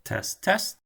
Test, test.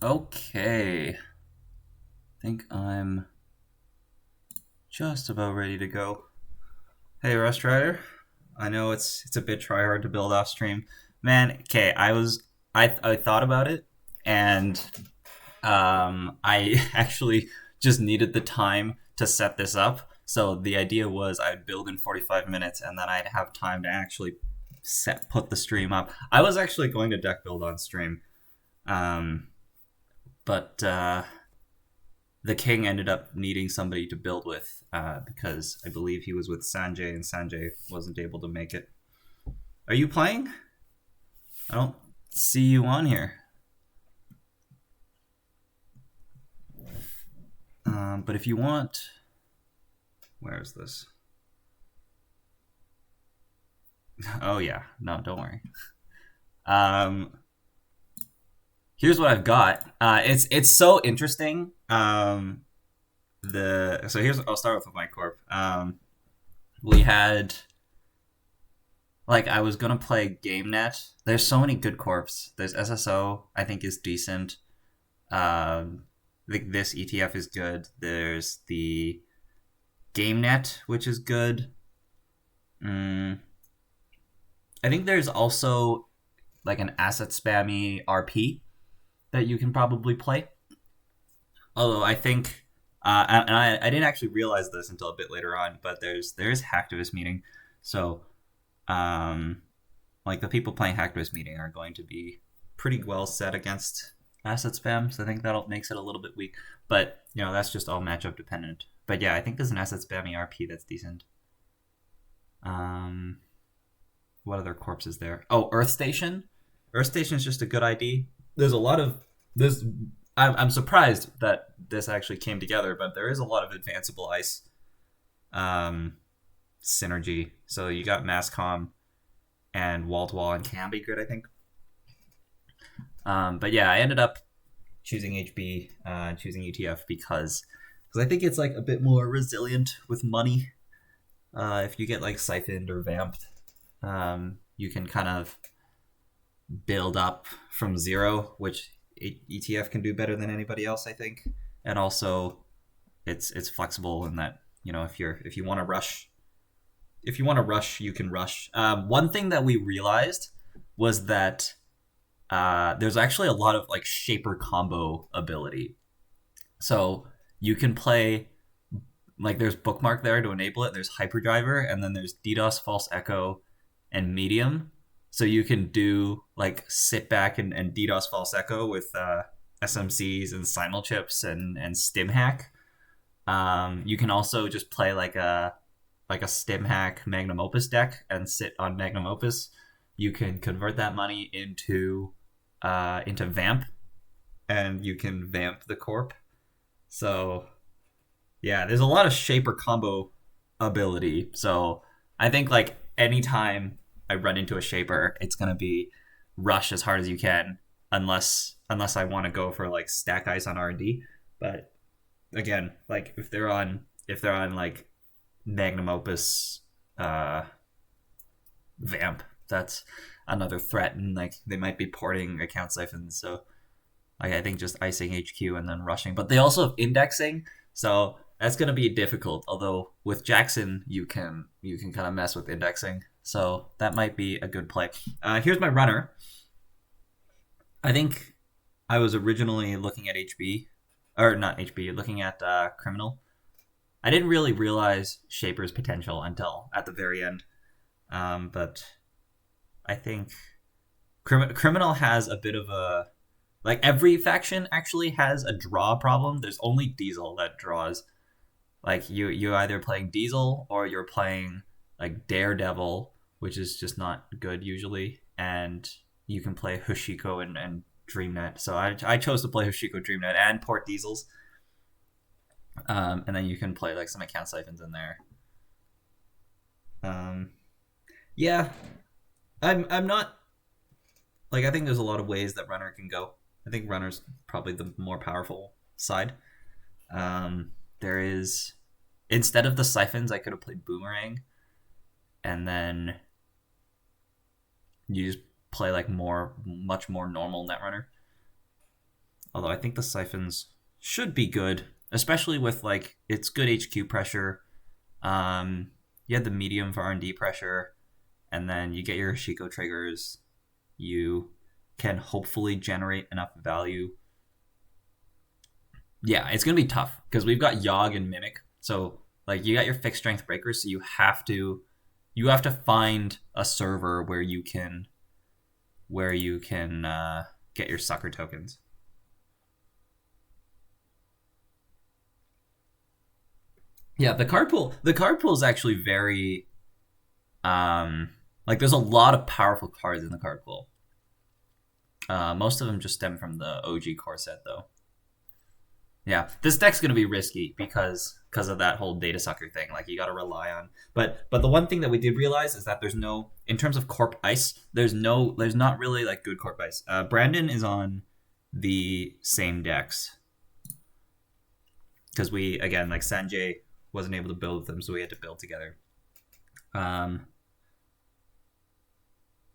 Okay, I think I'm just about ready to go. Hey, Rust Rider. I know it's a bit try hard to build off stream, man. Okay, I thought about it, and I actually just needed the time to set this up. So the idea was I'd build in 45 minutes, and then I'd have time to actually put the stream up. I was actually going to deck build on stream, um, but the king ended up needing somebody to build with because I believe he was with Sanjay and Sanjay wasn't able to make it. Are you playing? I don't see you on here. But if you want, where is this? Oh yeah, no, don't worry. Um, Here's what I've got. It's so interesting. The so here's I'll start with my corp. We had like I was gonna play GameNet. There's so many good corps. There's SSO. I think is decent. I think this ETF is good. There's the GameNet, which is good. Mm, I think there's also like an asset spammy RP that you can probably play. Although I think, and I didn't actually realize this until a bit later on, but there is hacktivist meeting, so um, like the people playing hacktivist meeting are going to be pretty well set against asset spam. So I think that makes it a little bit weak, but that's just all matchup dependent. But yeah, I think there's an asset spammy RP that's decent. Um, what other corpses there? Oh, Earth Station. Earth Station is just a good ID. There's a lot of there's. I'm surprised that this actually came together, but there is a lot of advanceable ice um, synergy. So you got Masscom and Wall to Wall and can be good, I think. But yeah, I ended up choosing HB, choosing ETF because I think it's like a bit more resilient with money. If you get like siphoned or vamped, you can kind of build up from zero, which ETF can do better than anybody else, I think. And also, it's flexible in that if you want to rush, you can rush. One thing that we realized was that there's actually a lot of like shaper combo ability. So you can play like there's bookmark there to enable it. There's hyperdriver, and then there's DDoS, false echo, and medium. So you can do like sit back and DDoS false echo with SMCs and simul chips and stim hack. You can also just play like a stim hack magnum opus deck and sit on magnum opus. You can convert that money into vamp, and you can vamp the corp. So yeah, there's a lot of shaper combo ability. So I think like anytime I run into a shaper, it's gonna be rush as hard as you can, unless I want to go for like stack ice on R&D. But again, like if they're on like magnum opus uh, vamp, that's another threat, and like they might be porting account siphons. So like, I think just icing HQ and then rushing. But they also have indexing, so that's going to be difficult. Although with Jackson, you can kind of mess with indexing, so that might be a good play. Here's my runner. I think I was originally looking at HB, or not HB, looking at Criminal. I didn't really realize Shaper's potential until at the very end. But I think Criminal has a bit of a like every faction actually has a draw problem. There's only Diesel that draws. Like you're either playing Diesel or you're playing like Daredevil, which is just not good usually, and you can play Hushiko and DreamNet. So I chose to play Hushiko, DreamNet, and port Diesels, and then you can play like some account siphons in there. Um, yeah, I'm not like I think there's a lot of ways that runner can go. I think runner's probably the more powerful side. There is instead of the siphons, I could have played boomerang, and then you just play like much more normal netrunner. Although I think the Siphons should be good, especially with like it's good HQ pressure. Um, you had the medium for R&D pressure, and then you get your Ashiko triggers. You can hopefully generate enough value. Yeah, it's gonna be tough because we've got Yogg and Mimic. So like you got your fixed strength breakers, so you have to find a server where you can get your sucker tokens. Yeah, the card pool is actually very like there's a lot of powerful cards in the card pool. Most of them just stem from the OG core set though. Yeah, this deck's gonna be risky because of that whole data sucker thing. Like you got to rely on. But the one thing that we did realize is that there's no in terms of corp ice. There's not really like good corp ice. Brandon is on the same decks because we again like Sanjay wasn't able to build with them, so we had to build together. Um,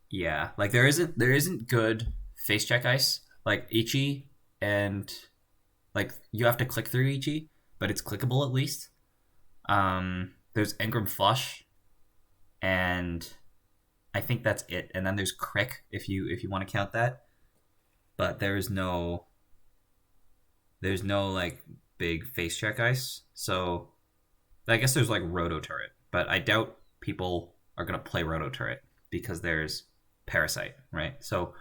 yeah, like there isn't good face check ice like Ichi and like you have to click through Ichi, but it's clickable at least. There's Engram Flush, and I think that's it. And then there's Crick if you want to count that, but there's no like big face check ice. So I guess there's like Roto Turret, but I doubt people are gonna play Roto Turret because there's Parasite, right? So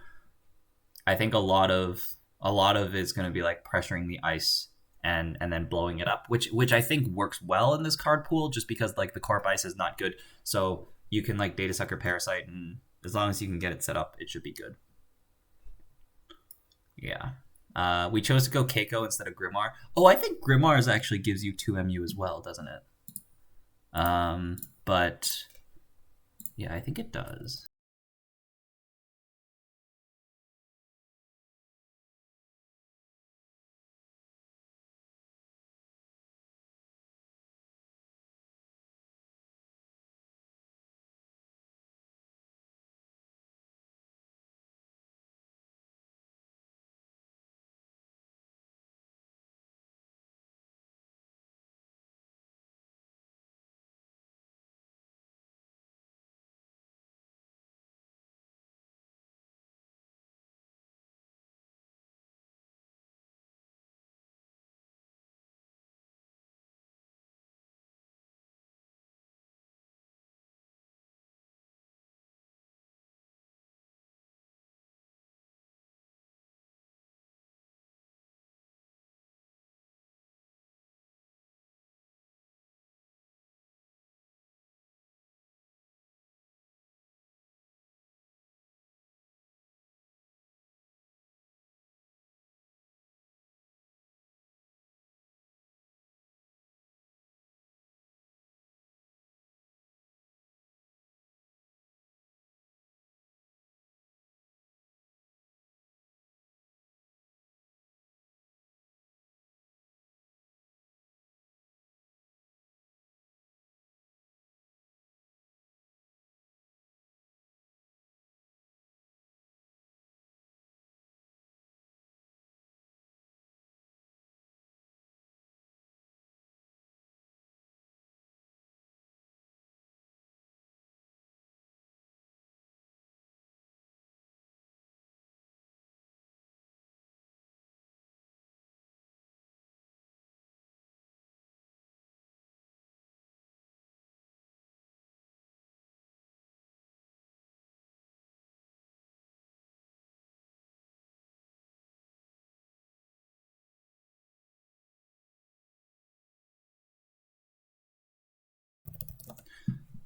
I think a lot of it's going to be like pressuring the ice and then blowing it up, which I think works well in this card pool, just because like the corp ice is not good, so you can like data sucker Parasite, and as long as you can get it set up, it should be good. Yeah. We chose to go Keiko instead of Grimoire. Oh, I think Grimoire actually gives you 2 MU as well, doesn't it? But yeah, I think it does.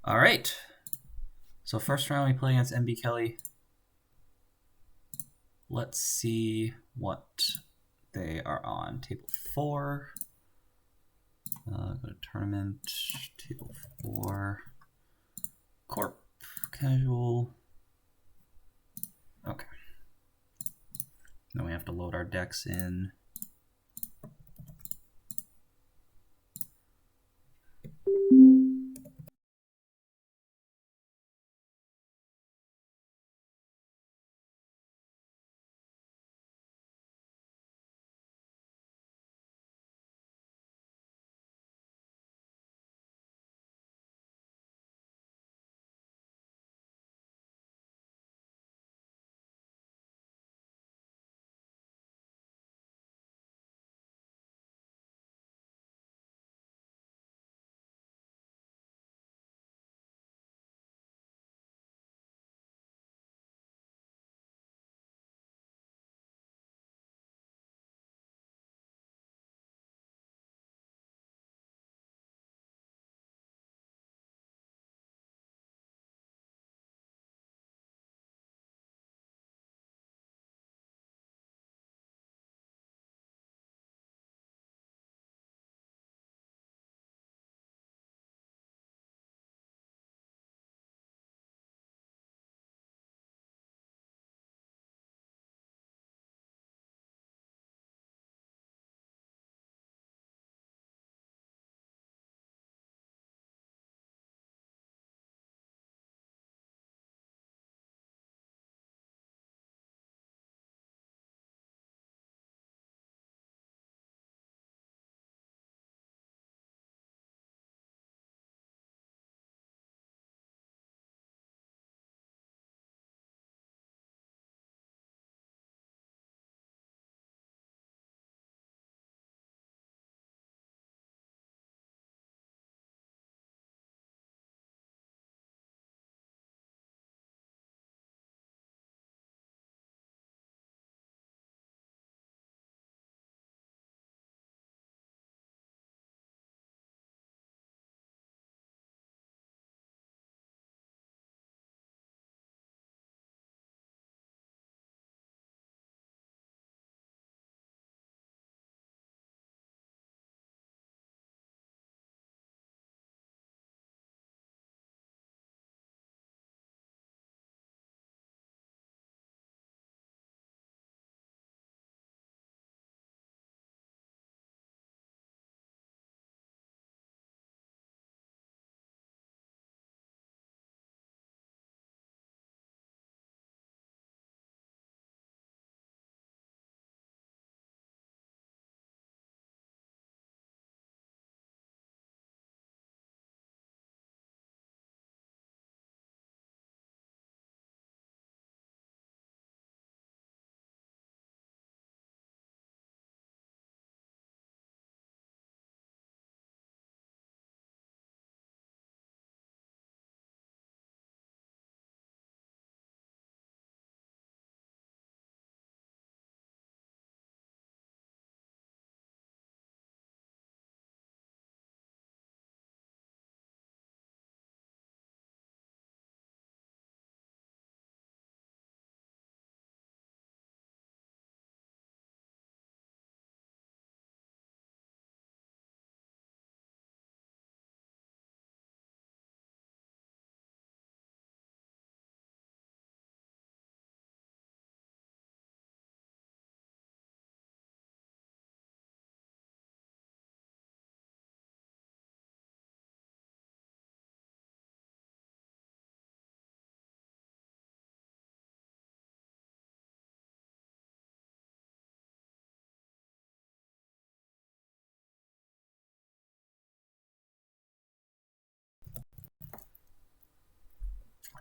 All right. So first round we play against MB Kelly. Let's see what they are on. Table 4. Go to tournament. Table 4. Corp. Casual. Okay. Then we have to load our decks in.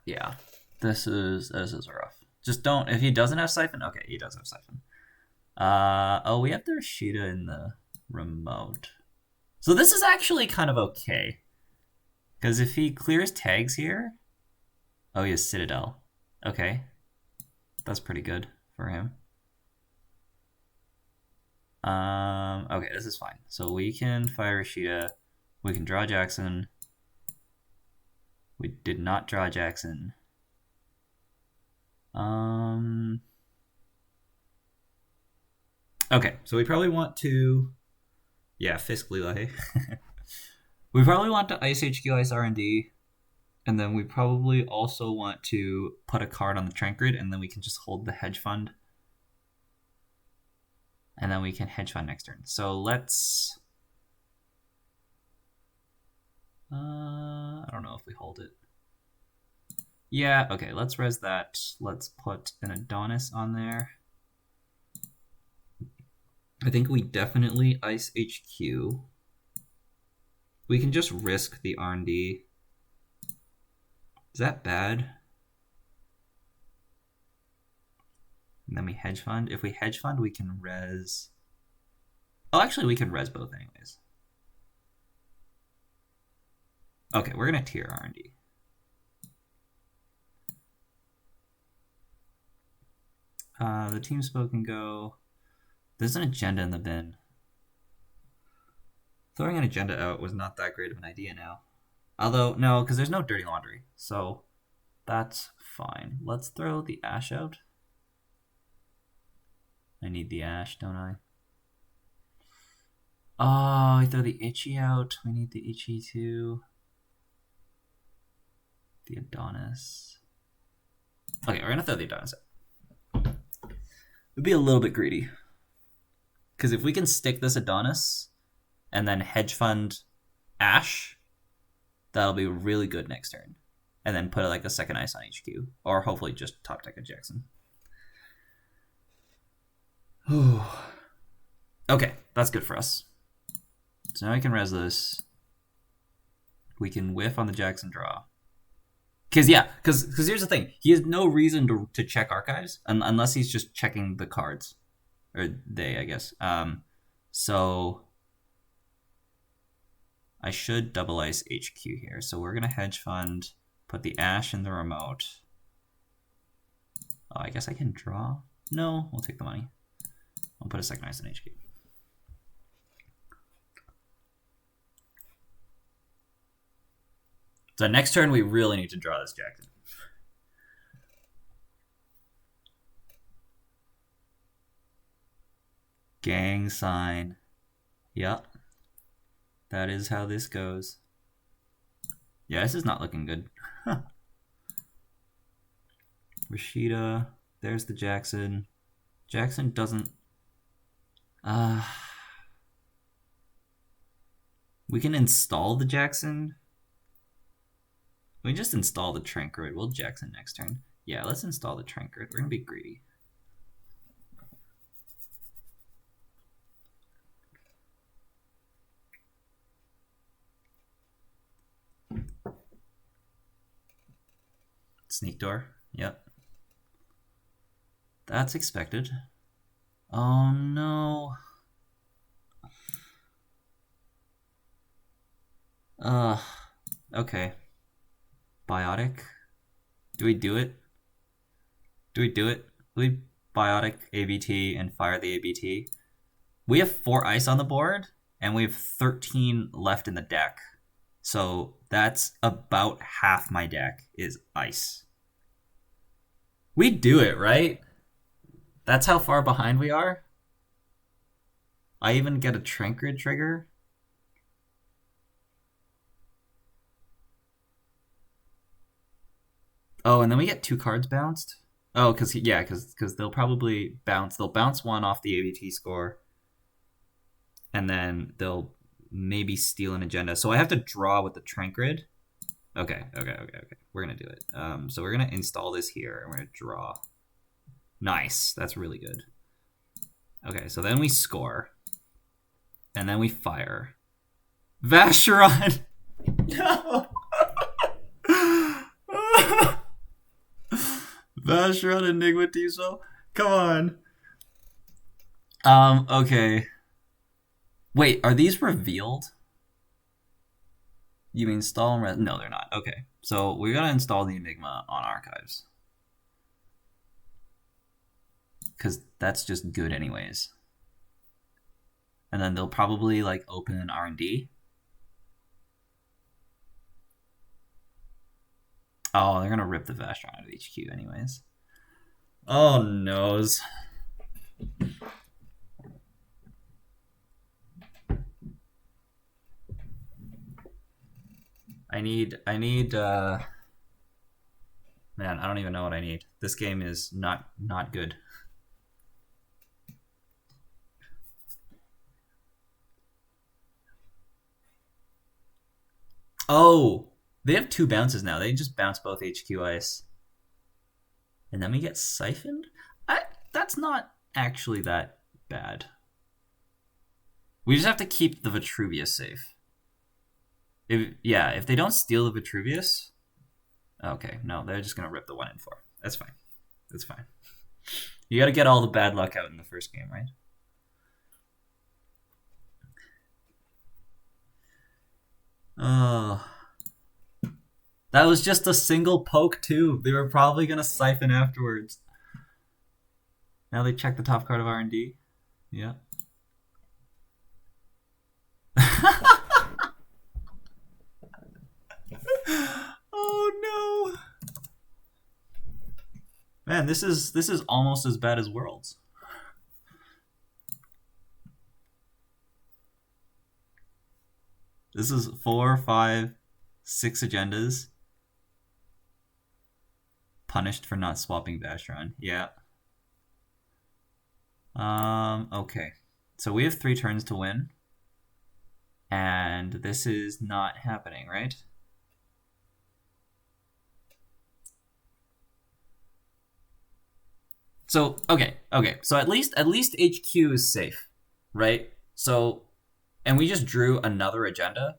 Yeah. This is rough. Just don't, if he doesn't have Siphon, okay, he does have Siphon. Oh, we have the Rashida in the remote. So this is actually kind of okay. Because if he clears tags here... Oh, he has Citadel. Okay. That's pretty good for him. Okay, this is fine. So we can fire Rashida. We can draw Jackson. We did not draw Jackson. Okay, so we probably want to... Yeah, Fisk Lilay. We probably want to Ice HQ, Ice R&D. And then we probably also want to put a card on the Trankrid, and then we can just hold the Hedge Fund. And then we can Hedge Fund next turn. So let's... I don't know if we hold it. Yeah, okay, let's res that. Let's put an Adonis on there. I think we definitely Ice HQ. We can just risk the R&D. Is that bad? And then we hedge fund. If we hedge fund, we can res... Oh, actually, we can res both anyways. Okay, we're going to tier R&D. The team spoke can go... There's an agenda in the bin. Throwing an agenda out was not that great of an idea now. Although, no, because there's no dirty laundry. So, that's fine. Let's throw the ash out. I need the ash, don't I? Oh, I throw the itchy out. We need the itchy too. The Adonis. Okay, we're going to throw the Adonis out. It'd be a little bit greedy. Because if we can stick this Adonis and then hedge fund Ash, that'll be really good next turn. And then put like a second ice on HQ. Or hopefully just top deck a Jackson. Okay, that's good for us. So now we can res this. We can whiff on the Jackson draw. Because here's the thing. He has no reason to check archives unless he's just checking the cards. Or they, I guess. So I should double ice HQ here. So we're going to hedge fund, put the ash in the remote. Oh, I guess I can draw. No, we'll take the money. I'll put a second ice in HQ. So next turn, we really need to draw this Jackson. Gang sign. Yep. That is how this goes. Yeah, this is not looking good. Rashida. There's the Jackson. Jackson doesn't... we can install the Jackson. We just install the Trankrid. We'll Jackson next turn. Yeah, let's install the Trankrid. We're going to be greedy. Sneak door. Yep. That's expected. Oh no. Okay. Biotic. Do we do it? Do we do it? We Biotic ABT and fire the ABT. We have 4 ice on the board, and we have 13 left in the deck. So that's about half my deck is ice. We do it, right? That's how far behind we are. I even get a Trankrid trigger. Oh, and then we get 2 cards bounced. Oh, because they'll probably bounce. They'll bounce 1 off the ABT score, and then they'll maybe steal an agenda. So I have to draw with the Trankrid. Okay. We're gonna do it. So we're gonna install this here, and we're gonna draw. Nice. That's really good. Okay, so then we score, and then we fire. Vacheron. No. Vashron Enigma Tiso? Come on. Okay. Wait, are these revealed? You mean install and no, they're not. Okay. So we gotta install the Enigma on archives. Because that's just good anyways. And then they'll probably like open an R&D. Oh, they're gonna rip the Vashron out of HQ anyways. Oh noes. I need man, I don't even know what I need. This game is not good. Oh, they have 2 bounces now. They just bounce both HQ ice. And then we get siphoned? That's not actually that bad. We just have to keep the Vitruvius safe. If they don't steal the Vitruvius... Okay, no, they're just going to rip the 1 in 4. That's fine. That's fine. You got to get all the bad luck out in the first game, right? Oh... That was just a single poke, too. They were probably going to siphon afterwards. Now they check the top card of R&D. Yeah. Oh, no. Man, this is almost as bad as Worlds. This is 4, 5, 6 agendas. Punished for not swapping Vashron. Yeah. Okay. So we have 3 turns to win. And this is not happening, right? So, okay. So at least HQ is safe, right? So, and we just drew another agenda.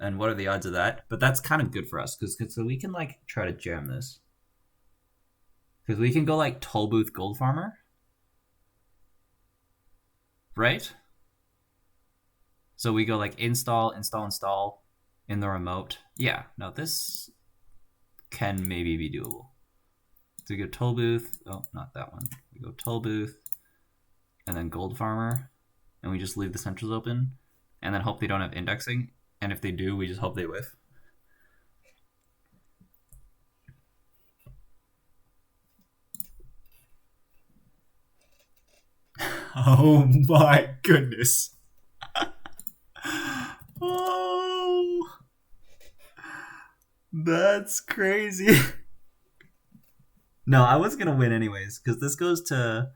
And what are the odds of that? But that's kind of good for us, because so we can, like, try to jam this. Because we can go, like, Tollbooth Gold Farmer. Right? So we go, like, install in the remote. Yeah, no, this can maybe be doable. So we go Tollbooth. Oh, not that one. We go Tollbooth. And then Gold Farmer. And we just leave the centrals open. And then hope they don't have indexing. And if they do, we just hope they whiff. Oh my goodness. Oh, that's crazy. No, I was going to win anyways, because this goes to,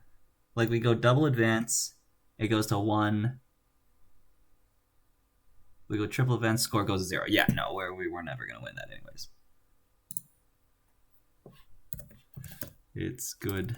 like, we go double advance. It goes to 1. We go triple advance, score goes to 0. Yeah, no, we were never going to win that anyways. It's good.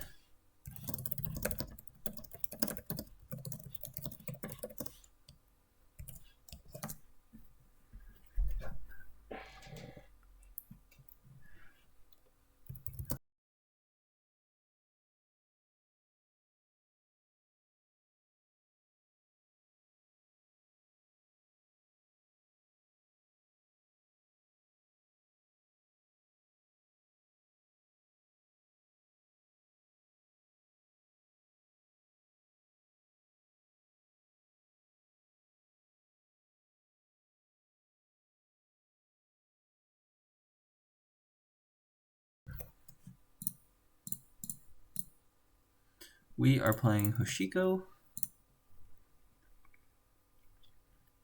We are playing Hoshiko.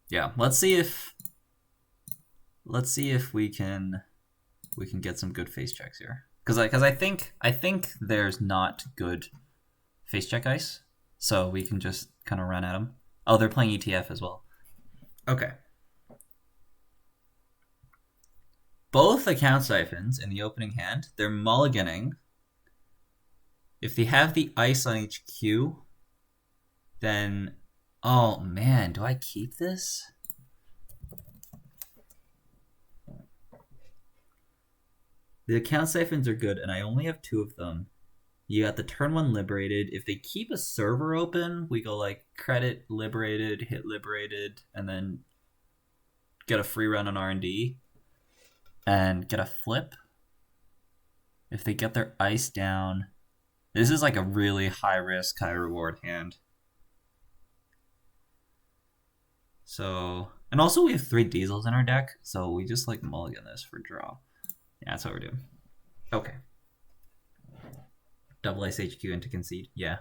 Yeah, let's see if we can get some good face checks here. Because I think there's not good face check ice, so we can just kind of run at them. Oh, they're playing ETF as well. Okay. Both account siphons in the opening hand, they're mulliganing. If they have the ice on HQ, then... Oh, man, do I keep this? The account siphons are good, and I only have 2 of them. You got the turn 1 liberated. If they keep a server open, we go like credit liberated, hit liberated, and then get a free run on R&D and get a flip. If they get their ice down, this is like a really high risk, high reward hand. So, and also we have 3 diesels in our deck, so we just like mulligan this for draw. Yeah, that's what we're doing. Okay. Double Ice HQ into concede. Yeah.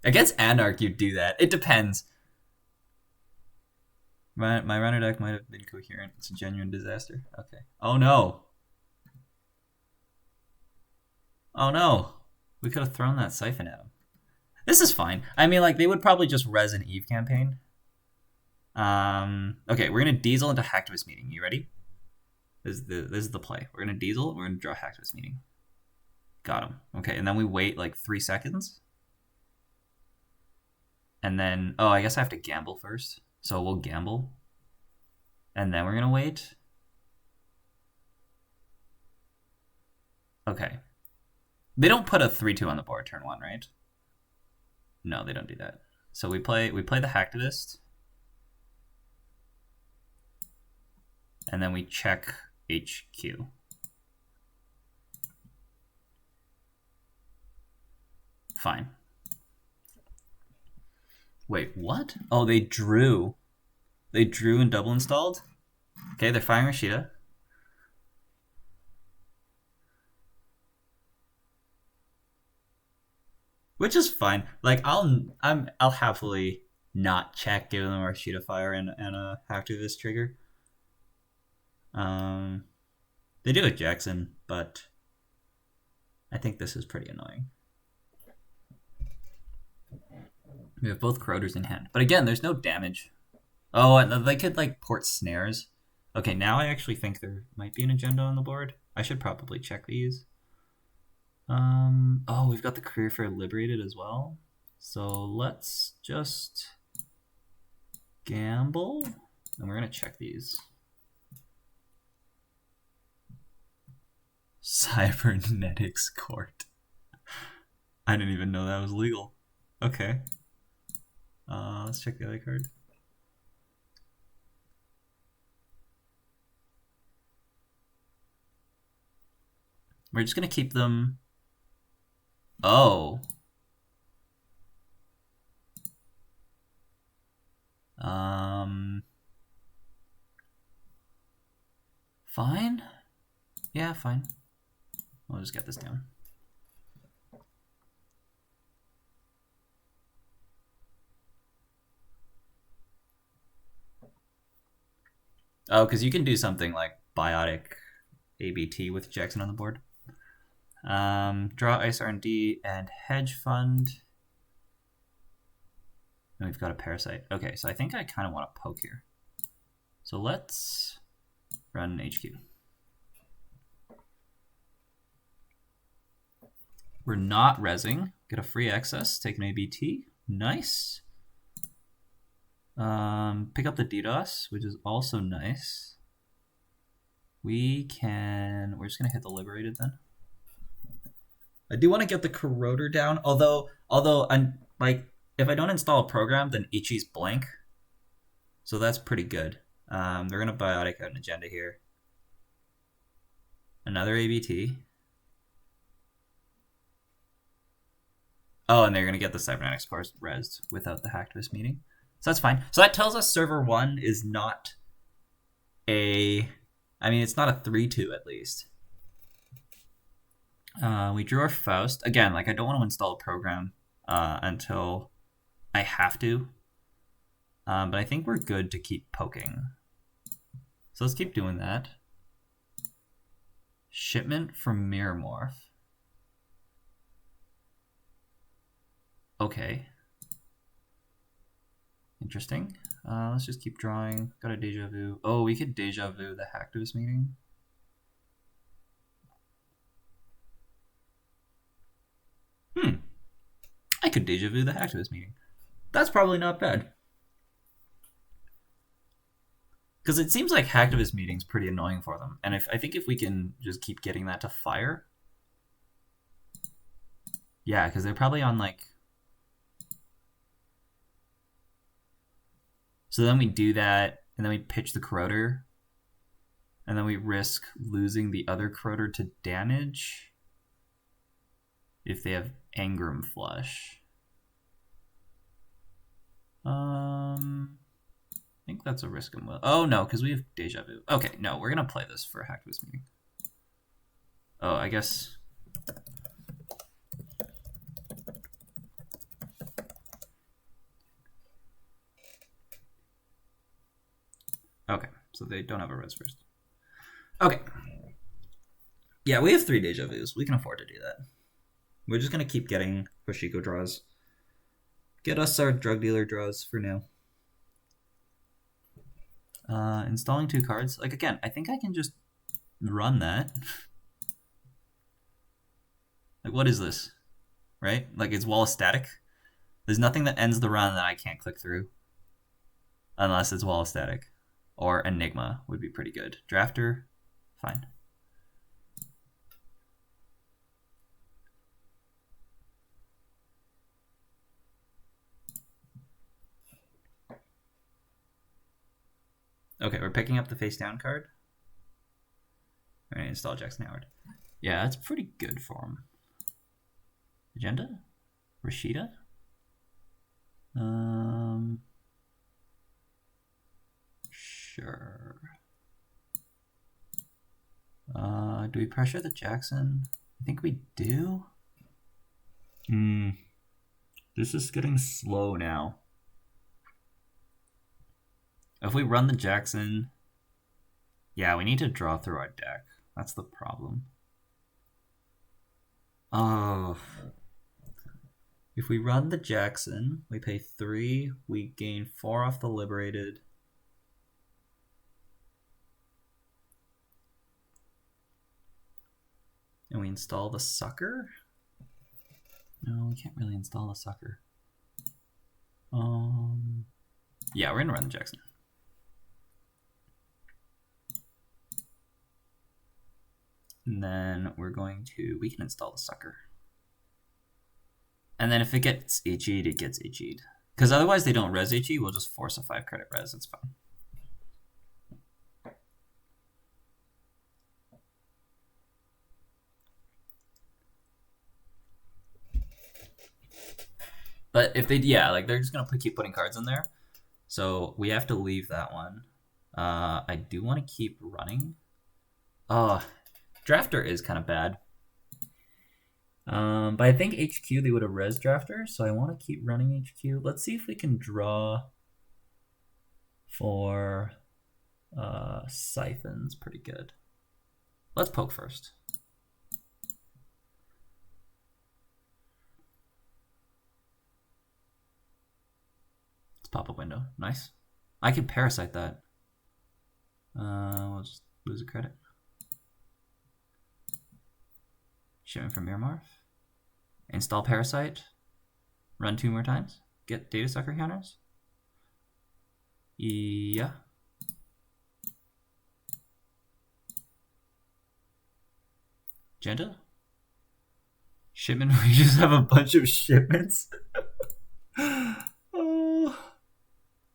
Against Anarch, you do that. It depends. My runner deck might have been coherent. It's a genuine disaster. Okay. Oh no. Oh no. We could have thrown that siphon at him. This is fine. I mean, like, they would probably just res an Eve campaign. Okay, we're gonna diesel into Hacktivist Meeting. You ready? This is the play. We're gonna diesel. We're gonna draw Hacktivist Meeting. Got him. Okay, and then we wait like 3 seconds. And then, oh, I guess I have to gamble first. So we'll gamble. And then we're gonna wait. Okay. They don't put a 3-2 on the board turn 1, right? No, they don't do that. So we play the Hacktivist. And then we check HQ. Fine. Wait, what? Oh, they drew. They drew and double installed? Okay, they're firing Rashida. Which is fine. Like, I'll happily not check given them Rashida fire and a Hacktivist trigger. They do with Jackson, but I think this is pretty annoying. We have both Corroders in hand. But again, there's no damage. Oh, and they could, like, port snares. Okay, now I actually think there might be an agenda on the board. I should probably check these. Oh, we've got the Career Fair liberated as well. So let's just gamble. And we're going to check these. Cybernetics Court. I didn't even know that was legal. Okay. Let's check the other card. We're just gonna keep them. Oh. Fine. Yeah, fine. We'll just get this down. Oh, because you can do something like Biotic ABT with Jackson on the board. Draw Ice R&D and Hedge Fund. And we've got a Parasite. Okay, so I think I kind of want to poke here. So let's run HQ. We're not rezzing. Get a free access. Take an ABT. Nice. Pick up the DDoS, which is also nice. We're just gonna hit the liberated then. I do want to get the corroder down, although I'm like, if I don't install a program, then Ichi's blank. So that's pretty good. They're gonna Biotic out an agenda here. Another ABT. Oh, and they're gonna get the Cybernetics course rezzed without the Hacktivist Meeting. So that's fine. So that tells us server 1 is not it's not a 3-2 at least. We drew our Faust. Again, like, I don't want to install a program until I have to. But I think we're good to keep poking. So let's keep doing that. Shipment from Mirror Morph. Okay. Interesting. Let's just keep drawing. Got a Deja Vu. Oh, we could Deja Vu the Hacktivist Meeting. I could Deja Vu the Hacktivist Meeting. That's probably not bad. Because it seems like hacktivist meeting's pretty annoying for them. And I think if we can just keep getting that to fire. Yeah, because they're probably on like... So then we do that, and then we pitch the Corroder. And then we risk losing the other Corroder to damage if they have Engram Flush. I think that's a risk and will. Oh no, because we have Deja Vu. Okay, no, we're gonna play this for a hacktivist meeting. Oh, I guess. Okay, so they don't have a res first. Okay. Yeah, we have 3 Deja Vus. We can afford to do that. We're just gonna keep getting Hoshiko draws. Get us our drug dealer draws for now. Installing 2 cards. Like, again, I think I can just run that. Like, what is this? Right? Like, it's Wall Static. There's nothing that ends the run that I can't click through. Unless it's Wall Static. Or Enigma would be pretty good. Drafter, fine. Okay, we're picking up the face down card. We're gonna install Jackson Howard. Yeah, that's pretty good for him. Agenda? Rashida? Sure. Do we pressure the Jackson? I think we do. This is getting slow now. If we run the Jackson, yeah, we need to draw through our deck. That's the problem. Oh. If we run the Jackson, we pay 3, we gain 4 off the Liberated. And we install the Sucker? No, we can't really install the Sucker. Yeah, we're gonna run the Jackson. And then we're going to, we can install the Sucker. And then if it gets HE'd, it gets HE'd. Because otherwise they don't res HE, we'll just force a 5 credit res, it's fine. But if they, yeah, like they're just gonna keep putting cards in there. So we have to leave that one. I do want to keep running. Drafter is kind of bad. But I think HQ they would have res Drafter, so I want to keep running HQ. Let's see if we can draw for Siphon's pretty good. Let's poke first. Let's pop up window. Nice. I can Parasite that. We'll just lose a credit. Shipment from Miramorph. Install Parasite. Run 2 more times. Get Data Sucker counters. Yeah. Agenda? Shipment? We just have a bunch of shipments? Oh.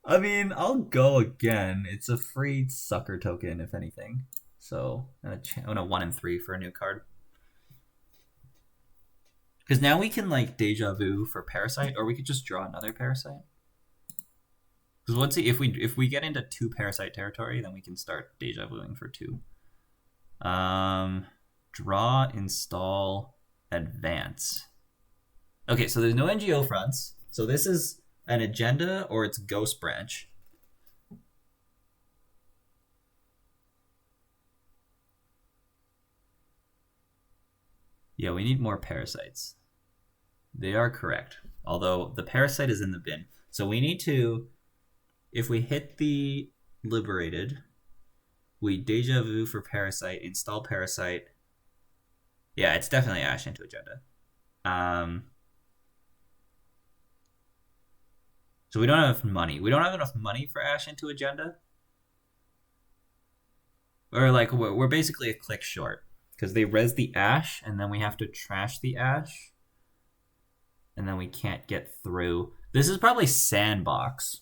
I mean, I'll go again. It's a free Sucker token, if anything. So, and a 1 and 3 for a new card. Because now we can like Deja Vu for Parasite, or we could just draw another Parasite. Because let's see, if we get into 2 Parasite territory, then we can start Deja Vuing for 2. Draw, install, advance. Okay, so there's no NGO fronts. So this is an agenda or it's Ghost Branch. Yeah, we need more Parasites. They are correct. Although the Parasite is in the bin. So we need to, if we hit the Liberated, we Deja Vu for Parasite, install Parasite. Yeah, it's definitely Ash into Agenda. So we don't have enough money. We don't have enough money for Ash into Agenda. Or like we're basically a click short because they res the ash and then we have to trash the ash and then we can't get through. This is probably sandbox.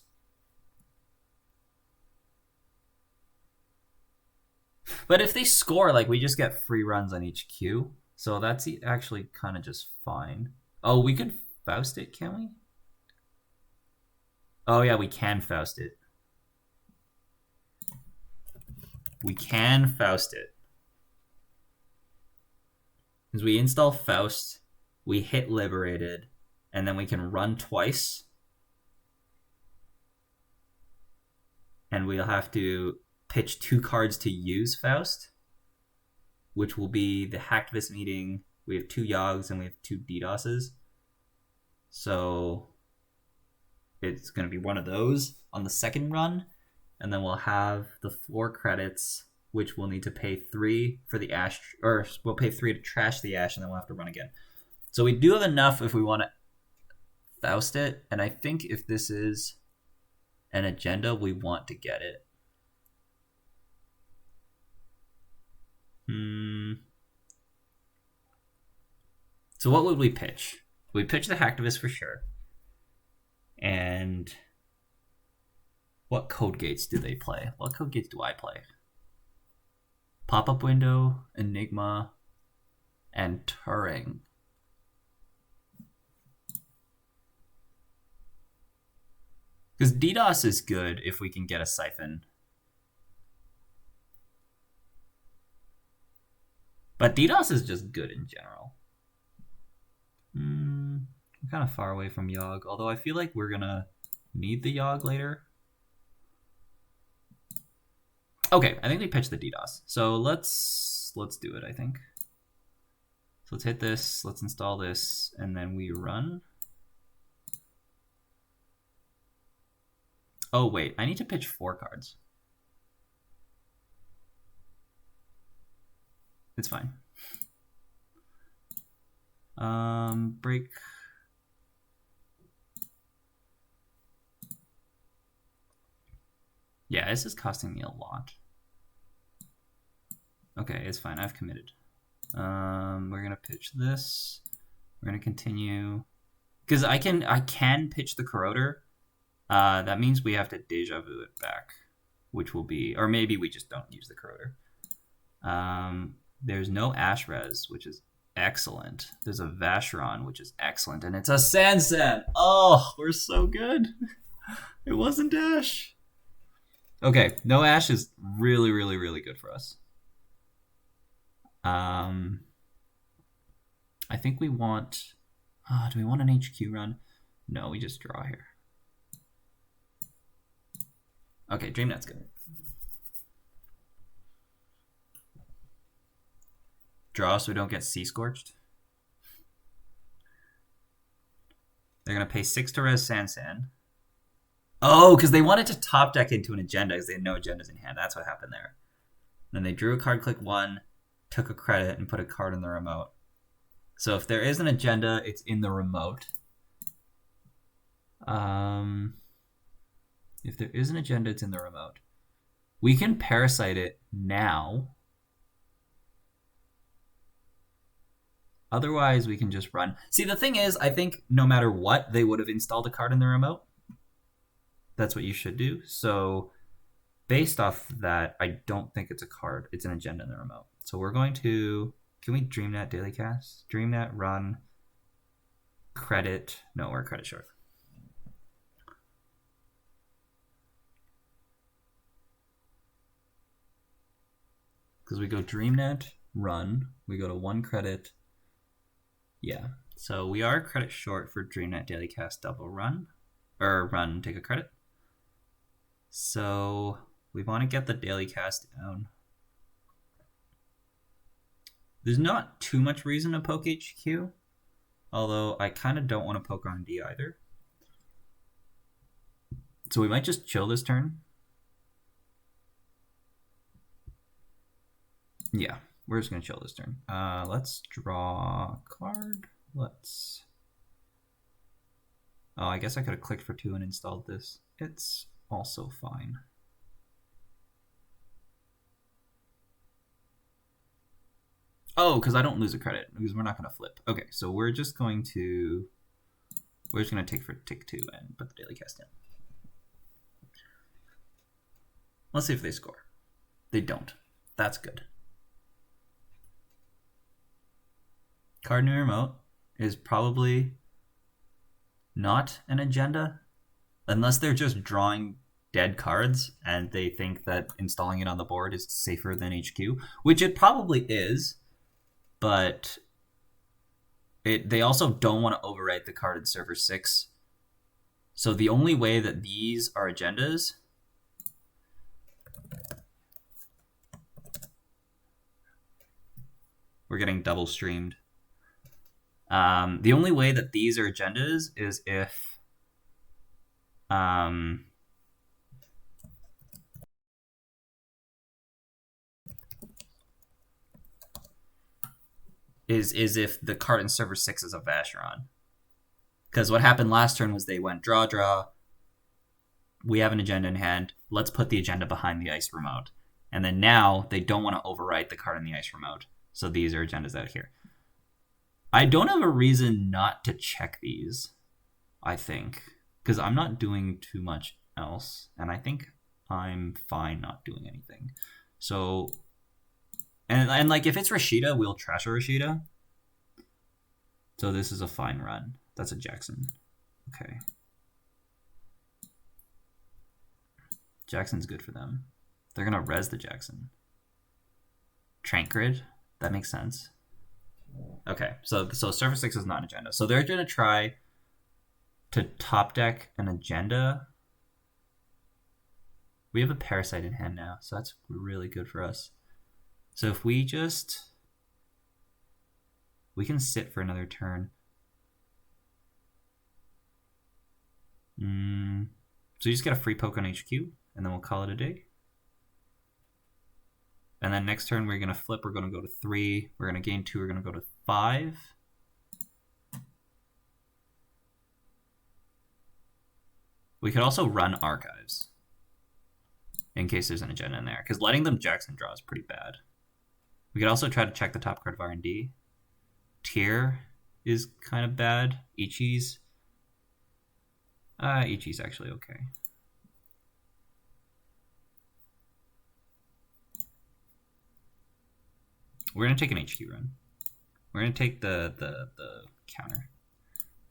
But if they score, like we just get free runs on each queue. So that's actually kind of just fine. Oh, we could Faust it, can we? Oh yeah, we can Faust it. We can Faust it. Because we install Faust, we hit Liberated, and then we can run twice. And we'll have to pitch 2 cards to use Faust, which will be the Hacktivist meeting. We have 2 Yogs and we have 2 DDoSes. So it's going to be one of those on the second run. And then we'll have the 4 credits, which we'll need to pay 3 for the ash, or we'll pay 3 to trash the ash, and then we'll have to run again. So we do have enough if we want to Faust it, and I think if this is an agenda, we want to get it. So what would we pitch? We'd pitch the Hacktivist for sure. And what code gates do they play? What code gates do I play? Pop-up window, Enigma, and Turing. Because DDoS is good if we can get a Siphon. But DDoS is just good in general. I'm kind of far away from Yogg, although I feel like we're gonna need the Yogg later. Okay, I think we pitched the DDoS. So let's do it, I think. So let's hit this, let's install this, and then we run. Oh wait, I need to pitch 4 cards. It's fine. Break. Yeah, this is costing me a lot. Okay, it's fine. I've committed. We're gonna pitch this. We're gonna continue because I can pitch the Corroder. That means we have to deja vu it back, which will be, or maybe we just don't use the Corroder. There's no Ash Res, which is excellent. There's a Vacheron, which is excellent, and it's a Sansan. Oh, we're so good. It wasn't Ash. Okay, no Ash is really, really, really good for us. I think we want. Do we want an HQ run? No, we just draw here. Okay, DreamNet's good. Draw so we don't get Sea Scorched. They're gonna pay 6 to res Sansan. Oh, because they wanted to top deck into an agenda because they had no agendas in hand. That's what happened there. And then they drew a card, click 1, took a credit, and put a card in the remote. So if there is an agenda, it's in the remote. If there is an agenda, it's in the remote. We can Parasite it now. Otherwise, we can just run. See, the thing is, I think no matter what, they would have installed a card in the remote. That's what you should do. So based off that, I don't think it's a card. It's an agenda in the remote. So we're going to... Can we DreamNet Daily Cast? DreamNet, run, credit. No, we're credit short. Because we go DreamNet, run. We go to 1 credit. Yeah. So we are credit short for DreamNet Daily Cast double run. Or run, take a credit. So we want to get the Daily Cast down. There's not too much reason to poke HQ, although I kind of don't want to poke R&D either. So we might just chill this turn. Yeah, we're just going to chill this turn. Let's draw a card. Let's... Oh, I guess I could have clicked for 2 and installed this. It's also fine. Oh, because I don't lose a credit because we're not going to flip. Okay, so we're just going to take for tick 2 and put the daily cast in. Let's see if they score. They don't. That's good. Card new remote is probably not an agenda unless they're just drawing dead cards and they think that installing it on the board is safer than HQ, which it probably is, but they also don't want to overwrite the card in server 6. So the only way that these are agendas we're getting double streamed. The only way that these are agendas is if is if the card in server 6 is a Vacheron. Because what happened last turn was they went draw. We have an agenda in hand. Let's put the agenda behind the ice remote. And then now they don't want to overwrite the card in the ice remote. So these are agendas out here. I don't have a reason not to check these, I think. Because I'm not doing too much else. And I think I'm fine not doing anything. So... And like, if it's Rashida, we'll trash a Rashida. So this is a fine run. That's a Jackson. Okay. Jackson's good for them. They're going to res the Jackson. Trankrid? That makes sense. Okay, so server 6 is not an agenda. So they're going to try to top deck an agenda. We have a Parasite in hand now, so that's really good for us. So if we can sit for another turn. So you just get a free poke on HQ, and then we'll call it a day. And then next turn we're going to flip, we're going to go to 3, we're going to gain 2, we're going to go to 5. We could also run Archives, in case there's an agenda in there, because letting them Jackson draw is pretty bad. We could also try to check the top card of R&D. Tier is kind of bad. Ichi's. Ichi's actually okay. We're going to take an HQ run. We're going to take the counter.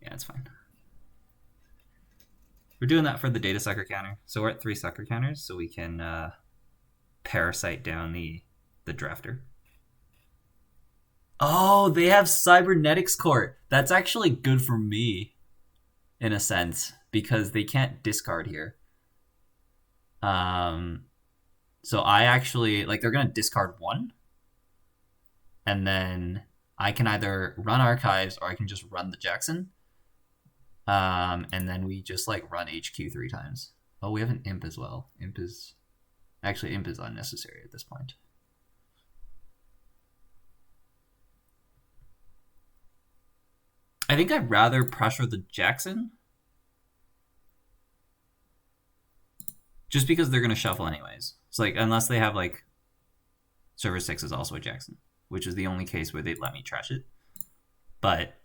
Yeah, it's fine. We're doing that for the data sucker counter. So we're at 3 sucker counters, so we can Parasite down the drafter. Oh, they have Cybernetics Court. That's actually good for me, in a sense, because they can't discard here. So I actually, like, they're going to discard 1. And then I can either run Archives or I can just run the Jackson. And then we just, like, run HQ 3 times. Oh, we have an Imp as well. Imp is unnecessary at this point. I think I'd rather pressure the Jackson. Just because they're going to shuffle anyways. It's like, unless they have, like, server 6 is also a Jackson, which is the only case where they'd let me trash it. But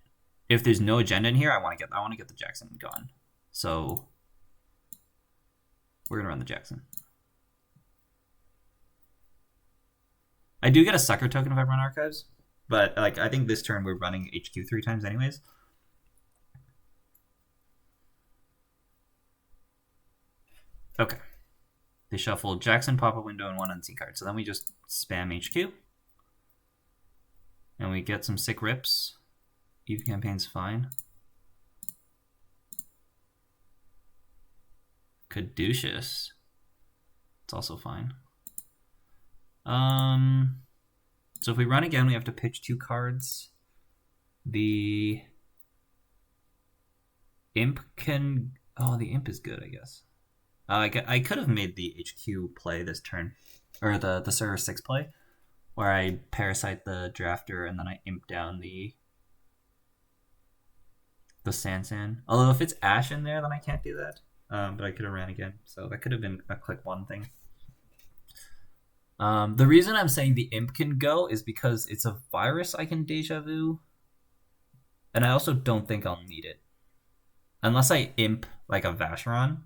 if there's no agenda in here, I want to get the Jackson gone. So we're going to run the Jackson. I do get a sucker token if I run Archives. But, like, I think this turn we're running HQ 3 times anyways. Okay. They shuffle Jackson, pop-up window, and 1 unseen card. So then we just spam HQ. And we get some sick rips. Eve Campaign's fine. Caduceus. It's also fine. So if we run again, we have to pitch 2 cards. The Imp can... Oh, the Imp is good, I guess. I could have made the HQ play this turn. Or the server 6 play. Where I Parasite the Drafter and then I Imp down the Sansan. Although if it's Ash in there, then I can't do that. But I could have ran again. So that could have been a click 1 thing. The reason I'm saying the imp can go is because it's a virus I can deja vu, and I also don't think I'll need it unless I imp like a Vacheron.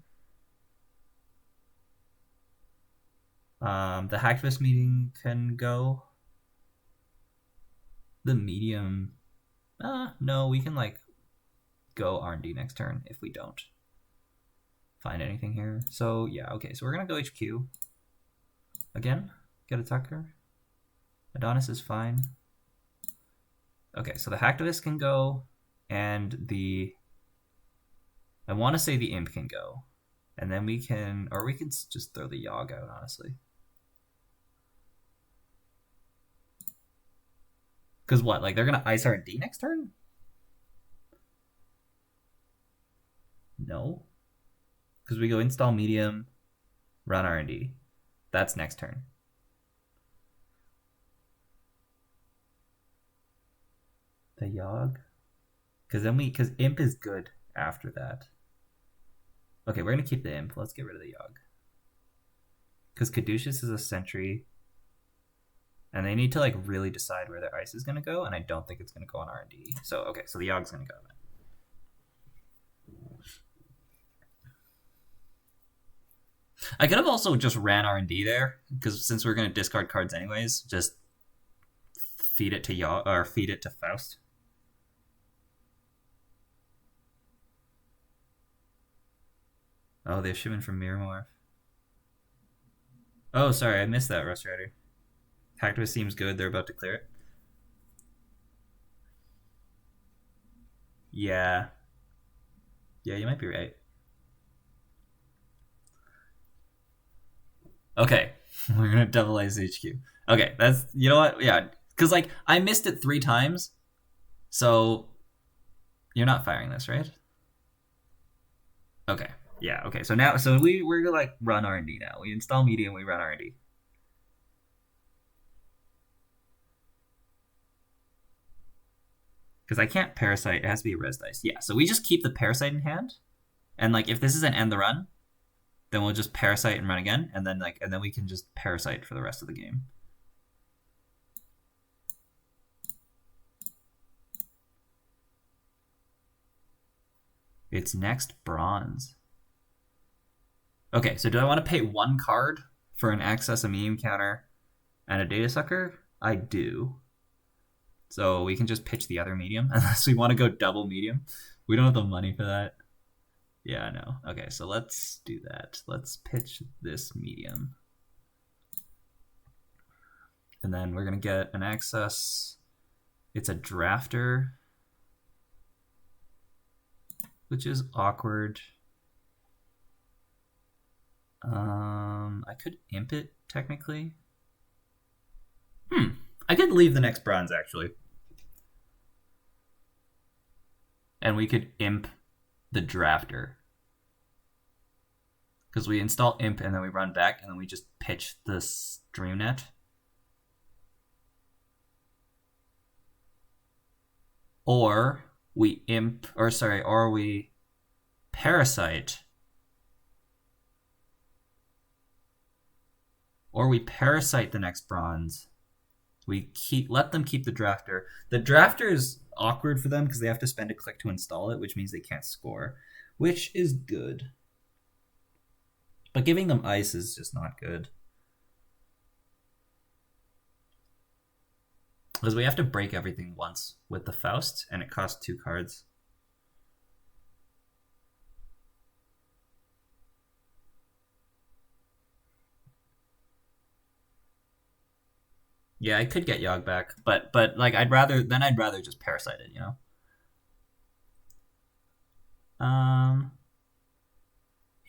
The hacktivist meeting can go. The medium, no, we can like go R&D next turn if we don't find anything here. So yeah, okay, so we're gonna go HQ again. Get a Tucker. Adonis is fine. Okay, so the hacktivist can go, and I want to say the imp can go, and then we can just throw the Yogg out, honestly. Because what, like they're gonna ice R&D next turn? No, because we go install medium, run R&D. That's next turn. The Yogg, because imp is good after that. Okay, we're gonna keep the imp. Let's get rid of the Yogg. Because Caduceus is a sentry. And they need to like really decide where their ice is gonna go, and I don't think it's gonna go on R&D. So okay, so the Yogg's gonna go then. I could have also just ran R&D there, because since we're gonna discard cards anyways, just feed it to Yogg or feed it to Faust. Oh, they have Shimon from Miramorph. Oh, sorry, I missed that, Rust Rider. Hacktivist seems good. They're about to clear it. Yeah. Yeah, you might be right. Okay. We're gonna double ice HQ. Okay, that's, you know what? Yeah. Because like I missed it 3 times. So you're not firing this, right? Okay. Yeah, okay. So now we're gonna like run R&D now. We install medium, we run R&D. Because I can't parasite. It has to be a res dice. Yeah, so we just keep the parasite in hand, and like if this is an end the run, then we'll just parasite and run again, and then we can just parasite for the rest of the game. It's next bronze. Okay, so do I want to pay 1 card for an access, a medium counter, and a data sucker? I do. So we can just pitch the other medium unless we want to go double medium. We don't have the money for that. Yeah, I know. Okay, so let's do that. Let's pitch this medium. And then we're going to get an access. It's a drafter, which is awkward. I could imp it, technically. I could leave the next bronze, actually. And we could imp the drafter. Because we install imp and then we run back and then we just pitch the Streamnet. Or we or we parasite. Or we parasite the next bronze. We let them keep the drafter. The drafter is awkward for them because they have to spend a click to install it, which means they can't score, which is good. But giving them ice is just not good. Because we have to break everything once with the Faust, and it costs 2 cards. Yeah, I could get Yogg back, but like I'd rather just parasite it, you know.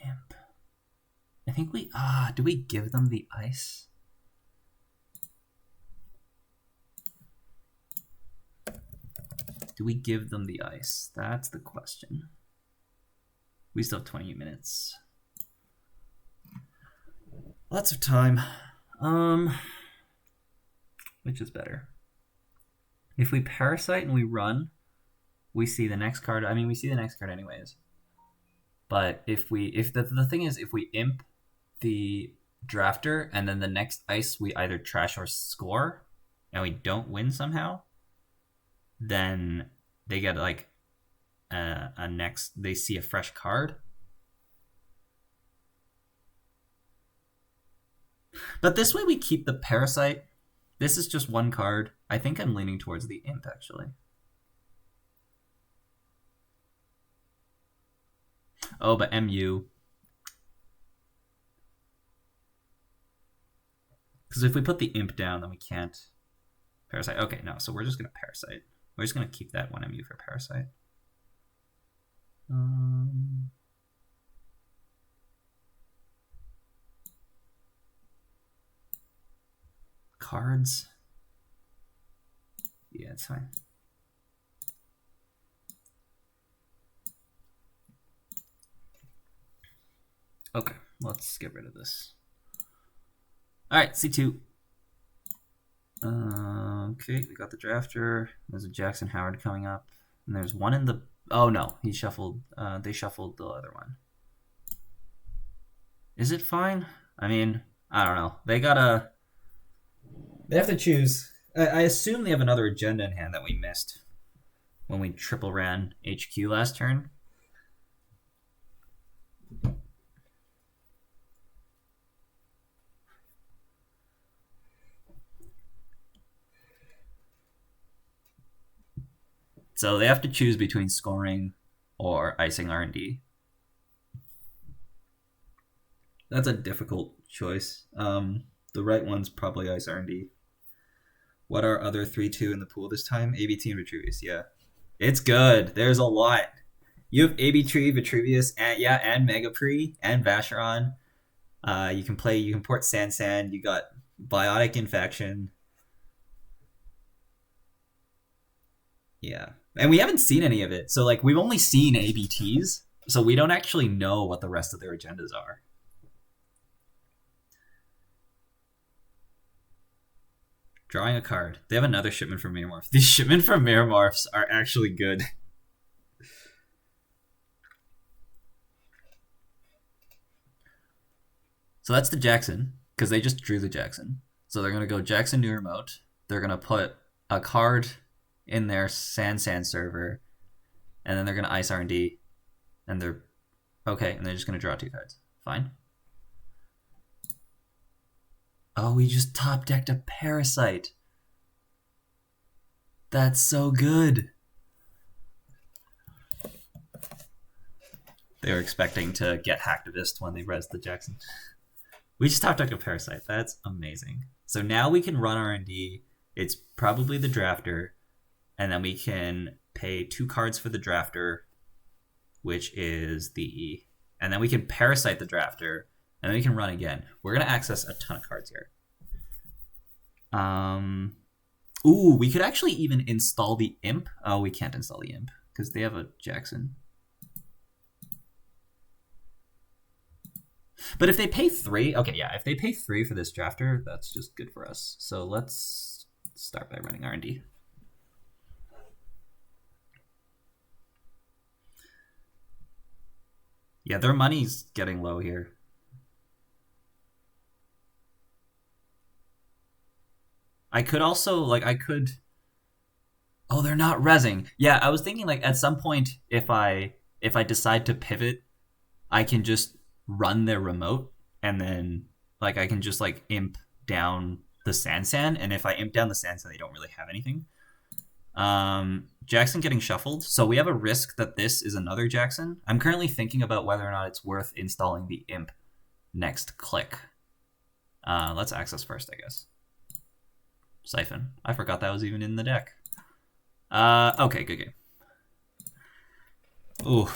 Imp. I think do we give them the ice? Do we give them the ice? That's the question. We still have 28 minutes. Lots of time. Which is better? If we parasite and we run, we see the next card. I mean, we see the next card anyways. But if the thing is, if we imp the drafter, and then the next ice we either trash or score, and we don't win somehow, then they get like a next. They see a fresh card. But this way we keep the Parasite. This is just one card. I think I'm leaning towards the Imp, actually. Oh, but MU. Because if we put the Imp down, then we can't Parasite. Okay, no, so we're just going to Parasite. We're just going to keep that one MU for Parasite. Cards. Yeah, it's fine. Okay, let's get rid of this. All right, C2. Okay, we got the drafter. There's a Jackson Howard coming up, and there's one in the. Oh no, he shuffled. They shuffled the other one. Is it fine? I mean, I don't know. They gotta. They have to choose. I assume they have another agenda in hand that we missed when we triple ran HQ last turn. So they have to choose between scoring or icing R&D. That's a difficult choice. The right one's probably ice R&D. What are other 3-2 in the pool this time? ABT and Vitruvius, yeah. It's good. There's a lot. You have ABT, Vitruvius, and Mega Pre, and Vacheron. You can port Sansan. You got Biotic Infection. Yeah. And we haven't seen any of it. So, like, we've only seen ABTs, so we don't actually know what the rest of their agendas are. Drawing a card. They have another shipment from Mirrormorph. These shipment from Mirrormorphs are actually good. So that's the Jackson, because they just drew the Jackson. So they're going to go Jackson New Remote. They're going to put a card in their Sansan server, and then they're going to ice R&D, and they're okay, and they're just going to draw 2 cards. Fine. Oh, we just top decked a Parasite. That's so good. They were expecting to get Hacktivist when they res the Jackson. We just top decked a Parasite. That's amazing. So now we can run R&D. It's probably the drafter, and then we can pay 2 cards for the drafter, which is the... And then we can Parasite the drafter, and then we can run again. We're going to access a ton of cards here. Ooh, we could actually even install the Imp. Oh, we can't install the Imp, because they have a Jackson. But if they pay 3... Okay, yeah, if they pay 3 for this drafter, that's just good for us. So let's start by running R&D. Yeah, their money's getting low here. I could also, like, Oh, they're not rezzing. Yeah, I was thinking, like, at some point, if I decide to pivot, I can just run their remote, and then, like, I can just, like, imp down the Sansan, and if I imp down the Sansan, they don't really have anything. Jackson getting shuffled, so we have a risk that this is another Jackson. I'm currently thinking about whether or not it's worth installing the imp next click. Let's access first, I guess. Siphon. I forgot that was even in the deck. Okay, good game. Ooh.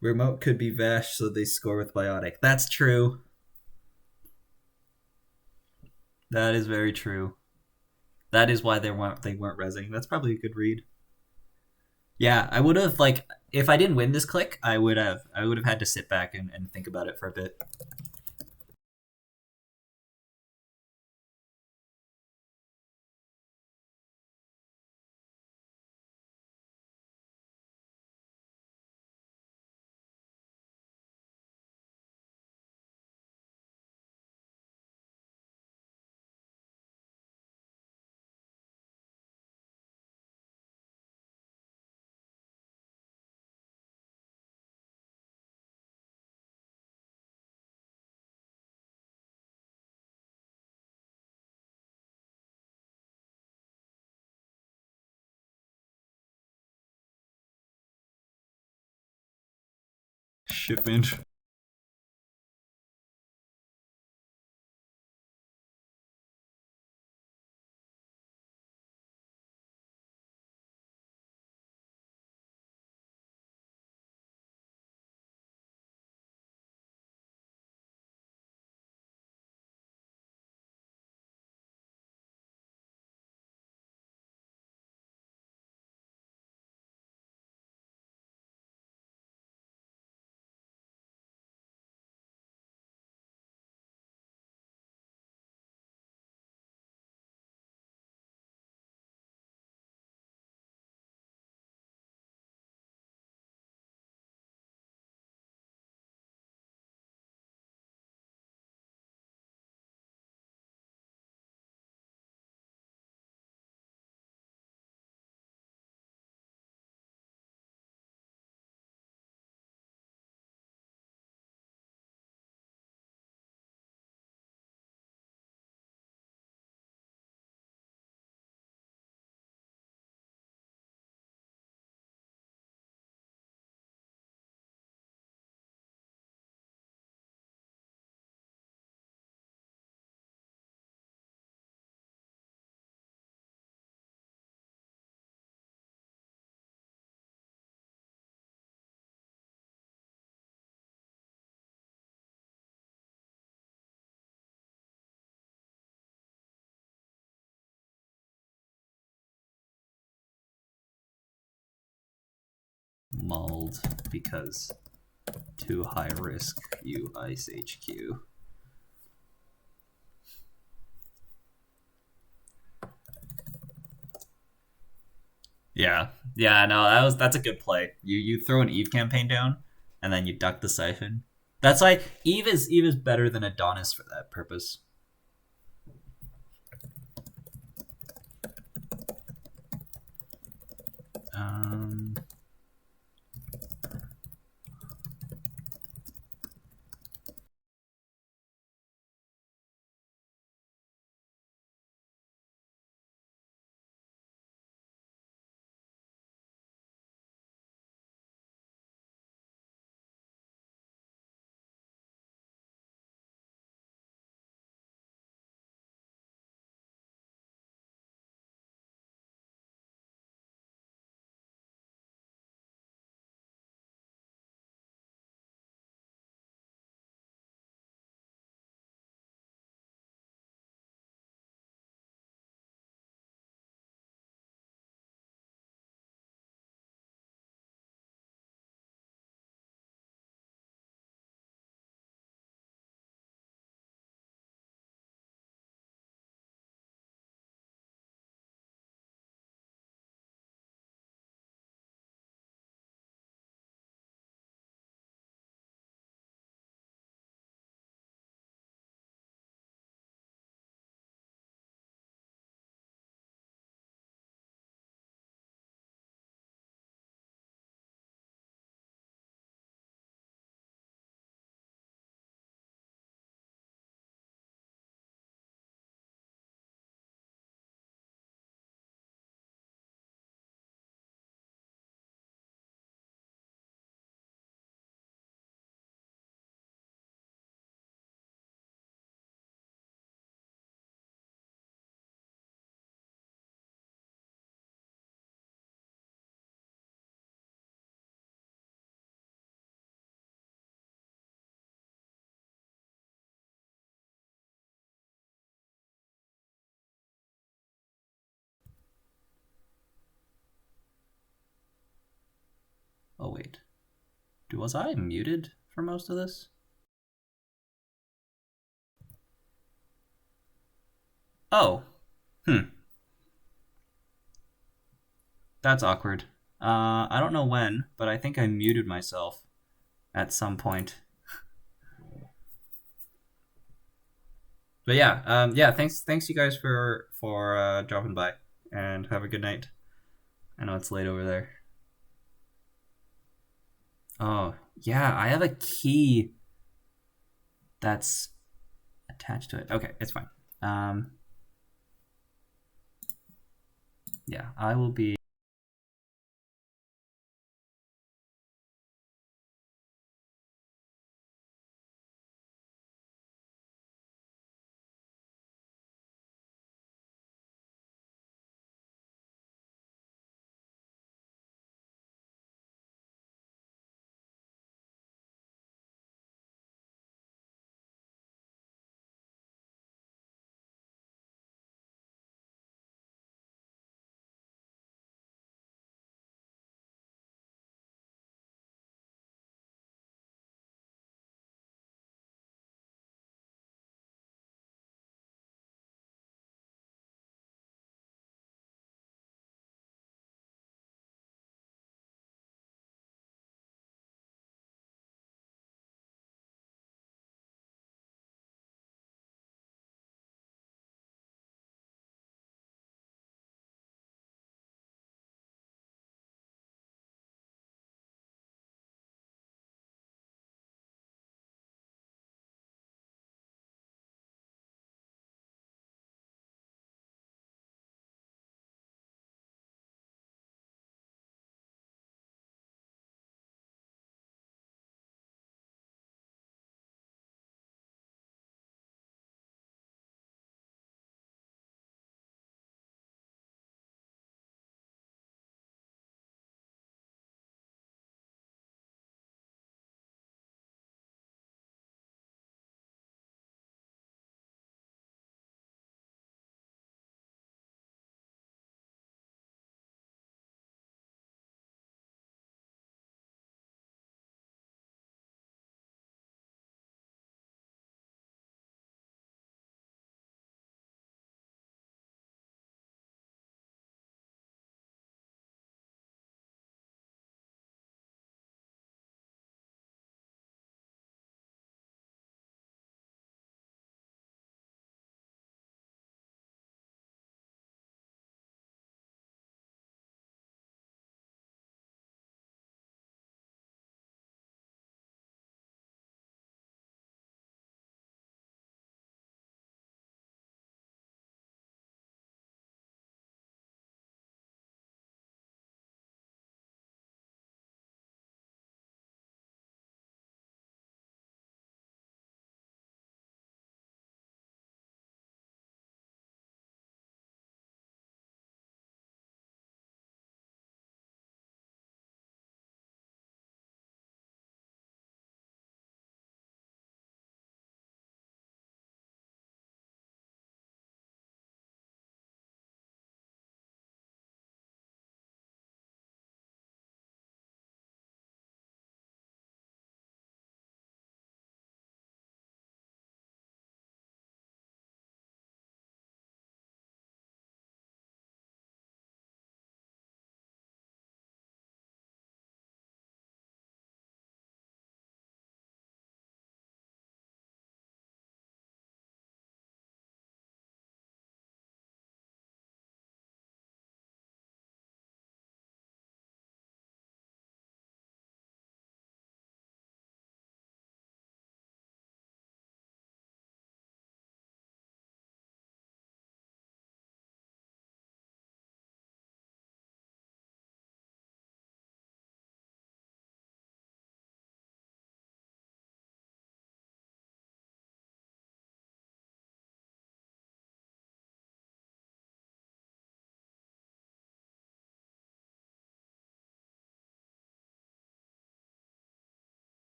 Remote could be Vash, so they score with Biotic. That's true. That is very true. That is why they weren't rezzing. That's probably a good read. Yeah, I would have, like, if I didn't win this click, I would have had to sit back and think about it for a bit. Shipment. Mulled because too high risk, you ice HQ. Yeah, no, that's a good play. You throw an Eve campaign down, and then you duck the Siphon. That's why Eve is better than Adonis for that purpose. Um. Oh wait, was I muted for most of this? Oh, that's awkward. I don't know when, but I think I muted myself at some point. But yeah, yeah. Thanks you guys for dropping by, and have a good night. I know it's late over there. Oh yeah, I have a key that's attached to it. Okay, it's fine. Yeah, I will be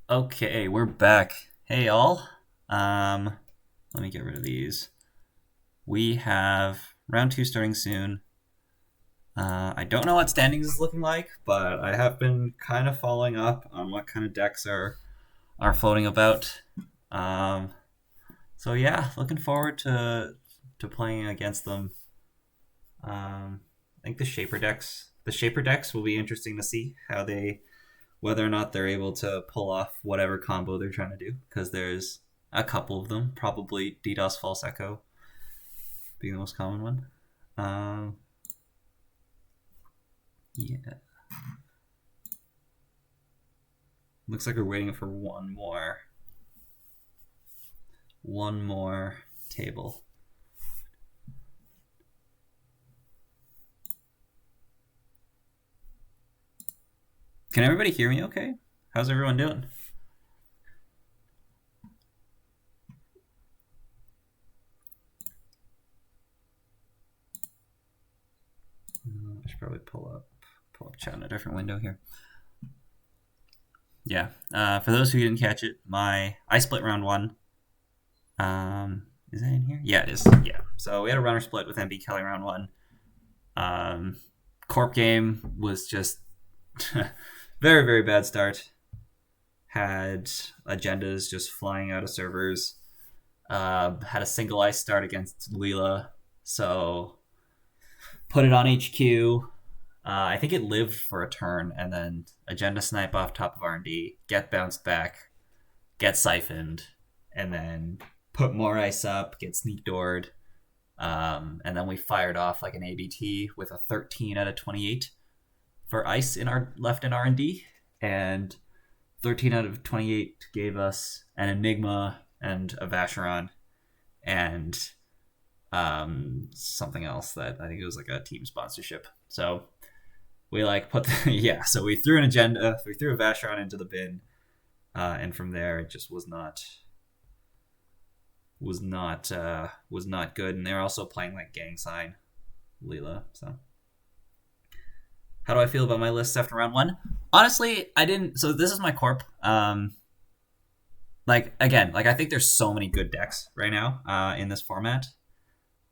Okay, we're back. Hey all. Um, Let me get rid of these. We have round two starting soon. I don't know what standings is looking like, but I have been kind of following up on what kind of decks are floating about. Um, so yeah, looking forward to playing against them. I think the shaper decks will be interesting to see how they whether or not they're able to pull off whatever combo they're trying to do, because there's a couple of them, probably DDoS False Echo being the most common one. Yeah. Looks like we're waiting for one more table. Can everybody hear me okay? How's everyone doing? I should probably pull up chat in a different window here. Yeah. For those who didn't catch it, I split round one. Is that in here? Yeah, it is. Yeah. So we had a runner split with MB Kelly round one. Corp game was just very, very bad start. Had agendas just flying out of servers. Had a single ice start against Leela. So put it on HQ. I think it lived for a turn, and then agenda snipe off top of R&D, get bounced back, get siphoned, and then put more ice up, get sneak doored, and then we fired off like an ABT with a 13 out of 28 for ice left in R&D, and 13 out of 28 gave us an Enigma and a Vacheron, and something else that I think it was like a team sponsorship. So we so we threw an agenda, we threw a Vacheron into the bin, and from there it just was not good. And they're also playing like gang sign Leela. So how do I feel about my lists after round one? Honestly, I didn't. So this is my corp. I think there's so many good decks right now in this format.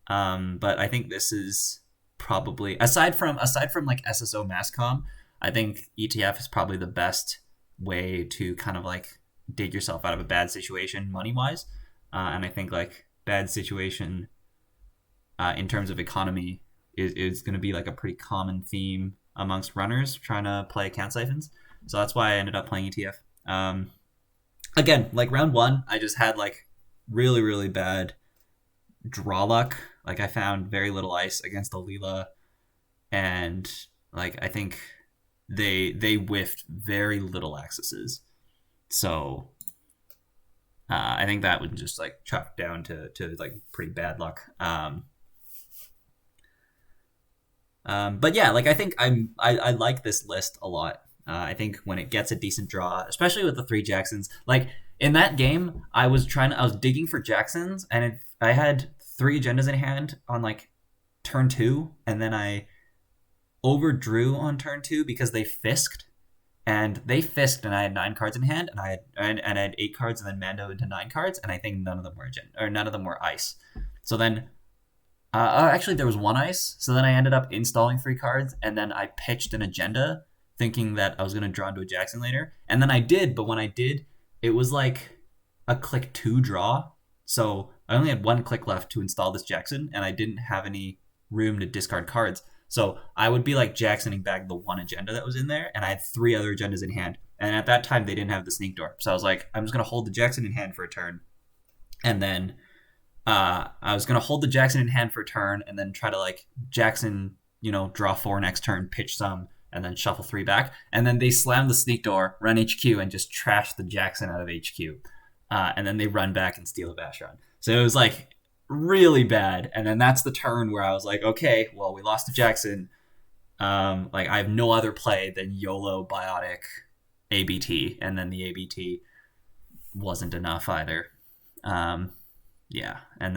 But I think this is probably aside from like SSO Masscom, I think ETF is probably the best way to kind of like dig yourself out of a bad situation money wise. And I think like bad situation in terms of economy is going to be like a pretty common theme amongst runners trying to play account siphons. So that's why I ended up playing ETF. Again, like round one, I just had like really, really bad draw luck. Like I found very little ice against the Leela, and like I think they whiffed very little accesses. So I think that would just like chalk down to like pretty bad luck. But yeah, like I think I like this list a lot. I think when it gets a decent draw, especially with the 3 Jacksons, like in that game, I was digging for Jacksons, and I had 3 agendas in hand on like turn 2, and then I overdrew on turn 2 because they fisked, and I had 9 cards in hand, and I had 8 cards, and then Mando into 9 cards, and I think none of them were ice. So then actually there was 1 ice, so then I ended up installing 3 cards, and then I pitched an agenda thinking that I was going to draw into a Jackson later, and then I did, but when I did, it was like a click 2 draw, so I only had 1 click left to install this Jackson, and I didn't have any room to discard cards. So I would be like Jacksoning back the 1 agenda that was in there, and I had 3 other agendas in hand. And at that time, they didn't have the sneak door. So I was like, I'm just going to hold the Jackson in hand for a turn. And then I was going to hold the Jackson in hand for a turn, and then try to like Jackson, draw 4 next turn, pitch some, and then shuffle 3 back. And then they slam the sneak door, run HQ, and just trash the Jackson out of HQ. And then they run back and steal a Vacheron. So it was like really bad. And then that's the turn where I was like, okay, well, we lost to Jackson. Like I have no other play than YOLO Biotic ABT, and then the ABT wasn't enough either. Yeah, and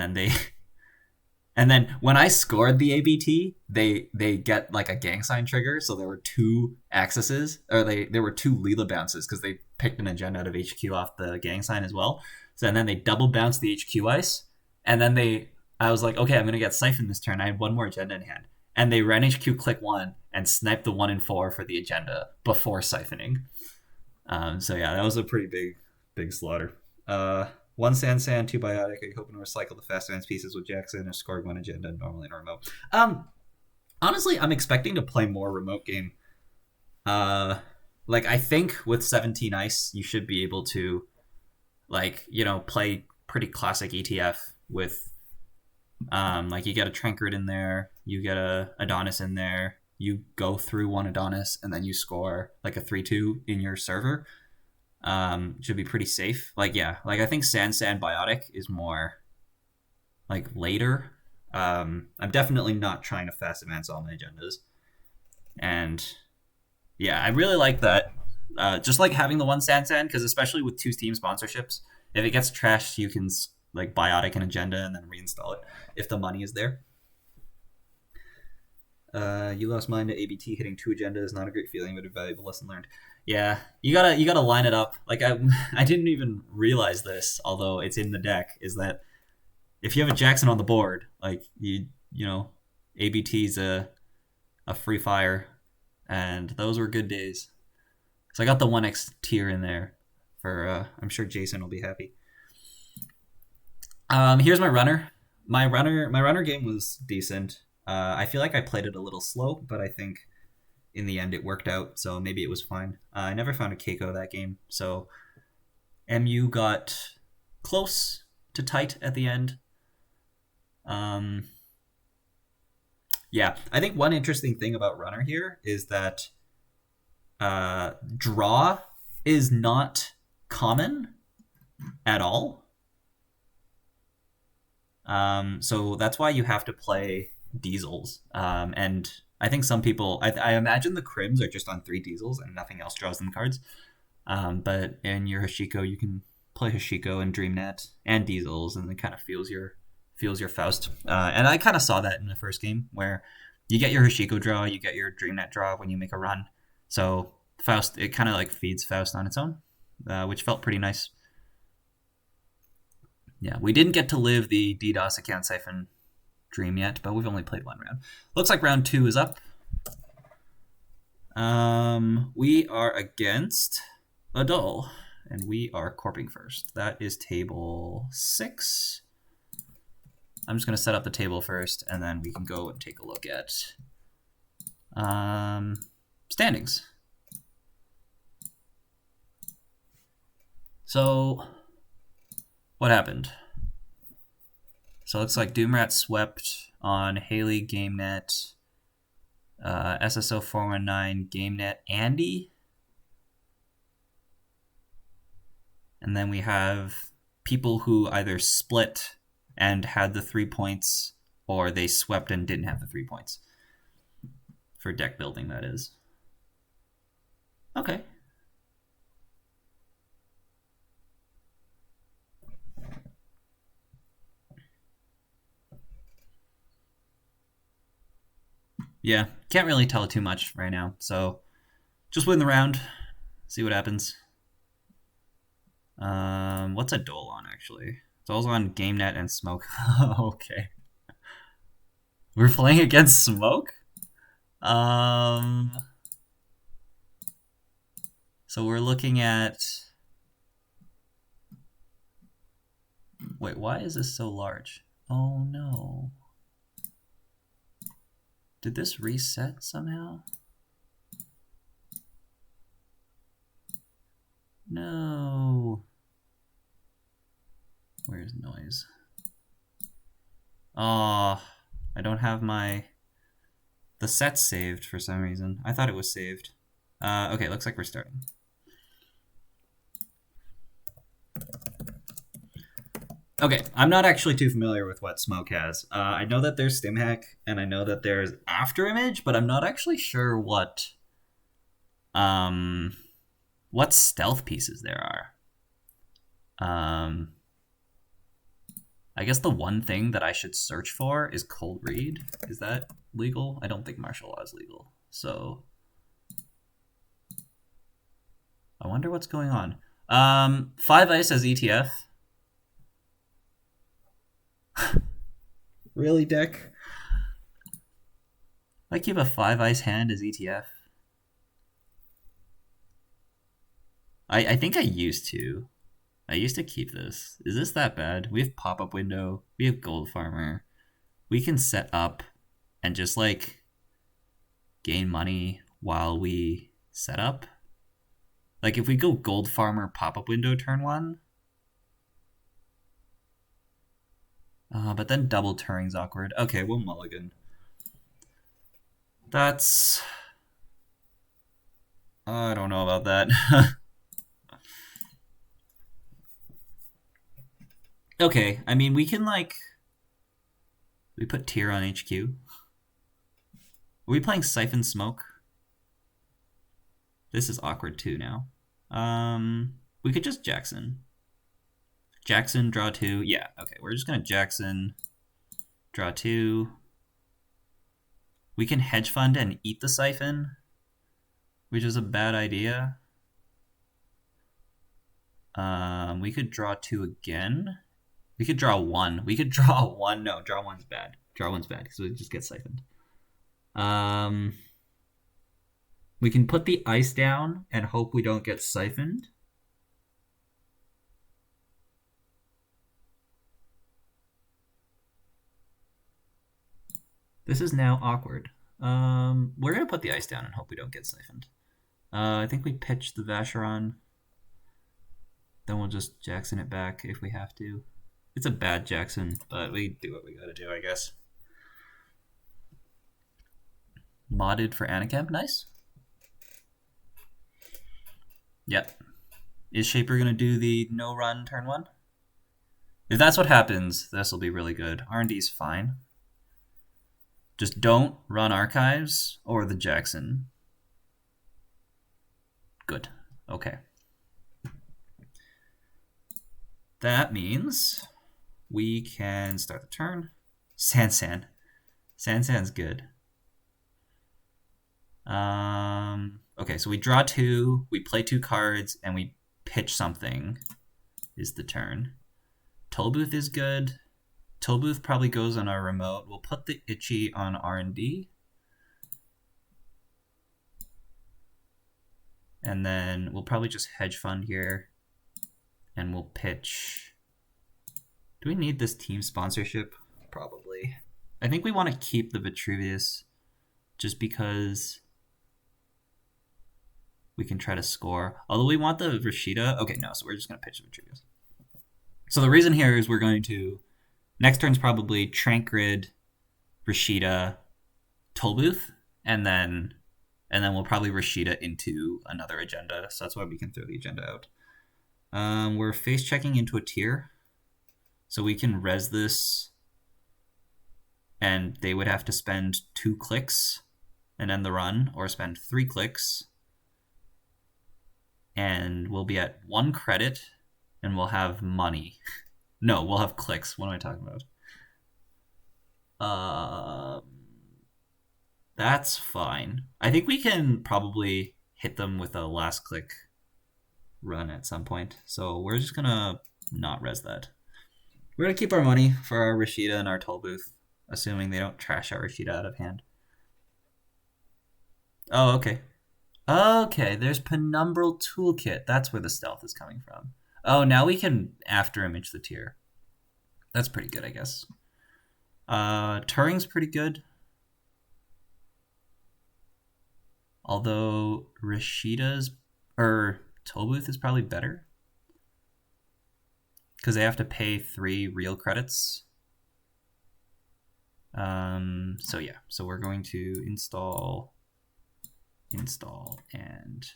then when I scored the ABT, they get like a gang sign trigger, so there were 2 accesses, or there were 2 Leela bounces because picked an agenda out of HQ off the gang sign as well. So and then they double bounced the HQ ice, and then I was like, okay, I'm gonna get Siphon this turn. I had one more agenda in hand, and they ran HQ click 1 and sniped the 1 and 4 for the agenda before siphoning. So yeah, that was a pretty big slaughter. 1 Sand, 2 Biotic. I hope to recycle the fast advance pieces with Jackson or scored 1 agenda normally in a remote. Honestly, I'm expecting to play more remote game. Like, I think with 17 ice, you should be able to, like, you know, play pretty classic ETF with, like, you get a Trankard in there, you get a Adonis in there, you go through 1 Adonis, and then you score, like, a 3-2 in your server. Should be pretty safe. Like, yeah, like, I think Sand Biotic is more, like, later. I'm definitely not trying to fast advance all my agendas. And yeah, I really like that. Just like having the 1 Sand, because especially with 2 Steam sponsorships, if it gets trashed, you can like Biotic an agenda and then reinstall it if the money is there. You lost mine to ABT. Hitting 2 agendas is not a great feeling, but a valuable lesson learned. Yeah, you gotta line it up. Like I didn't even realize this, although it's in the deck, is that if you have a Jackson on the board, like you know, ABT's a free fire, and those were good days. So I got the 1x tier in there for I'm sure Jason will be happy. Here's my runner. My runner game was decent. I feel like I played it a little slow, but I think in the end it worked out, so maybe it was fine. I never found a Keiko that game, so MU got close to tight at the end. Yeah, I think one interesting thing about runner here is that draw is not common at all. So that's why you have to play diesels. And I think some people, I imagine the Crims are just on 3 diesels and nothing else draws them cards. But in your Hashiko, you can play Hashiko and Dreamnet and diesels, and it kind of feels your Faust. And I kind of saw that in the first game, where you get your Hashiko draw, you get your Dreamnet draw when you make a run. So Faust, it kind of like feeds Faust on its own, which felt pretty nice. Yeah, we didn't get to live the DDoS account siphon dream yet, but we've only played 1 round. Looks like round 2 is up. We are against Adol, and we are corping first. That is table 6. I'm just going to set up the table first, and then we can go and take a look at standings. So, what happened? So it looks like Doomrat swept on Haley, GameNet, SSO419, GameNet, Andy. And then we have people who either split and had the 3 points, or they swept and didn't have the 3 points. For deck building, that is. Okay. Yeah, can't really tell too much right now, so just win the round, see what happens. What's Adol on, actually? Adol's on GameNet and Smoke. Okay. We're playing against Smoke? So we're looking at... Wait, why is this so large? Oh no. Did this reset somehow? No. Where's noise? Oh, I don't have the set saved for some reason. I thought it was saved. Okay, looks like we're starting. Okay, I'm not actually too familiar with what Smoke has. I know that there's StimHack, and I know that there's Afterimage, but I'm not actually sure what stealth pieces there are. I guess the one thing that I should search for is Cold Read. Is that legal? I don't think martial law is legal. So I wonder what's going on. 5 ice as ETF. Really, Deck? I keep a 5 ice hand as ETF. I think I used to. I used to keep this. Is this that bad? We have pop-up window. We have gold farmer. We can set up and just like gain money while we set up. Like if we go gold farmer pop-up window turn 1. But then double turring's awkward. Okay, we'll mulligan. That's... I don't know about that. Okay, I mean, we can, like... We put tier on HQ. Are we playing Siphon Smoke? This is awkward, too, now. We could just Jackson. Jackson, draw 2. Yeah, okay, we're just gonna Jackson, draw 2. We can hedge fund and eat the Siphon, which is a bad idea. We could draw 2 again. We could draw 1. We could draw 1. No, draw 1's bad. Draw 1's bad because we just get siphoned. We can put the ice down and hope we don't get siphoned. This is now awkward. We're going to put the ice down and hope we don't get siphoned. I think we pitch the Vacheron. Then we'll just Jackson it back if we have to. It's a bad Jackson, but we do what we gotta do, I guess. Modded for Anacamp, nice. Yep. Is Shaper gonna do the no run turn 1? If that's what happens, this will be really good. R&D's fine. Just don't run Archives or the Jackson. Good. Okay. That means we can start the turn. Sansan. Sansan's good. Okay, so we draw 2, we play 2 cards, and we pitch something is the turn. Tollbooth is good. Tollbooth probably goes on our remote. We'll put the Itchy on R&D. And then we'll probably just hedge fund here. And we'll pitch. Do we need this team sponsorship? Probably. I think we want to keep the Vitruvius just because we can try to score. Although we want the Rashida. Okay, no, so we're just going to pitch the Vitruvius. So the reason here is we're going to... Next turn's probably Trankrid, Rashida, Tollbooth, and then we'll probably Rashida into another agenda. So that's why we can throw the agenda out. We're face checking into a tier, so we can res this, and they would have to spend 2 clicks and end the run, or spend 3 clicks, and we'll be at 1 credit, and we'll have money. No, we'll have clicks. What am I talking about? That's fine. I think we can probably hit them with a last click run at some point. So we're just gonna not res that. We're gonna keep our money for our Rashida and our Tollbooth, assuming they don't trash our Rashida out of hand. Oh, okay. Okay, there's Penumbral Toolkit. That's where the stealth is coming from. Oh, now we can after image the tier. That's pretty good, I guess. Turing's pretty good. Although Rashida's or Tollbooth is probably better. Because they have to pay 3 real credits. So yeah, so we're going to install, and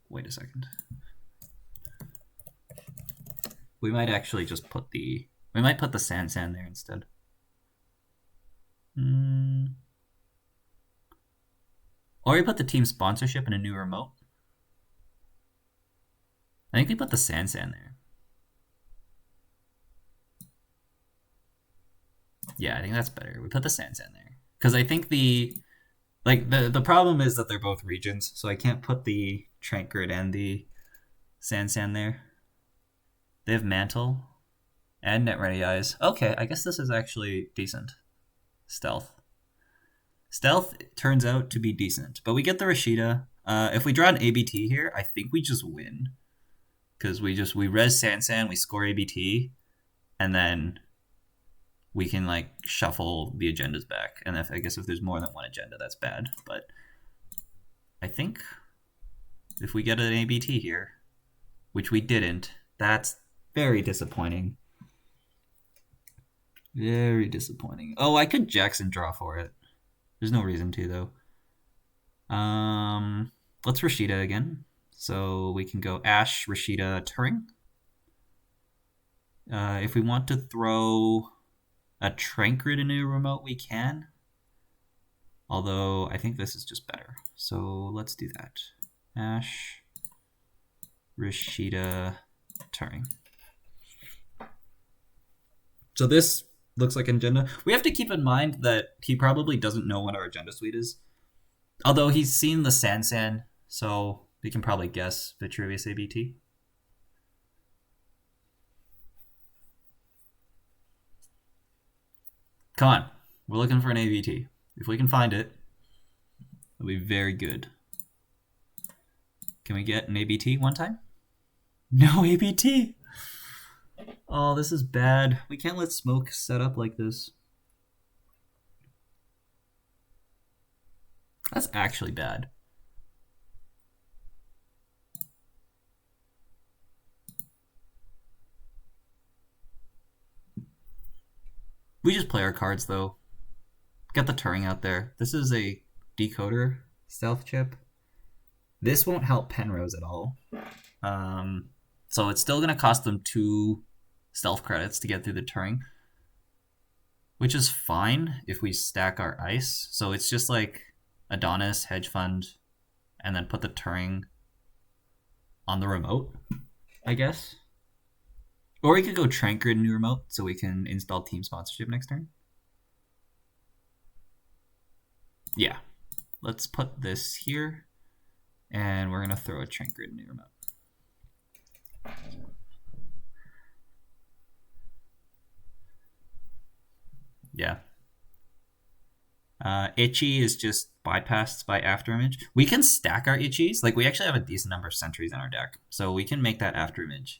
wait a second. We might actually just put the, we might put the Sansan there instead. Or we put the team sponsorship in a new remote. I think we put the Sansan there. Yeah, I think that's better. We put the Sansan there. Because I think the Like the problem is that they're both regions, so I can't put the Trank Grid and the Sansan there. They have Mantle and Net Ready Eyes. Okay, I guess this is actually decent. Stealth. Stealth turns out to be decent, but we get the Rashida. If we draw an ABT here, I think we just win because we res Sansan, we score ABT, and then we can like shuffle the agendas back. And I guess if there's more than one agenda, that's bad. But I think if we get an ABT here, which we didn't, that's very disappointing. Very disappointing. Oh, I could Jackson draw for it. There's no reason to though. Let's Rashida again. So we can go Ash, Rashida, Turing. If we want to throw a Trank Grid into a remote, we can. Although I think this is just better. So let's do that. Ash, Rashida, Turing. So this looks like an agenda. We have to keep in mind that he probably doesn't know what our agenda suite is. Although he's seen the Sansan, so we can probably guess Vitruvius ABT. Come on. We're looking for an ABT. If we can find it, it'll be very good. Can we get an ABT one time? No ABT! Oh, this is bad. We can't let Smoke set up like this. That's actually bad. We just play our cards, though. Get the Turing out there. This is a decoder stealth chip. This won't help Penrose at all. So it's still going to cost them 2 stealth credits to get through the Turing, which is fine if we stack our ice. So it's just like Adonis, Hedge Fund, and then put the Turing on the remote, I guess. Or we could go Trank Grid new remote so we can install team sponsorship next turn. Yeah. Let's put this here. And we're going to throw a Trank Grid new remote. Yeah. Itchy is just bypassed by Afterimage. We can stack our Itchies. Like, we actually have a decent number of sentries in our deck. So we can make that Afterimage.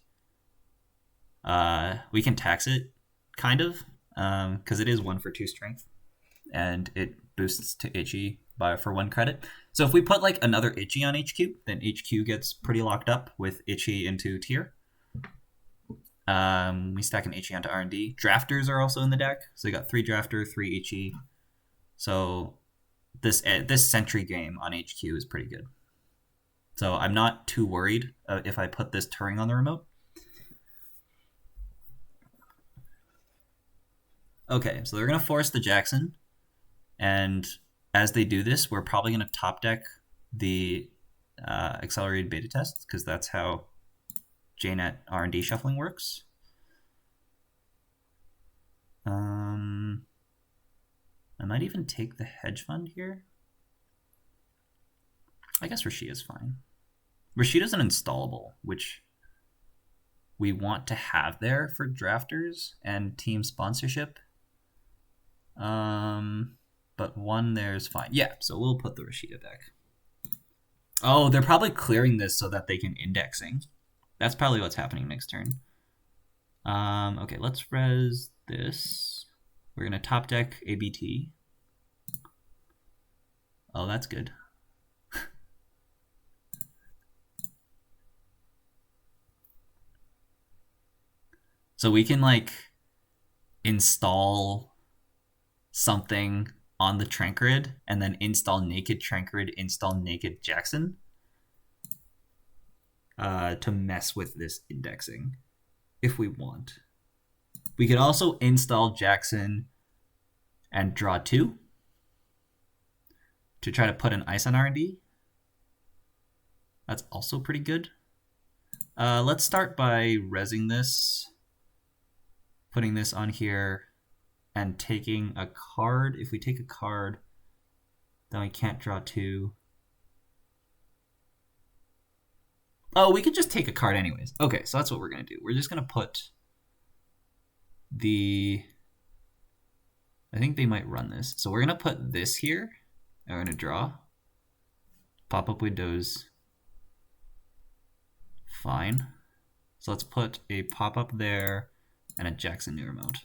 We can tax it, kind of, because it is 1 for 2 strength. And it boosts to Itchy for 1 credit. So if we put like another Itchy on HQ, then HQ gets pretty locked up with Itchy into tier. We stack an Itchy onto R&D. Drafters are also in the deck. So we got 3 Drafter, 3 Itchy. So this Sentry game on HQ is pretty good. So I'm not too worried if I put this Turing on the remote. Okay, so they're going to force the Jackson. And as they do this, we're probably going to top deck the accelerated beta test, because that's how JNet R&D shuffling works. I might even take the Hedge Fund here. I guess Rashida's fine. Rashida's an installable, which we want to have there for drafters and team sponsorship. But 1 there is fine. Yeah, so we'll put the Rashida back. Oh, they're probably clearing this so that they can indexing. That's probably what's happening next turn. Okay, let's res this. We're going to top deck ABT. Oh, that's good. So we can like install something on the Trank Grid and then install naked Trank Grid, install naked Jackson to mess with this indexing if we want. We could also install Jackson and draw 2 to try to put an ice on R&D. That's also pretty good. Let's start by resing this, putting this on here, and taking a card. If we take a card, Then we can't draw 2. Oh, we could just take a card anyways. Okay, so that's what we're going to do. We're just going to put the... I think they might run this. So we're going to put this here. And we're going to draw. Pop-up windows. Fine. So let's put a pop-up there and a Jackson new remote.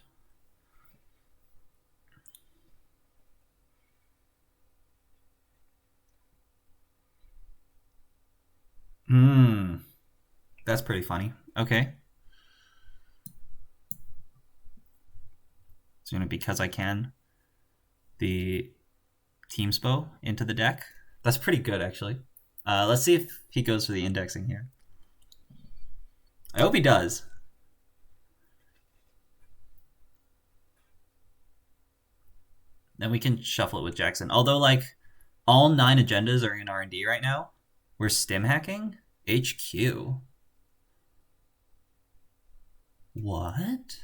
That's pretty funny. Okay. So because I can, the Teamspo into the deck. That's pretty good, actually. Let's see if he goes for the indexing here. I hope he does. Then we can shuffle it with Jackson. Although, like, all 9 agendas are in R&D right now. We're stim hacking? HQ. What?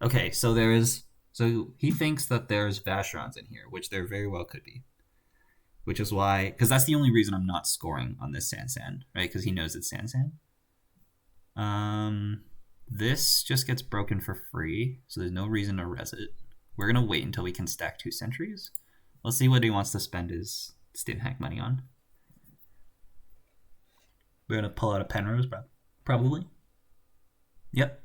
Okay, so there is... So he thinks that there's Vacherons in here, which there very well could be. Which is why... Because that's the only reason I'm not scoring on this Sansan, right? Because he knows it's Sansan. This just gets broken for free, so there's no reason to res it. We're going to wait until we can stack 2 sentries. Let's see what he wants to spend his stim hack money on. We're going to pull out a Penrose, probably. Yep.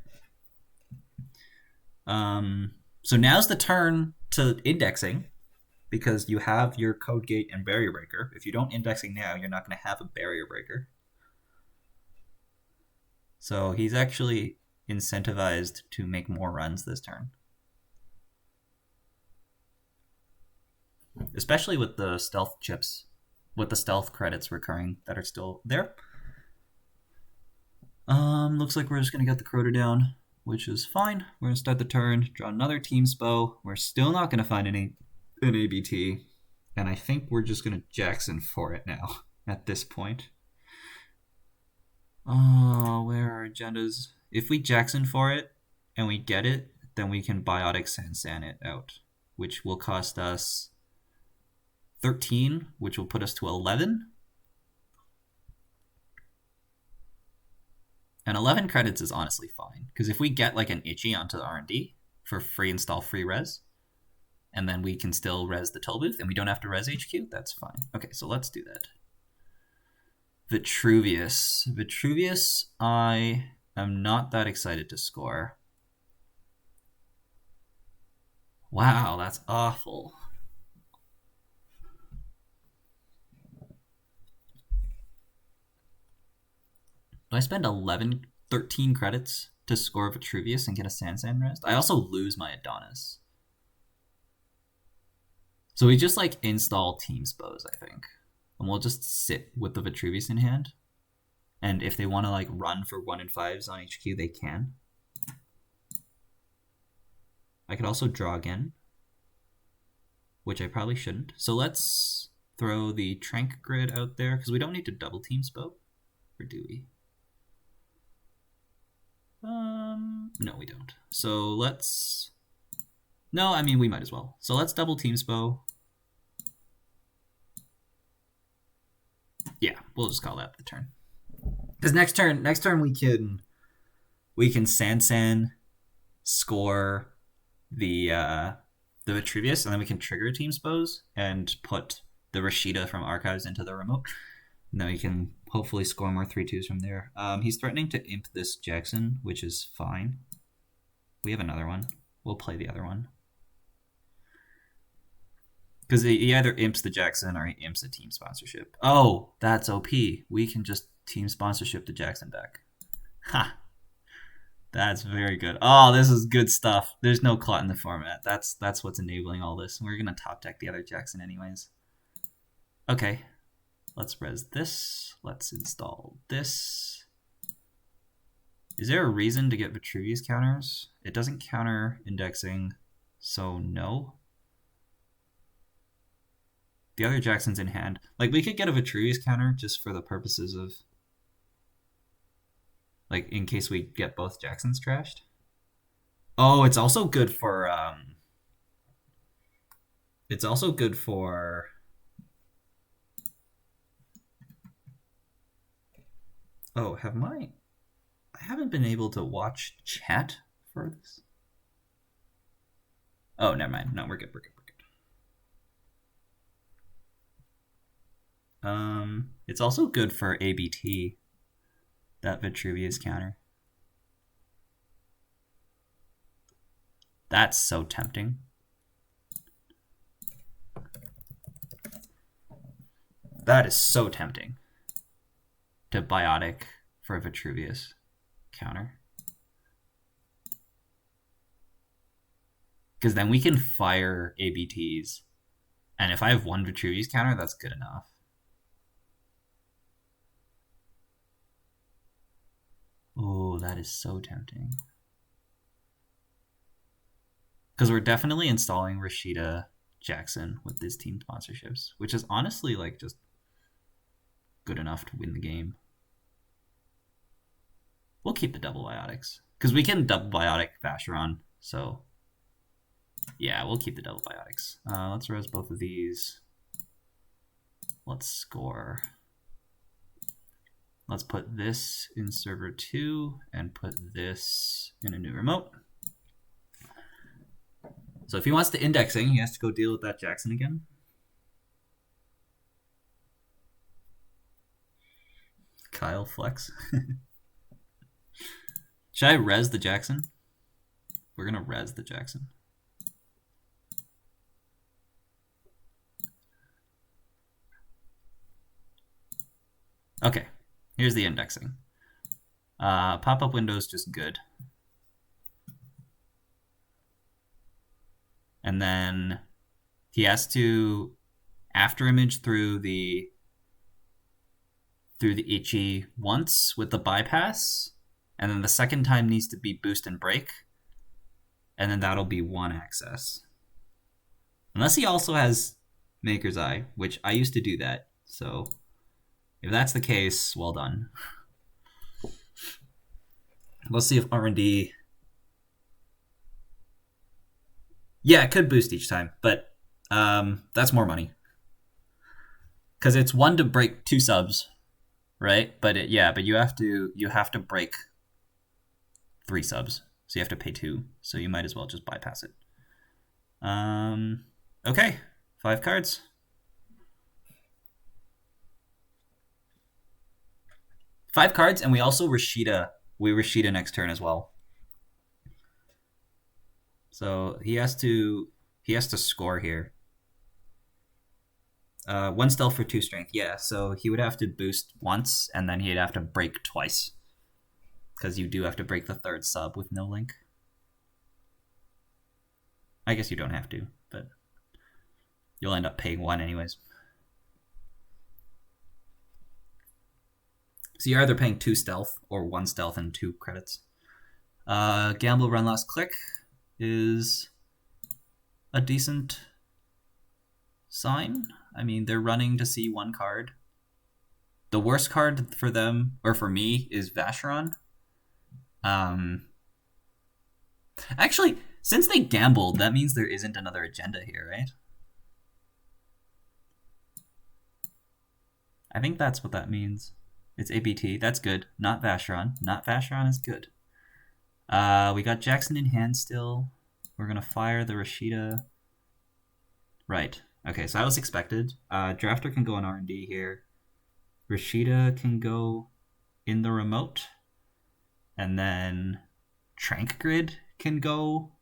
So now's the turn to indexing, because you have your Code Gate and Barrier Breaker. If you don't indexing now, you're not going to have a Barrier Breaker. So he's actually incentivized to make more runs this turn. Especially with the stealth chips, with the stealth credits recurring that are still there. Looks like we're just going to get the Crota down, which is fine. We're going to start the turn, draw another Teamspo. We're still not going to find an ABT. And I think we're just going to Jackson for it now at this point. Oh, where are agendas? If we Jackson for it and we get it, then we can Biotic Sansan it out, which will cost us 13, which will put us to 11. And 11 credits is honestly fine, because if we get like an Itchy onto the R&D for free install, free res, and then we can still res the toll booth and we don't have to res HQ, that's fine. Okay, so let's do that. Vitruvius. Vitruvius, I am not that excited to score. Wow, that's awful. Do I spend 13 credits to score Vitruvius and get a Sansan rest? I also lose my Adonis. So we just like install Teamspos, I think. And we'll just sit with the Vitruvius in hand. And if they want to like run for 1 and 5s on HQ, they can. I could also draw again, which I probably shouldn't. So let's throw the Trank Grid out there, because we don't need to double Teamspo. Or do we? No, we don't. So let's... No, I mean, we might as well. So let's double Teamspo. Yeah, we'll just call that the turn. Because next turn we can Sansan score the Vitruvius, and then we can trigger Teamspos and put the Rashida from Archives into the remote. And then we can hopefully score more 3-2s from there. He's threatening to imp this Jackson, which is fine. We have another one. We'll play the other one. Because he either imps the Jackson or he imps a team sponsorship. Oh, that's OP. We can just team sponsorship the Jackson back. Ha! That's very good. Oh, this is good stuff. There's no clot in the format. That's what's enabling all this. We're going to top deck the other Jackson anyways. Okay. Let's res this. Let's install this. Is there a reason to get Vitruvius counters? It doesn't counter indexing, so no. The other Jackson's in hand. Like, we could get a Vitruvius counter just for the purposes of, like, in case we get both Jacksons trashed. Oh, it's also good for, Oh, I haven't been able to watch chat for this. Oh, never mind. No, we're good. We're good. We're good. It's also good for ABT, that Vitruvius counter. That's so tempting. That is so tempting. To Biotic for a Vitruvius counter. Because then we can fire ABTs. And if I have one Vitruvius counter, that's good enough. Oh, that is so tempting. Because we're definitely installing Rashida Jackson with these team sponsorships, which is honestly like just good enough to win the game. We'll keep the double biotics because we can double biotic Vacheron. So yeah, we'll keep the double biotics. Let's res both of these. Let's score. Let's put this in server 2 and put this in a new remote. So if he wants to indexing, he has to go deal with that Jackson again. Kyle flex. Should I res the Jackson? We're gonna res the Jackson. Okay, here's the indexing. Pop-up window is just good. And then he has to after image through the Ichi once with the bypass, and then the second time needs to be boost and break, and then that'll be one access. Unless he also has Maker's Eye, which I used to do that, so if that's the case, well done. Let's see if R&D... Yeah, it could boost each time, but that's more money. Because it's 1 to break 2 subs, right? But but you have to break 3 subs, so you have to pay 2. So you might as well just bypass it. Okay, 5 cards. Five cards, and we also Rashida. We Rashida next turn as well. So he has to score here. 1 stealth for 2 strength. Yeah, so he would have to boost once, and then he'd have to break twice. Because you do have to break the 3rd sub with no link. I guess you don't have to, but you'll end up paying 1 anyways. So you're either paying 2 stealth or 1 stealth and 2 credits. Gamble, run, last click is a decent sign. I mean, they're running to see 1 card. The worst card for them, or for me, is Vacheron. Actually, since they gambled, that means there isn't another agenda here, right? I think that's what that means. It's ABT. That's good. Not Vacheron. Not Vacheron is good. We got Jackson in hand still. We're going to fire the Rashida. Right. Okay, so that was expected. Drafter can go on R&D here. Rashida can go in the remote. And then Trank Grid can go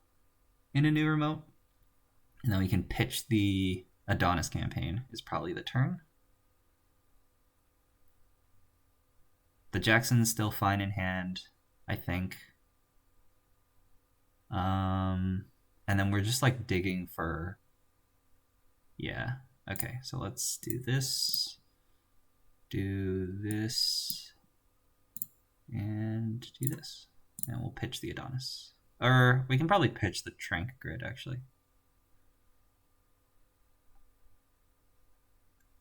in a new remote. And then we can pitch the Adonis campaign is probably the turn. The Jackson's still fine in hand, I think. And then we're just like digging for... Yeah, okay, so let's do this, and do this. And we'll pitch the Adonis. Or we can probably pitch the Trank Grid, actually.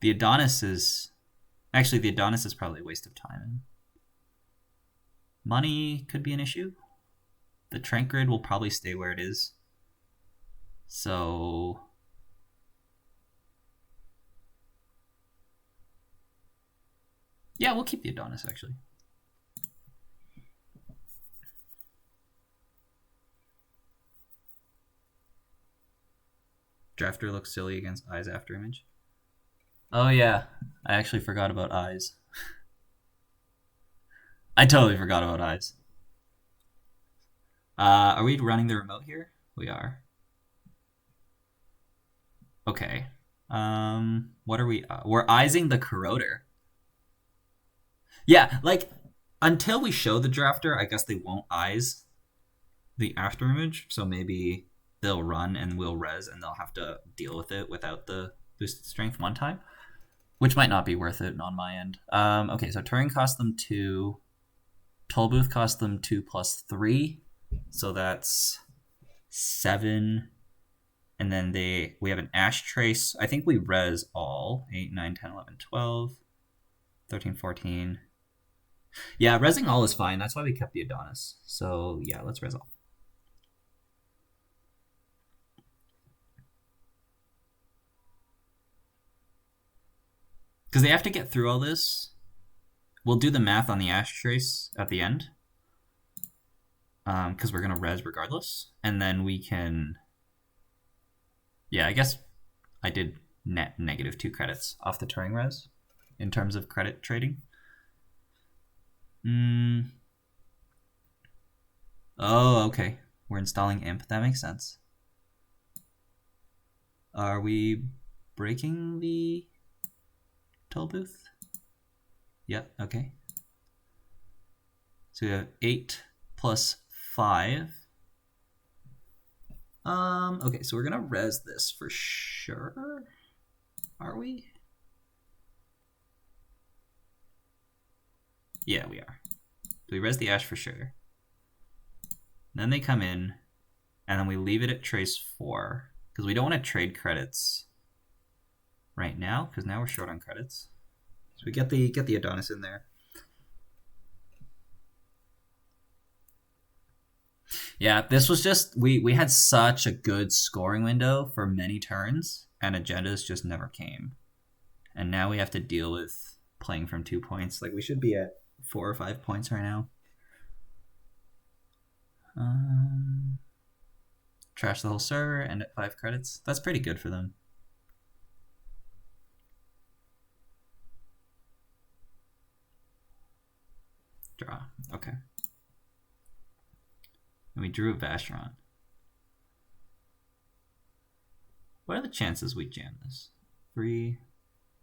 The Adonis is... Actually, the Adonis is probably a waste of time. Money could be an issue. The Trank Grid will probably stay where it is. So... Yeah, we'll keep the Adonis, actually. Drafter looks silly against eyes after image. Oh yeah, I actually forgot about eyes. I totally forgot about eyes. Are we running the remote here? We are. Okay. What are we? We're eyesing the corroder. Yeah, like until we show the drafter, I guess they won't eyes the after image. So maybe they'll run and we'll res, and they'll have to deal with it without the boosted strength one time, which might not be worth it on my end. Okay, so Turing cost them 2. Tollbooth cost them 2 plus 3, so that's 7. And then we have an Ash Trace. I think we res all 8, 9, 10, 11, 12, 13, 14. Yeah, resing all is fine. That's why we kept the Adonis. So yeah, let's res all. Because they have to get through all this. We'll do the math on the Ash Trace at the end. Because we're going to res regardless. And then we can... Yeah, I guess I did net -2 credits off the Turing res in terms of credit trading. Oh, okay. We're installing imp. That makes sense. Are we breaking the Tollbooth? Yep, okay. So we have 8 plus 5. Okay, so we're gonna res this for sure. Are we? Yeah, we are. So we res the Ash for sure. Then they come in, and then we leave it at trace 4, because we don't want to trade credits right now, because now we're short on credits. So we get the Adonis in there. Yeah, this was just we had such a good scoring window for many turns, and agendas just never came. And now we have to deal with playing from 2 points. Like we should be at 4 or 5 points right now. Trash the whole server, end at 5 credits. That's pretty good for them. Draw. Okay. And we drew a Vacheron. What are the chances we jam this? 3,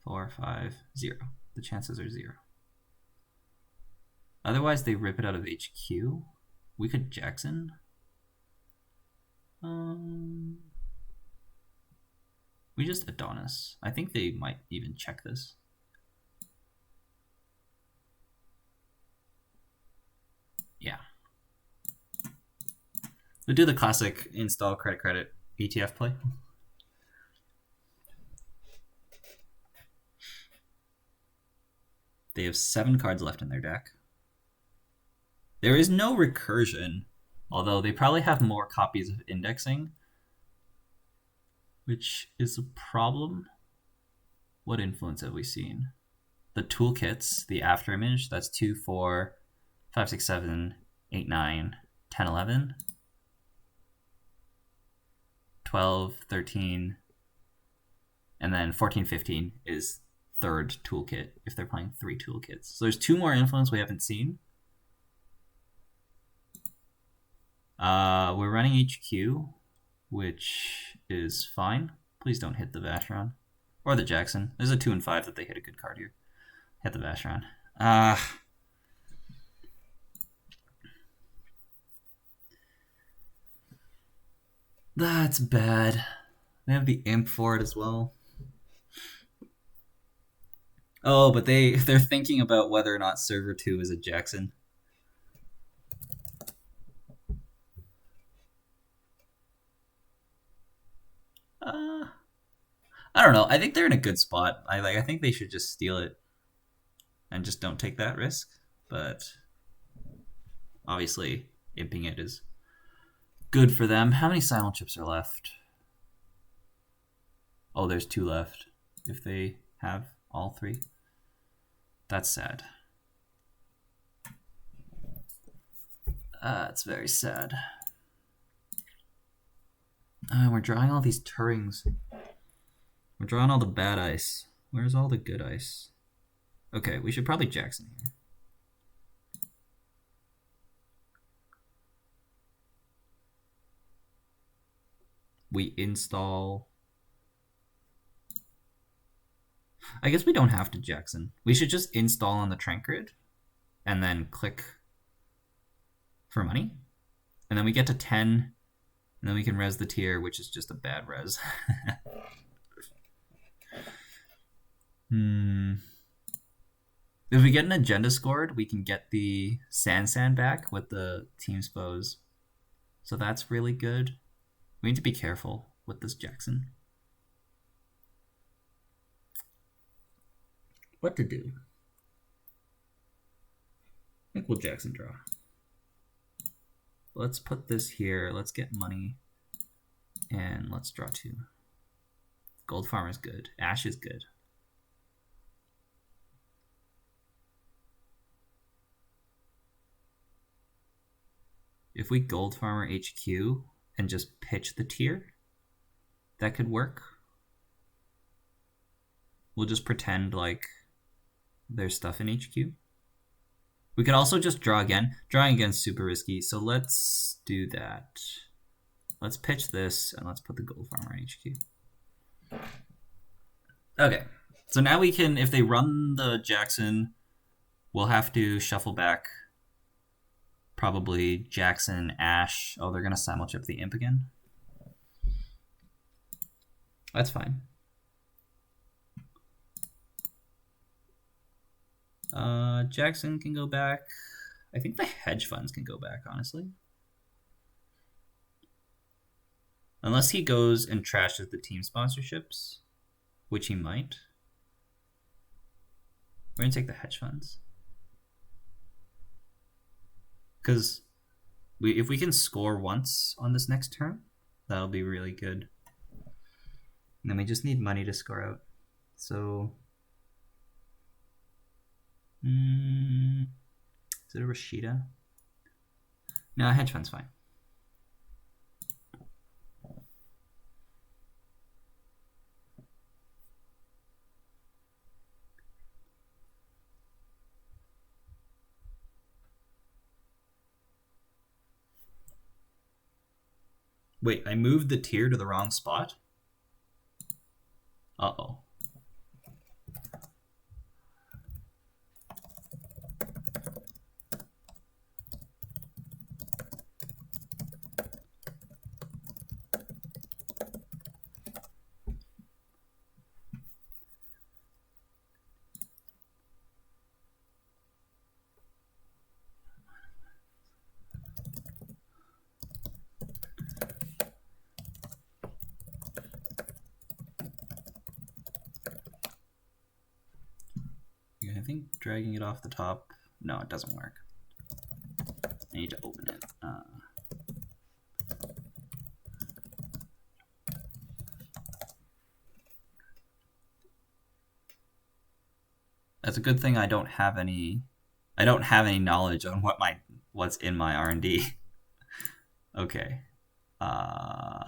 4, 5, 0. The chances are 0. Otherwise, they rip it out of HQ. We could Jackson. We just Adonis. I think they might even check this. Yeah. We'll do the classic install credit ETF play. They have 7 cards left in their deck. There is no recursion, although they probably have more copies of indexing, which is a problem. What influence have we seen? The toolkits, the afterimage, that's 2, 4, 5, 6, 7, 8, 9, 10, 11, 12, 13, and then 14, 15 is third toolkit if they're playing 3 toolkits. So there's 2 more influence we haven't seen. We're running HQ, which is fine. Please don't hit the Vacheron. Or the Jackson. There's a 2 and 5 that they hit a good card here. Hit the Vacheron. That's bad. They have the imp for it as well. Oh, but they're thinking about whether or not server 2 is a Jackson. I don't know. I think they're in a good spot. I think they should just steal it and just don't take that risk. But obviously, imping it is good for them. How many silent chips are left? Oh, there's 2 left. If they have all 3. That's sad. It's very sad. We're drawing all these Turings. We're drawing all the bad ice. Where's all the good ice? Okay, we should probably Jackson here. We install... I guess we don't have to Jackson. We should just install on the Trankrid and then click for money. And then we get to 10, and then we can res the tier, which is just a bad res. If we get an agenda scored, we can get the Sansan back with the team's foes. So that's really good. We need to be careful with this Jackson. What to do? I think we'll Jackson draw. Let's put this here. Let's get money. And let's draw 2. Gold Farm is good. Ash is good. If we Gold Farmer HQ and just pitch the tier, that could work. We'll just pretend like there's stuff in HQ. We could also just draw again. Drawing again is super risky, so let's do that. Let's pitch this, and let's put the Gold Farmer HQ. Okay, so now we can, if they run the Jackson, we'll have to shuffle back probably Jackson, Ash. Oh, they're going to simul-chip the Imp again. That's fine. Jackson can go back. I think the hedge funds can go back, honestly. Unless he goes and trashes the team sponsorships, which he might. We're going to take the hedge funds. Because if we can score once on this next turn, that'll be really good. And then we just need money to score out. So... is it a Rashida? No, hedge fund's fine. Wait, I moved the tier to the wrong spot? Uh-oh. I think dragging it off the top, no, it doesn't work. I need to open it. That's a good thing I don't have any knowledge on what's in my R&D. Okay. Oh,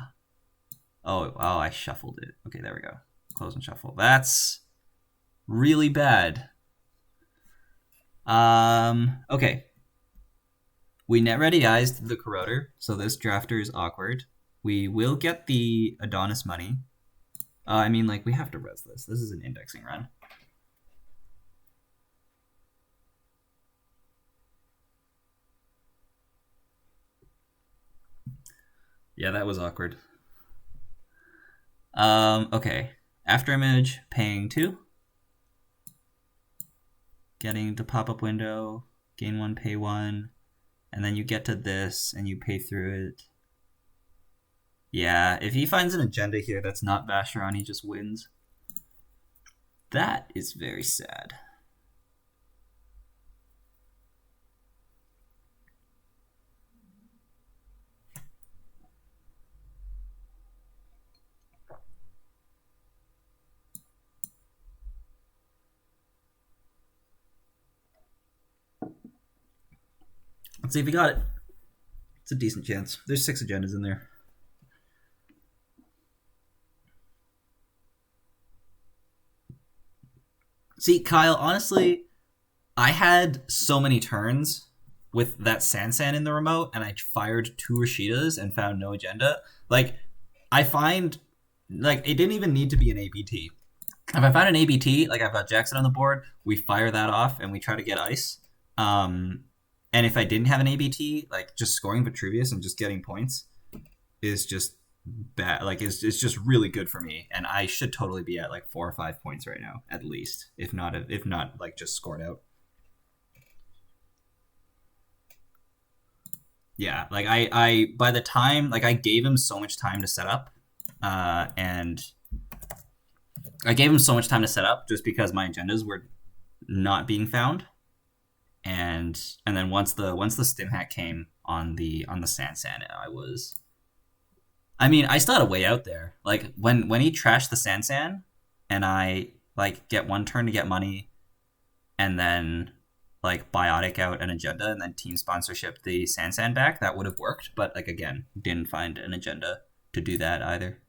I shuffled it. Okay, there we go. Close and shuffle. That's really bad. Okay. We net ready-ized the Corroder, so this drafter is awkward. We will get the Adonis money. I mean, like, we have to res this. This is an indexing run. Yeah, that was awkward. Okay. Afterimage, paying 2. Getting the pop-up window, gain 1, pay 1. And then you get to this, and you pay through it. Yeah, if he finds an agenda here that's not Vacheron, he just wins. That is very sad. Let's see if he got it. It's a decent chance. There's 6 agendas in there. See, Kyle, honestly, I had so many turns with that Sansan in the remote, and I fired 2 Rashidas and found no agenda. Like, I find, like, it didn't even need to be an ABT. If I find an ABT, like I've got Jackson on the board, we fire that off and we try to get ice. And if I didn't have an ABT, like just scoring Vitruvius and just getting points is just bad. Like it's just really good for me, and I should totally be at like 4 or 5 points right now, at least, if not like just scored out. Yeah, like I by the time like I gave him so much time to set up, and I gave him so much time to set up just because my agendas were not being found, and then once the stim hack came on the Sansan, I mean, I still had a way out there. Like when he trashed the Sansan, and I like get 1 turn to get money, and then like biotic out an agenda, and then team sponsorship the Sansan back, that would have worked. But like again, didn't find an agenda to do that either.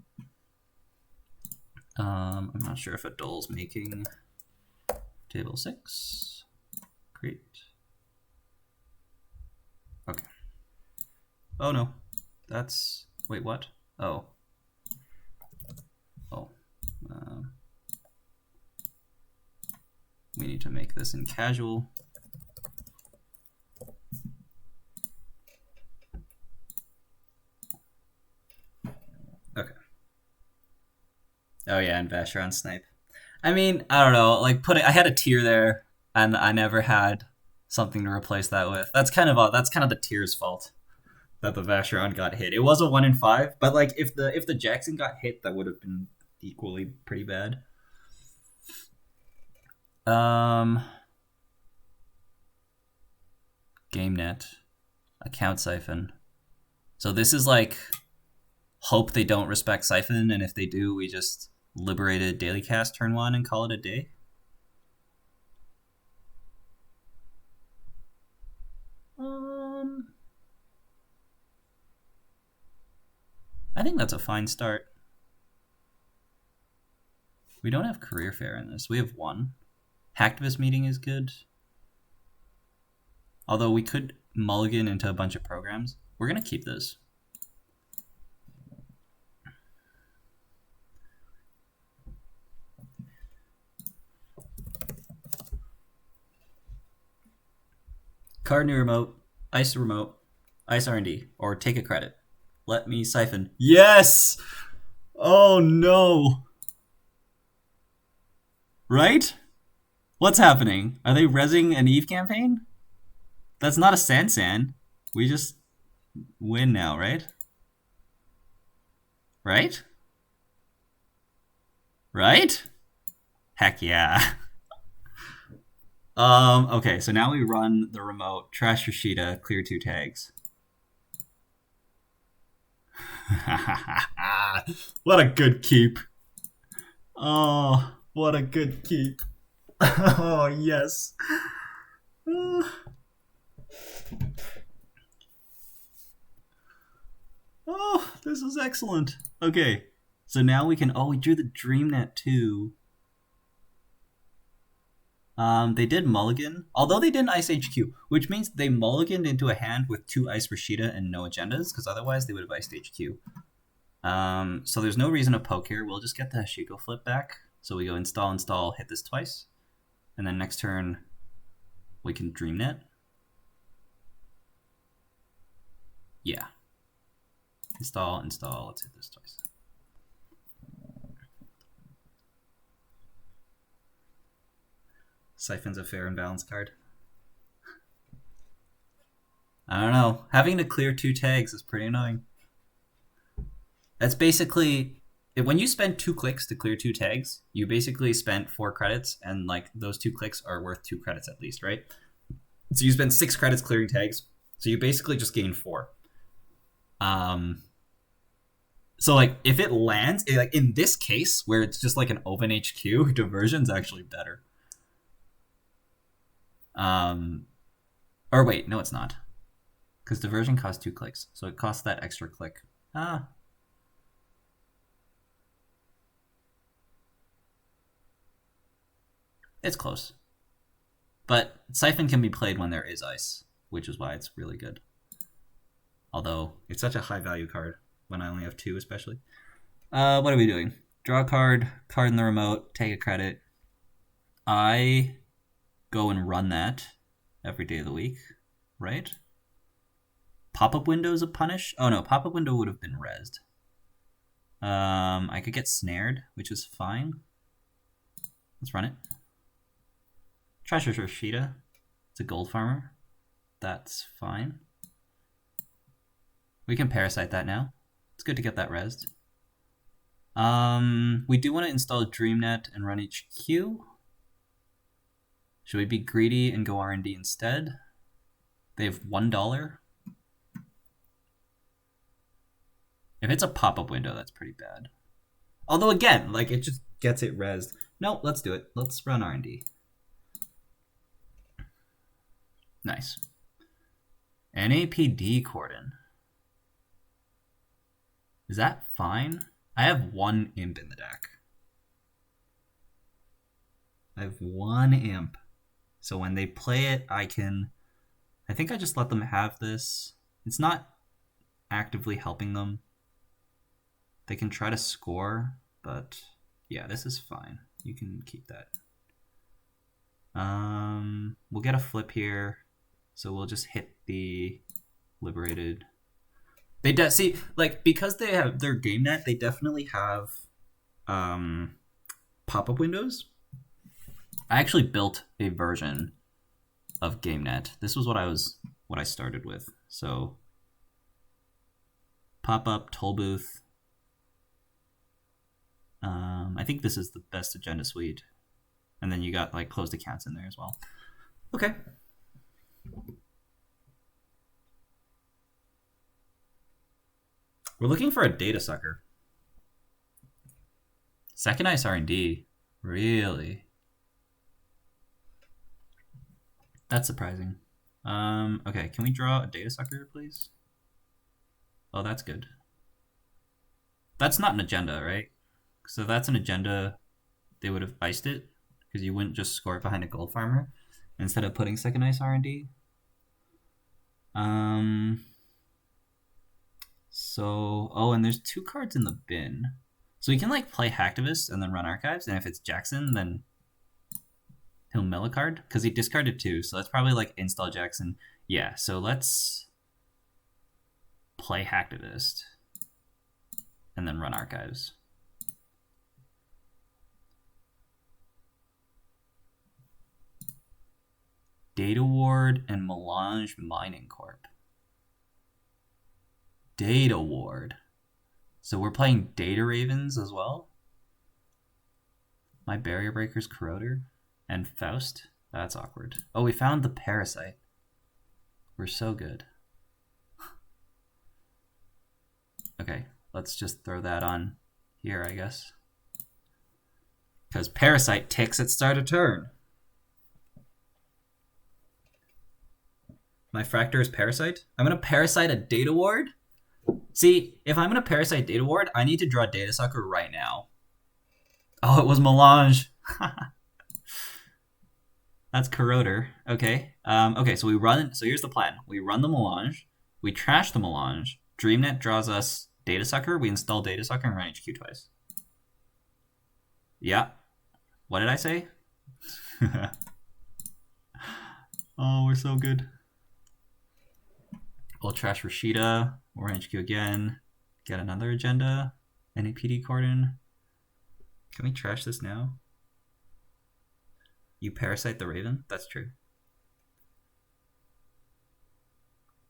I'm not sure if Adol's making table 6. Great. Okay. Oh no, that's wait what? Oh. We need to make this in casual. Okay. Oh yeah, and Vacheron snipe. I mean, I don't know. Like I had a tier there, and I never had something to replace that with. That's kind of the tier's fault that the Vacheron got hit. It was a 1 in 5, but like if the Jackson got hit, that would have been equally pretty bad. GameNet, account Siphon. So this is like hope they don't respect Siphon, and if they do, we just liberated daily cast turn 1 and call it a day. I think that's a fine start. We don't have career fair in this. We have 1. Hacktivist meeting is good. Although we could mulligan into a bunch of programs. We're going to keep this. Card new remote, ice remote, ice R&D, or take a credit. Let me Siphon. Yes! Oh no! Right? What's happening? Are they rezzing an Eve campaign? That's not a Sansan. We just win now, right? Right? Right? Heck yeah. Okay, so now we run the remote, trash Rashida, clear 2 tags. What a good keep. Oh, what a good keep. Oh, yes. Oh, this is excellent. Okay, so now we can... Oh, we drew the DreamNet too. They did mulligan, although they didn't ice HQ, which means they mulliganed into a hand with 2 ice Rashida and no agendas, because otherwise they would have iced HQ. So there's no reason to poke here. We'll just get the Hashiko flip back. So we go install, hit this twice. And then next turn, we can DreamNet. Yeah. Install, let's hit this twice. Siphon's a fair and balanced card. I don't know. Having to clear 2 tags is pretty annoying. That's basically... When you spend 2 clicks to clear 2 tags, you basically spent 4 credits, and like those 2 clicks are worth 2 credits at least, right? So you spend 6 credits clearing tags, so you basically just gain 4. So like if it lands, like in this case where it's just like an open HQ, diversion's actually better. Or wait, no, it's not, because diversion costs 2 clicks, so it costs that extra click. It's close. But Siphon can be played when there is ice, which is why it's really good. Although, it's such a high value card when I only have 2 especially. What are we doing? Draw a card, card in the remote, take a credit. I go and run that every day of the week, right? Pop-up window is a punish? Oh no, pop-up window would have been rezzed. I could get snared, which is fine. Let's run it. Treasure Rashida. It's a gold farmer. That's fine. We can parasite that now. It's good to get that rezzed. We do want to install DreamNet and run HQ. Should we be greedy and go R&D instead? They have $1. If it's a pop-up window, that's pretty bad. Although again, like it just gets it rezzed. No, let's do it. Let's run R&D. Nice. NAPD Cordon. Is that fine? I have 1 imp in the deck. I have 1 imp. So when they play it, I think I just let them have this. It's not actively helping them. They can try to score, but yeah, this is fine. You can keep that. We'll get a flip here. So we'll just hit the Liberated. They see, like, because they have their GameNet, they definitely have pop-up windows. I actually built a version of GameNet. This was what I started with. So pop-up, toll booth. I think this is the best agenda suite. And then you got like closed accounts in there as well. Okay. We're looking for a data sucker. Second Ice R&D. Really? That's surprising. Okay, can we draw a data sucker, please? Oh, that's good. That's not an agenda, right? So if that's an agenda, they would have iced it, because you wouldn't just score it behind a gold farmer instead of putting second Ice R&D. So, oh, and there's 2 cards in the bin. So we can like play Hacktivist and then run Archives, and if it's Jackson, then he'll mill a card, because he discarded 2, so that's probably like install Jackson. Yeah, so let's play Hacktivist and then run Archives. Data Ward and Melange Mining Corp. Data Ward. So we're playing Data Ravens as well. My Barrier Breaker's Corroder and Faust. That's awkward. Oh, we found the Parasite. We're so good. Okay, let's just throw that on here, I guess. Because Parasite ticks at start of turn. My Fractor is Parasite. I'm going to Parasite a Data Ward. See, if I'm going to Parasite Data Ward, I need to draw Data Sucker right now. Oh, it was Melange. That's Corroder. Okay. Okay, so we run. So here's the plan. We run the Melange. We trash the Melange. DreamNet draws us Data Sucker. We install Data Sucker and run HQ twice. Yeah. What did I say? Oh, we're so good. We'll trash Rashida. We'll run HQ again. Get another agenda. NAPD Cordon. Can we trash this now? You Parasite the Raven? That's true.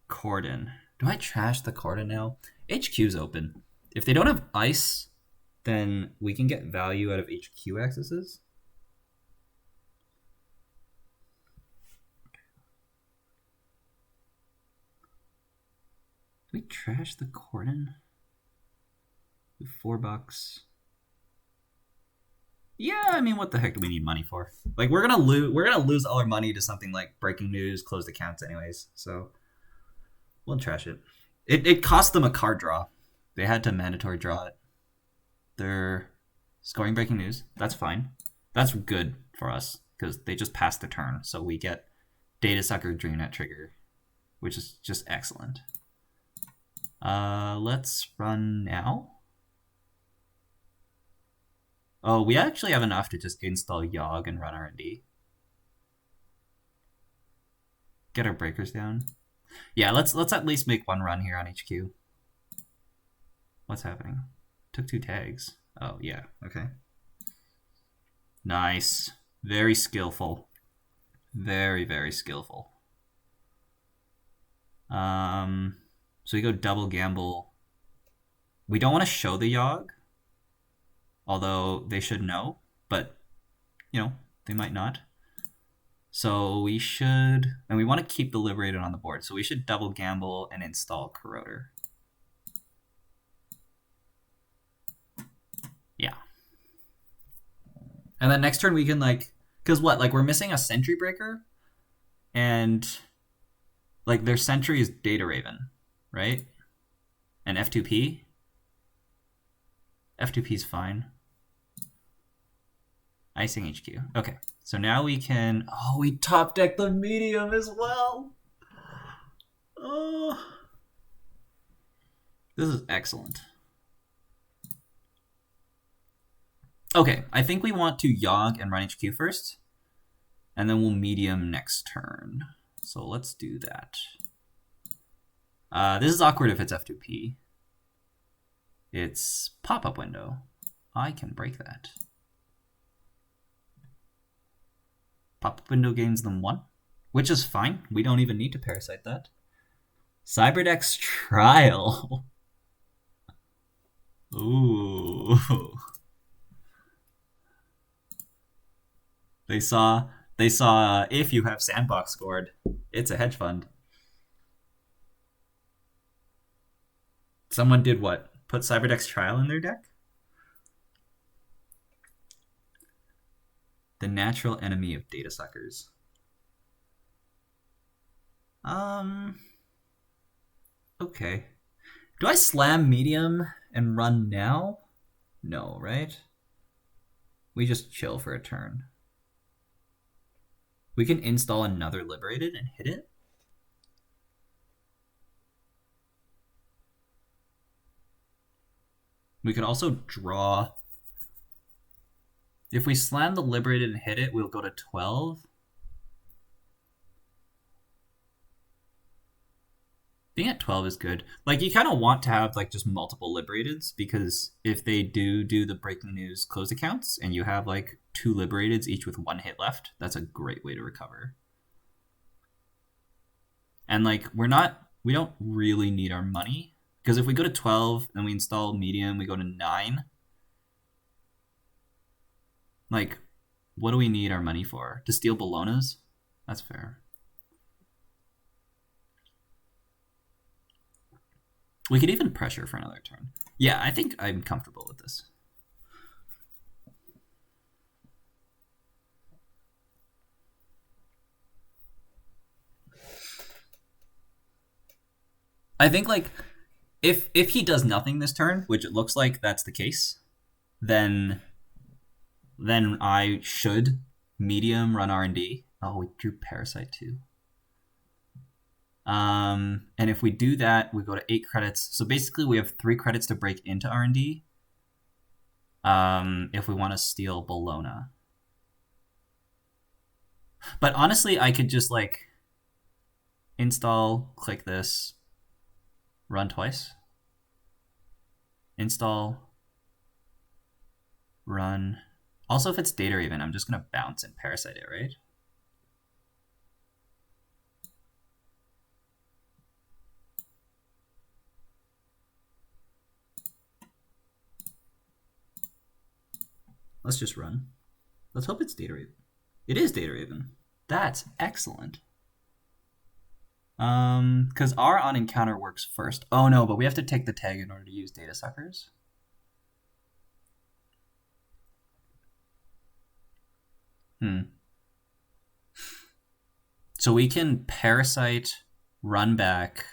Cordon. Do I trash the Cordon now? HQ's open. If they don't have ice, then we can get value out of HQ accesses. Do we trash the Cordon? $4. Yeah, I mean, what the heck do we need money for? Like, we're gonna lose all our money to something like breaking news, closed accounts, anyways. So we'll trash it. It cost them a card draw. They had to mandatory draw it. They're scoring breaking news. That's fine. That's good for us. because they just passed the turn. So we get Data Sucker DreamNet trigger, which is just excellent. Let's run now. Oh, we actually have enough to just install Yogg and run R&D. Get our breakers down. Yeah, let's at least make one run here on HQ. What's happening? Took 2 tags. Oh, yeah. Okay. Nice. Very skillful. Very, very skillful. So we go double gamble. We don't want to show the Yogg, although they should know, but, you know, they might not. So we should, and we want to keep the Liberated on the board, so we should double gamble and install Corroder. Yeah. And then next turn we can, like, because what, like, we're missing a Sentry Breaker, and, like, their Sentry is Data Raven, right? And F2P? F2P is fine. Icing HQ. Okay, so now we can... Oh, we top deck the medium as well! Oh. This is excellent. Okay, I think we want to Yogg and run HQ first, and then we'll medium next turn. So let's do that. This is awkward if it's F2P. It's pop-up window. I can break that. Pop-up window gains them 1, which is fine. We don't even need to parasite that. Cyberdeck's Trial. Ooh. They saw if you have Sandbox scored, it's a hedge fund. Someone did what? Put Cyberdeck's Trial in their deck? The natural enemy of Data Suckers. Okay. Do I slam medium and run now? No, right? We just chill for a turn. We can install another Liberated and hit it. We could also draw. If we slam the Liberated and hit it, we'll go to 12. Being at 12 is good. Like, you kind of want to have, like, just multiple Liberateds, because if they do the breaking news closed accounts and you have, like, 2 Liberateds, each with 1 hit left, that's a great way to recover. And, like, we don't really need our money, because if we go to 12 and we install medium, we go to 9. Like, what do we need our money for? To steal Bolognas? That's fair. We could even pressure for another turn. Yeah, I think I'm comfortable with this. I think, like, if he does nothing this turn, which it looks like that's the case, then I should medium run R&D. Oh, we drew Parasite too. And if we do that, we go to 8 credits. So basically we have 3 credits to break into R&D. If we want to steal Bologna. But honestly, I could just, like, install, click this, run twice. Install, run. Also, if it's Data Raven, I'm just going to bounce and Parasite it, right? Let's just run. Let's hope it's Data Raven. It is Data Raven. That's excellent. Because our on encounter works first. Oh no, but we have to take the tag in order to use Data Suckers. So we can Parasite, run back,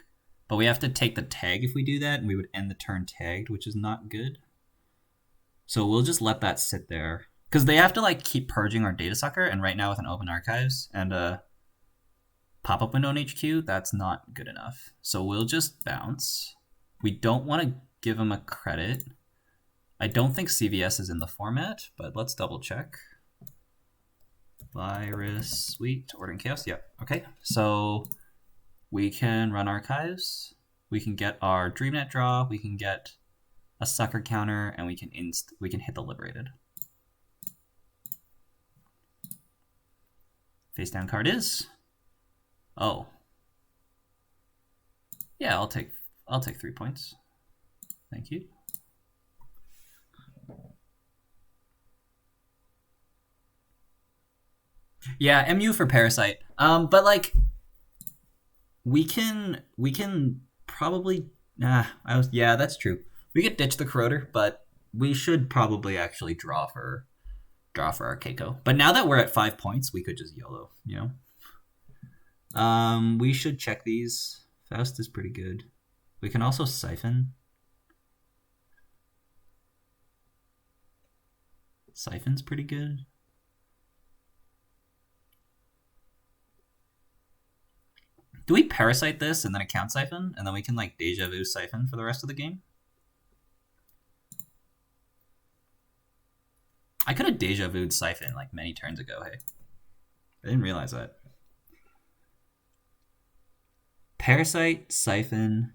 but we have to take the tag if we do that, and we would end the turn tagged, which is not good. So we'll just let that sit there. Because they have to like keep purging our data sucker, and right now with an open archives and a pop-up window in HQ, that's not good enough. So we'll just bounce. We don't want to give them a credit. I don't think CVS is in the format, but let's double check. Virus suite, ordering chaos. Yep. Okay. So we can run archives. We can get our DreamNet draw. We can get a sucker counter, and we can hit the liberated. Face down card is. Oh. Yeah, I'll take 3 points. Thank you. Yeah, MU for Parasite. But like we can probably yeah, that's true. We could ditch the Corroder, but we should probably actually draw for our Keiko. But now that we're at 5 points, we could just YOLO, you know? We should check these. Faust is pretty good. We can also Siphon. Siphon's pretty good. Do we Parasite this and then account Siphon, and then we can like Deja Vu Siphon for the rest of the game? I could have Deja Vu'd Siphon like many turns ago, hey. I didn't realize that. Parasite, Siphon,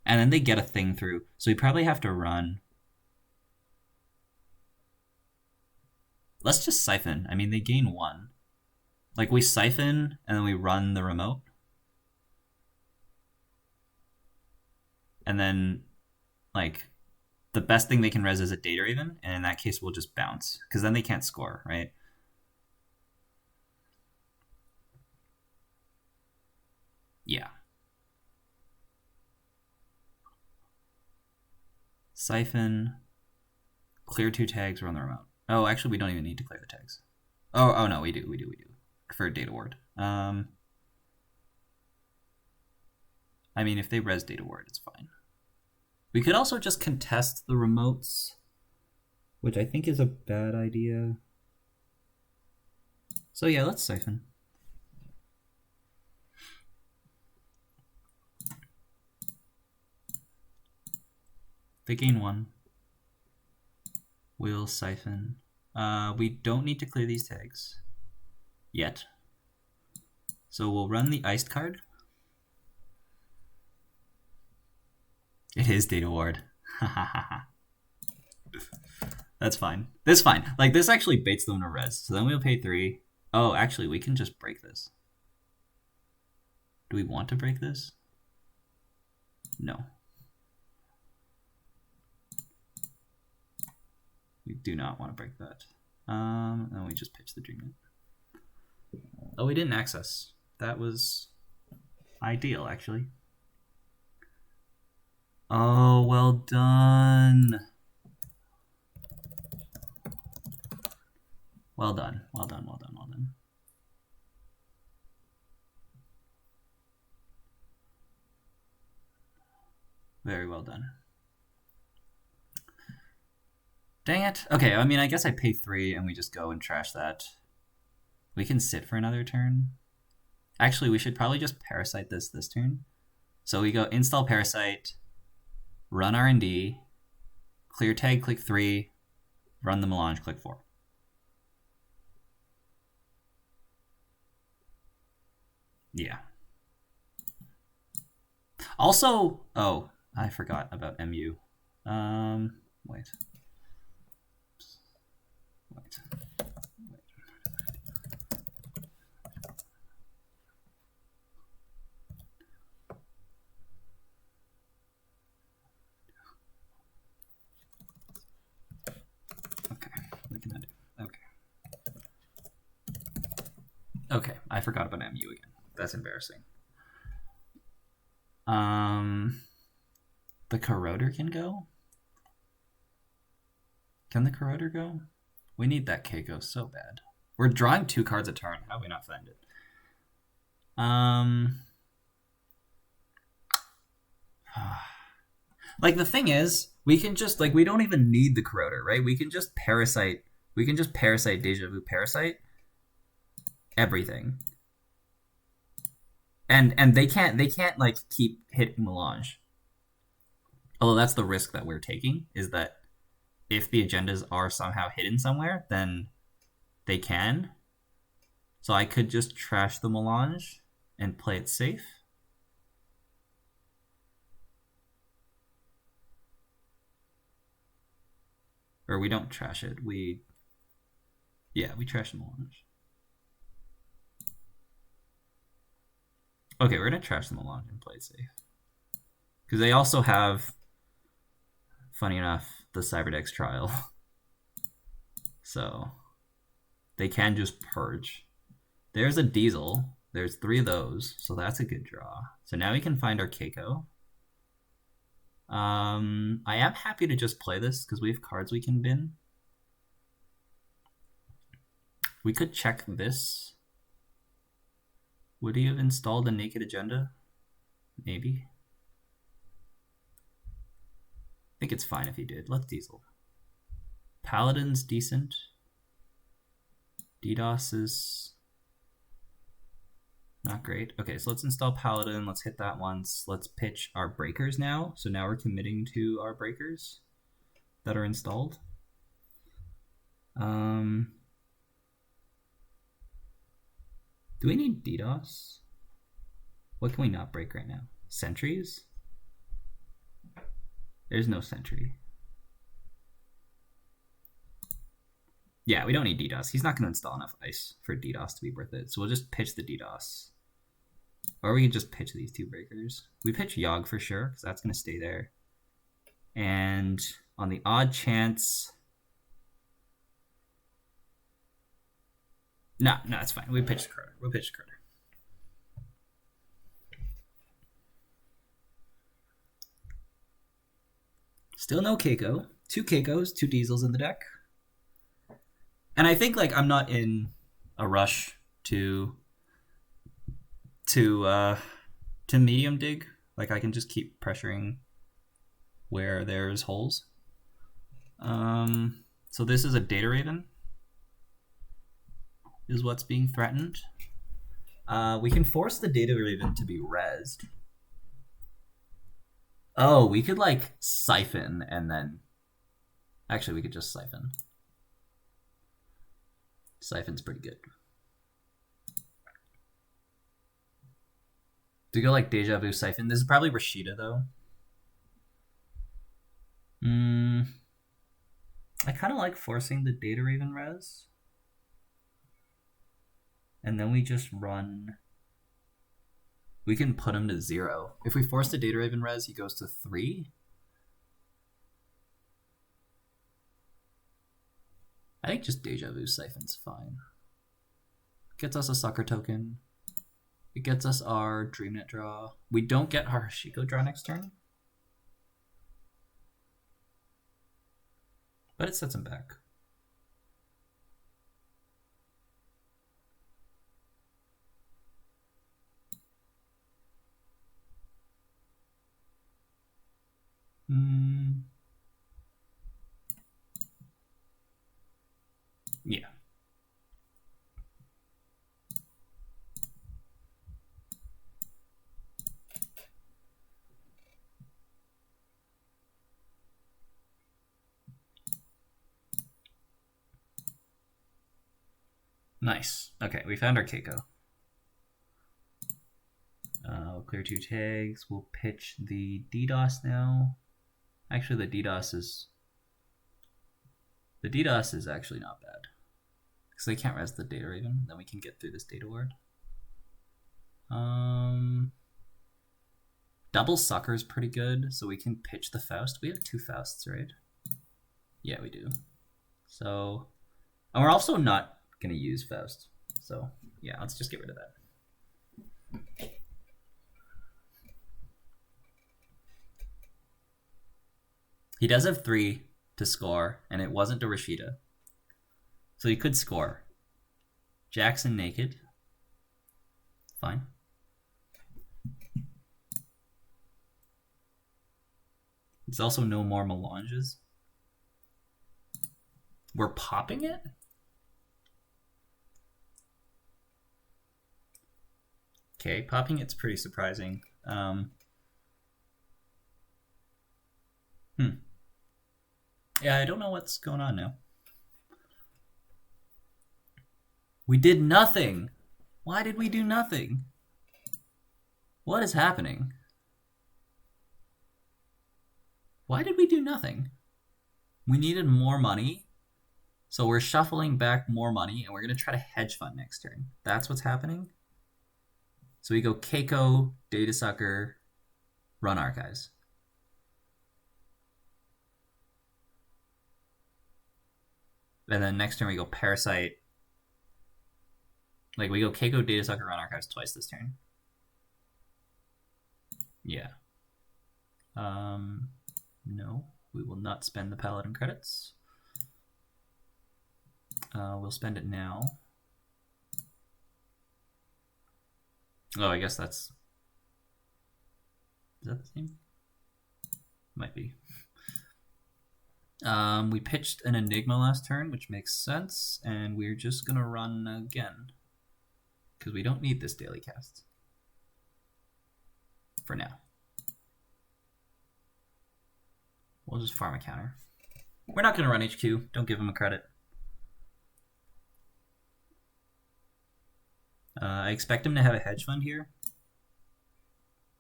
and then they get a thing through. So we probably have to run. Let's just Siphon. I mean, they gain 1. Like, we Siphon, and then we run the remote. And then, like, the best thing they can res is a Data Raven, and in that case, we'll just bounce. Because then they can't score, right? Yeah. Siphon. Clear 2 tags, run the remote. Oh, actually, we don't even need to clear the tags. Oh no, we do. For Data Ward. I mean, if they res Data Ward, it's fine. We could also just contest the remotes, which I think is a bad idea. So yeah, let's Siphon. They gain 1. We'll Siphon. We don't need to clear these tags yet. So we'll run the Iced card. It is Data Ward. That's fine. This is fine. Like, this actually baits them to res. So then we'll pay 3. Oh, actually, we can just break this. Do we want to break this? No. We do not want to break that. And we just pitch the DreamNet. Oh, we didn't access. That was ideal, actually. Oh, well done. Well done. Very well done. Dang it. Okay, I mean, I guess I pay 3 and we just go and trash that. We can sit for another turn. Actually, we should probably just Parasite this turn. So we go install Parasite, run R&D, clear tag, click 3, run the Melange, click 4. Yeah. Also, oh, I forgot about MU. Wait. Okay, what can I do? Okay, I forgot about MU again. That's embarrassing. The Corroder can go? Can the Corroder go? We need that Keiko so bad. We're drawing 2 cards a turn. How have we not found it? Like, the thing is, we can just, like, we don't even need the Corroder, right? We can just Parasite We can just Parasite, Deja Vu, Parasite, everything. And they can't like keep hitting Melange. Although that's the risk that we're taking, is that if the agendas are somehow hidden somewhere, then they can. So I could just trash the Melange and play it safe. Or we don't trash it. We trash the Melange. Okay, we're gonna trash the Melange and play it safe. Because they also have, funny enough, the Cyberdex trial. So they can just purge. There's a Diesel. There's 3 of those, so that's a good draw. So now we can find our Keiko. I am happy to just play this because we have cards we can bin. We could check this. Would he have installed a Naked Agenda? Maybe. I think it's fine if he did. Let's Diesel. Paladin's decent. DDoS is not great. Okay, so let's install Paladin. Let's hit that once. Let's pitch our breakers now. So now we're committing to our breakers that are installed. Do we need DDoS? What can we not break right now? Sentries? There's no sentry. Yeah, we don't need DDoS. He's not going to install enough ice for DDoS to be worth it. So we'll just pitch the DDoS. Or we can just pitch these 2 breakers. We pitch Yogg for sure, because that's going to stay there. And on the odd chance... No, it's fine. We pitch the Carter. We'll pitch the Carter. Still no Keiko. 2 Keikos, 2 Diesels in the deck. And I think like I'm not in a rush to medium dig. Like I can just keep pressuring where there's holes. So this is a Data Raven. Is what's being threatened. We can force the Data Raven to be rezzed. Oh, we could like siphon and then... Actually, we could just siphon. Siphon's pretty good. To go like Deja Vu, Siphon. This is probably Rashida though. I kind of like forcing the Data Raven res. And then we just run... We can put him to 0. If we force the Data Raven res, he goes to 3. I think just Deja Vu Siphon's fine. Gets us a sucker token. It gets us our DreamNet draw. We don't get Harashiko draw next turn. But it sets him back. Yeah. Nice. Okay, we found our Keiko. We'll clear 2 tags. We'll pitch the DDoS now. Actually, the DDoS is actually not bad. Because they can't res the Data Raven. Then we can get through this Data Ward. Double Sucker is pretty good, so we can pitch the Faust. We have 2 Fausts, right? Yeah, we do. So, and we're also not going to use Faust. So, yeah, let's just get rid of that. He does have 3 to score, and it wasn't a Rashida. So he could score. Jackson Naked. Fine. There's also no more Melanges. We're popping it? Okay, popping it's pretty surprising. Yeah, I don't know what's going on now. We did nothing. Why did we do nothing? What is happening? Why did we do nothing? We needed more money. So we're shuffling back more money and we're going to try to hedge fund next turn. That's what's happening. So we go Keiko, Data Sucker, Run Archives. And then next turn we go Parasite. Like we go Keiko, Data Sucker, Run Archives twice this turn. Yeah. No, we will not spend the Paladin credits. We'll spend it now. Oh, I guess that's... Is that the same? Might be. We pitched an Enigma last turn, which makes sense, and we're just gonna run again. Because we don't need this daily cast. For now. We'll just farm a counter. We're not gonna run HQ, don't give him a credit. I expect him to have a hedge fund here.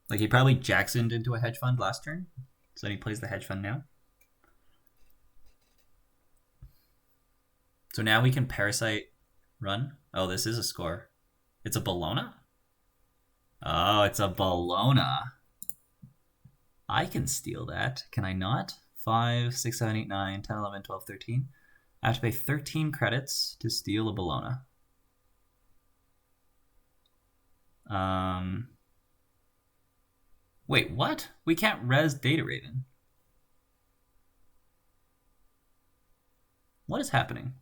Like he probably Jacksoned into a hedge fund last turn, so then he plays the hedge fund now. So now we can Parasite run. Oh, this is a score. It's a Bologna? Oh, it's a Bologna. I can steal that. Can I not? 5, 6, 7, 8, 9, 10, 11, 12, 13. I have to pay 13 credits to steal a Bologna. Wait, what? We can't res Data Raven. What is happening?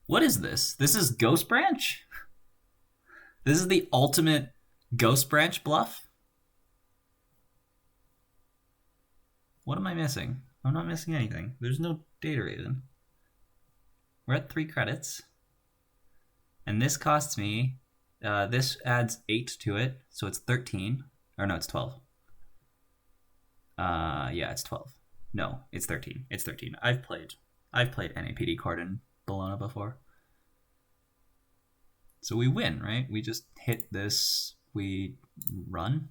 What is this? This is Ghost Branch? This is the ultimate Ghost Branch bluff? What am I missing? I'm not missing anything. There's no Data Raven. We're at 3 credits. And this costs me... this adds 8 to it, so it's 13. Or no, it's 12. Yeah, it's 12. No, it's 13. It's 13. I've played NAPD Court in Bologna before. So we win, right? We just hit this, we run.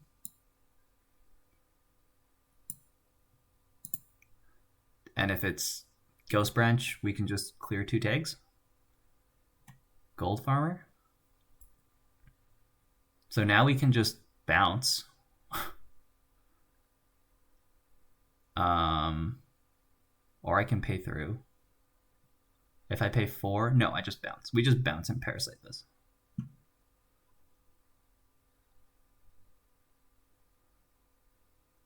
And if it's Ghost Branch, we can just clear 2 tags. Gold Farmer. So now we can just bounce. Or I can pay through. If I pay 4, no, I just bounce. We just bounce and Parasite this.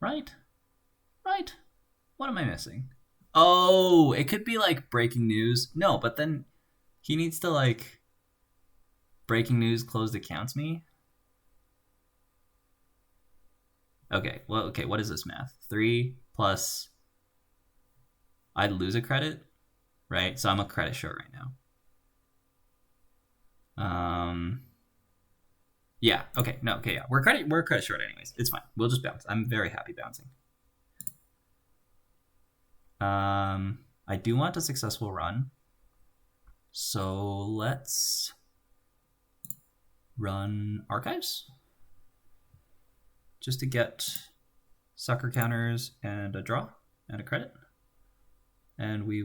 Right? Right? What am I missing? Oh, it could be like breaking news. No, but then he needs to like breaking news closed accounts me. Okay, well, okay, what is this math? 3 plus... I'd lose a credit, right? So I'm a credit short right now. Yeah, okay, no, okay, yeah. We're credit short anyways. It's fine. We'll just bounce. I'm very happy bouncing. I do want a successful run. So let's run Archives. Just to get sucker counters and a draw and a credit. And we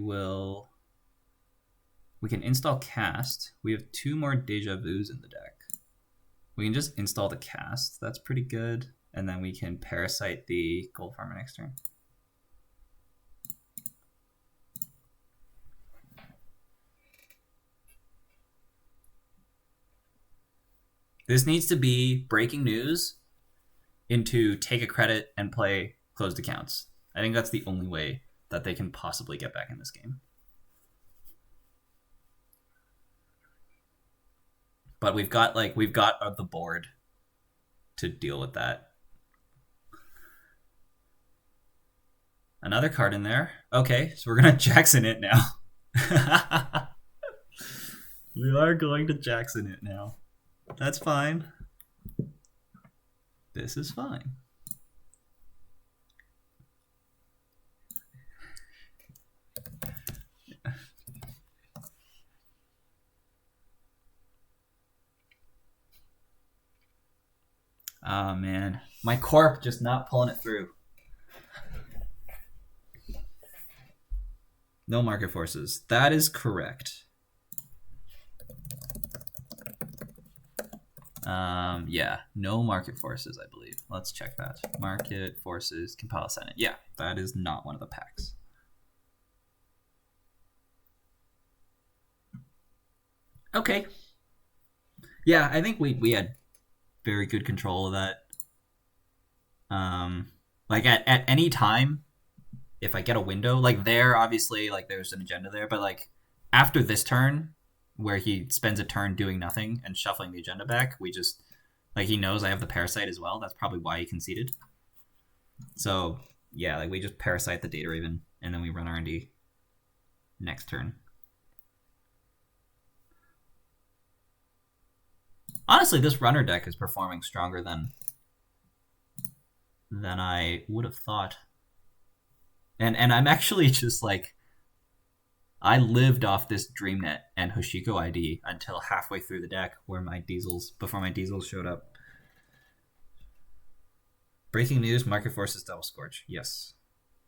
can install Cast. We have 2 more Deja Vus in the deck. We can just install the Cast. That's pretty good. And then we can Parasite the Gold Farmer next turn. This needs to be breaking news into take a credit and play closed accounts. I think that's the only way that they can possibly get back in this game. But we've got the board to deal with that. Another card in there. Okay, so we're gonna Jackson it now. We are going to Jackson it now. That's fine. This is fine. Oh man, my corp just not pulling it through. No market forces. That is correct. Yeah, no market forces, I believe. Let's check that. Market forces, compile Senate. Yeah, that is not one of the packs. Okay. Yeah, I think we had very good control of that. Like at any time, if I get a window, like there, obviously, like there's an agenda there, but like after this turn, where he spends a turn doing nothing and shuffling the agenda back, we just like he knows I have the parasite as well. That's probably why he conceded. So yeah, like we just parasite the Data Raven and then we run R&D next turn. Honestly, this runner deck is performing stronger than I would have thought. And I'm actually just like I lived off this DreamNet and Hoshiko ID until halfway through the deck where my diesels before my diesels showed up. Breaking news, Market Forces Double Scorch. Yes.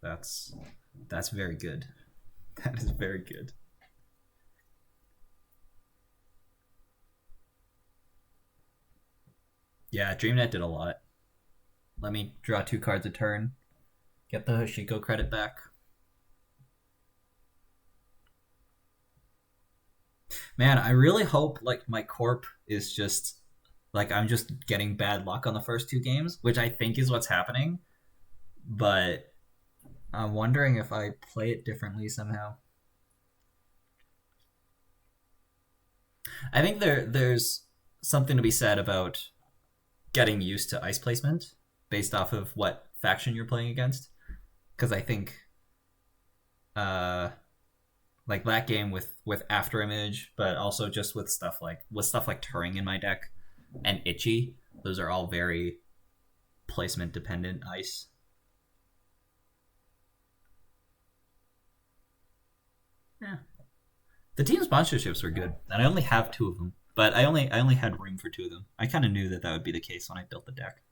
That's very good. That is very good. Yeah, DreamNet did a lot. Let me draw 2 cards a turn. Get the Hoshiko credit back. Man, I really hope like my corp is just like I'm just getting bad luck on the first 2 games, which I think is what's happening. But I'm wondering if I play it differently somehow. I think there's something to be said about getting used to ice placement based off of what faction you're playing against. Because I think uh like that game with After Image, but also just with stuff like Turing in my deck and Itchy, those are all very placement dependent ice. Yeah. The team sponsorships were good, and I only have 2 of them, but I only had room for 2 of them. I kind of knew that would be the case when I built the deck.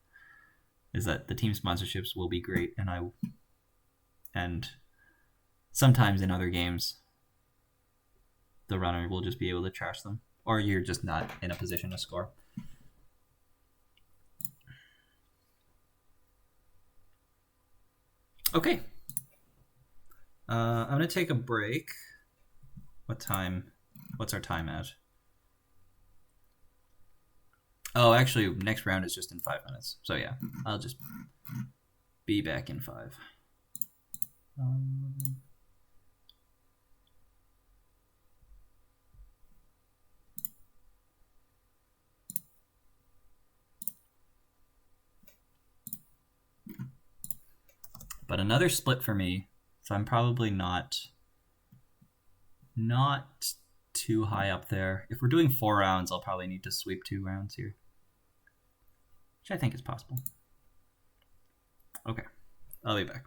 Is that the team sponsorships will be great, and sometimes in other games, the runner will just be able to trash them, or you're just not in a position to score. Okay. I'm gonna take a break. What time? What's our time at? Oh, actually, next round is just in 5 minutes. So yeah, I'll just be back in 5. But another split for me, so I'm probably not too high up there. If we're doing 4 rounds, I'll probably need to sweep 2 rounds here, which I think is possible. Okay, I'll be back.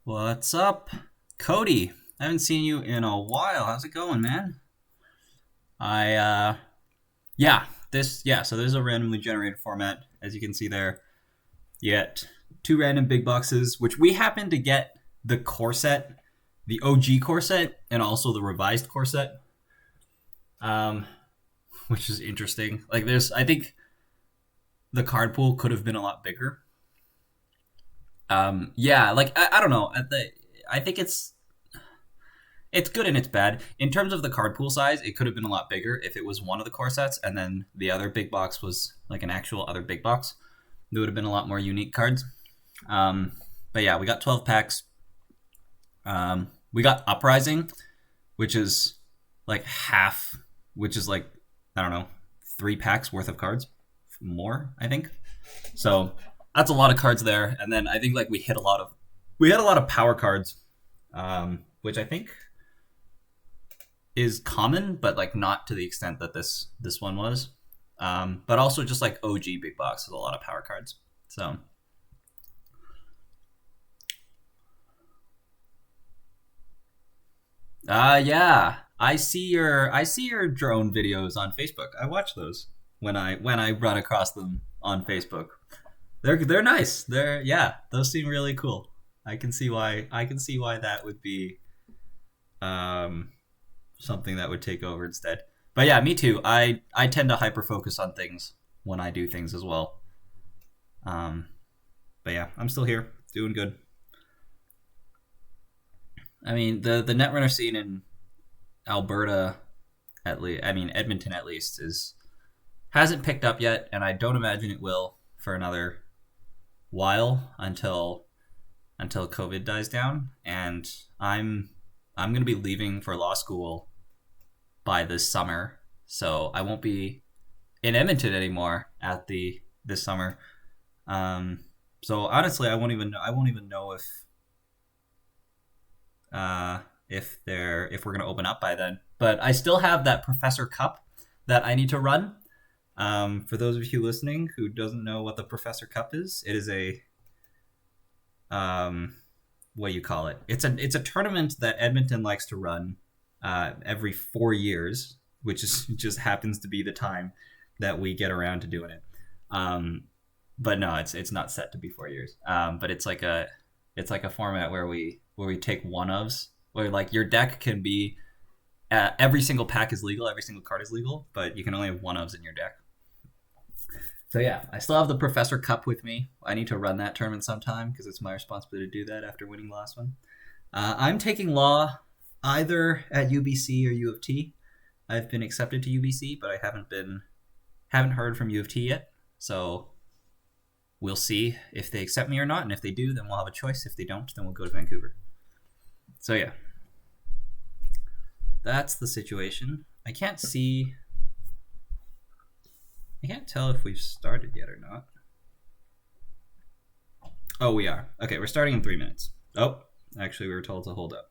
What's up, Cody? I haven't seen you in a while. How's it going, man? I yeah, so there's a randomly generated format, as you can see there. You get two random big boxes, which we happen to get the core set, the OG core set, and also the revised core set. Which is interesting. Like I think the card pool could have been a lot bigger. Yeah, like I don't know. I think it's good and it's bad. In terms of the card pool size, it could have been a lot bigger if it was one of the core sets and then the other big box was like an actual other big box. There would have been a lot more unique cards. But yeah, we got 12 packs. We got Uprising, which is like half, which is like, I don't know, 3 packs worth of cards. More, I think. So that's a lot of cards there. And then I think like we hit a lot of power cards, which I think is common, but like not to the extent that this one was. But also just like OG big box with a lot of power cards. So yeah. I see your drone videos on Facebook. I watch those when I run across them on Facebook. They're nice. Those seem really cool. I can see why that would be um something that would take over instead. But yeah, me too. I tend to hyper focus on things when I do things as well. Um, but yeah, I'm still here, doing good. I mean, the netrunner scene in Alberta, at least, I mean Edmonton at least, is hasn't picked up yet, and I don't imagine it will for another while until COVID dies down. And I'm gonna be leaving for law school by this summer, so I won't be in Edmonton anymore at the this summer. So honestly, I won't even know if we're gonna open up by then. But I still have that Professor Cup that I need to run. For those of you listening who doesn't know what the Professor Cup is, it is a what do you call it? It's a tournament that Edmonton likes to run every 4 years, which is just happens to be the time that we get around to doing it. Um, but no, it's not set to be 4 years. But it's like a format where we take one ofs where like your deck can be every single pack is legal, every single card is legal, but you can only have one ofs in your deck. So yeah, I still have the Professor Cup with me. I need to run that tournament sometime because it's my responsibility to do that after winning the last one. I'm taking law either at UBC or U of T. I've been accepted to UBC, but I haven't heard from U of T yet. So we'll see if they accept me or not, and if they do, then we'll have a choice. If they don't, then we'll go to Vancouver. So yeah, that's the situation. I can't tell if we've started yet or not. Oh, we are. Okay, we're starting in 3 minutes. Oh, actually, we were told to hold up.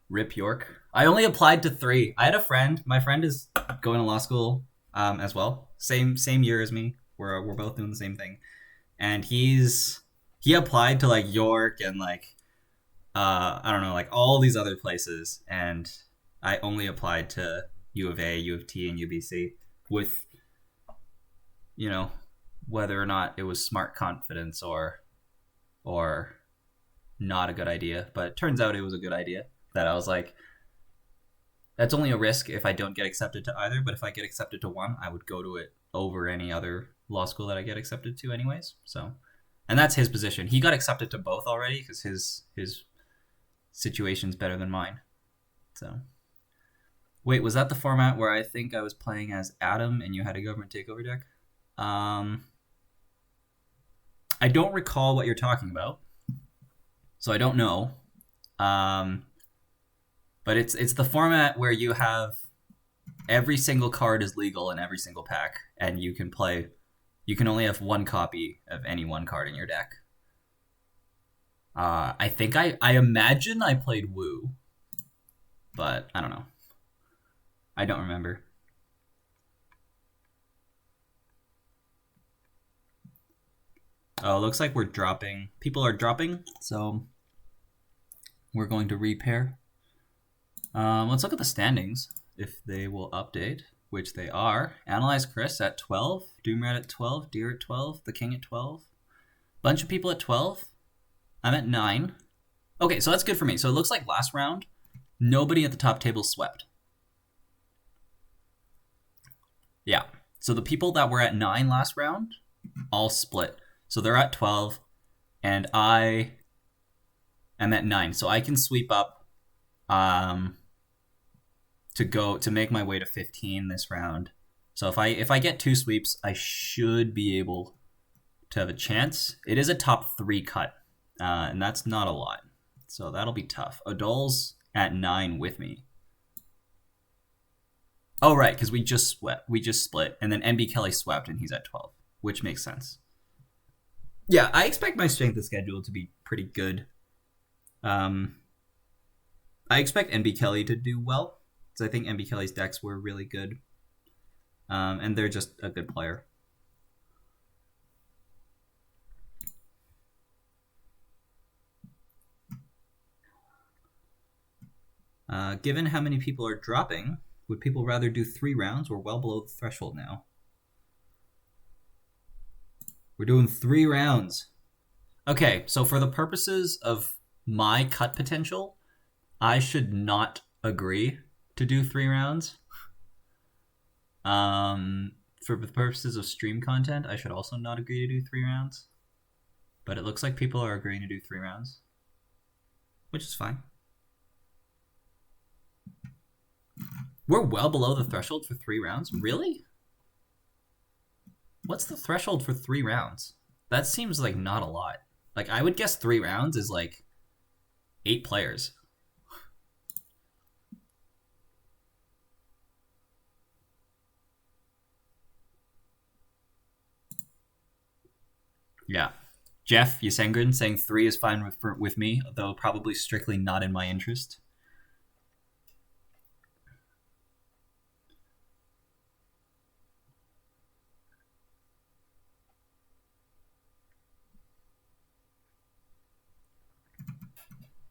Rip York. I only applied to 3. I had a friend. My friend is going to law school as well. Same year as me. We're both doing the same thing. And he applied to like York and like I don't know, like all these other places, and I only applied to U of A, U of T, and UBC with, you know, whether or not it was smart confidence or not a good idea. But it turns out it was a good idea. That I was like, that's only a risk if I don't get accepted to either. But if I get accepted to one, I would go to it over any other law school that I get accepted to, anyways. So, and that's his position. He got accepted to both already because his situation's better than mine. So, wait, was that the format where I think I was playing as Adam and you had a government takeover deck? I don't recall what you're talking about, so I don't know. But it's the format where you have every single card is legal in every single pack, and you can play. You can only have one copy of any one card in your deck. I think I imagine I played Woo, but I don't know. I don't remember. Oh, looks like we're dropping. People are dropping, so we're going to repair. Let's look at the standings, if they will update, which they are. Analyze Chris at 12, Doomrat at 12, Deer at 12, The King at 12. Bunch of people at 12. I'm at 9. Okay, so that's good for me. So it looks like last round, nobody at the top table swept. Yeah. So the people that were at 9 last round all split. So they're at 12, and I am at 9. So I can sweep up to make my way to 15 this round. So if I get 2 sweeps, I should be able to have a chance. It is a top 3 cut, and that's not a lot. So that'll be tough. Odol's at 9 with me. Oh, right, because we just split, and then NB Kelly swept, and he's at 12, which makes sense. Yeah, I expect my strength of schedule to be pretty good. I expect NB Kelly to do well, because I think NB Kelly's decks were really good, and they're just a good player. Given how many people are dropping, would people rather do 3 rounds or well below the threshold now? We're doing 3 rounds. Okay, so for the purposes of my cut potential, I should not agree to do 3 rounds. For the purposes of stream content, I should also not agree to do 3 rounds. But it looks like people are agreeing to do 3 rounds, which is fine. We're well below the threshold for 3 rounds? Really? What's the threshold for 3 rounds? That seems like not a lot. Like, I would guess 3 rounds is like 8 players. Yeah. Jeff Yesengren saying 3 is fine with me, though probably strictly not in my interest.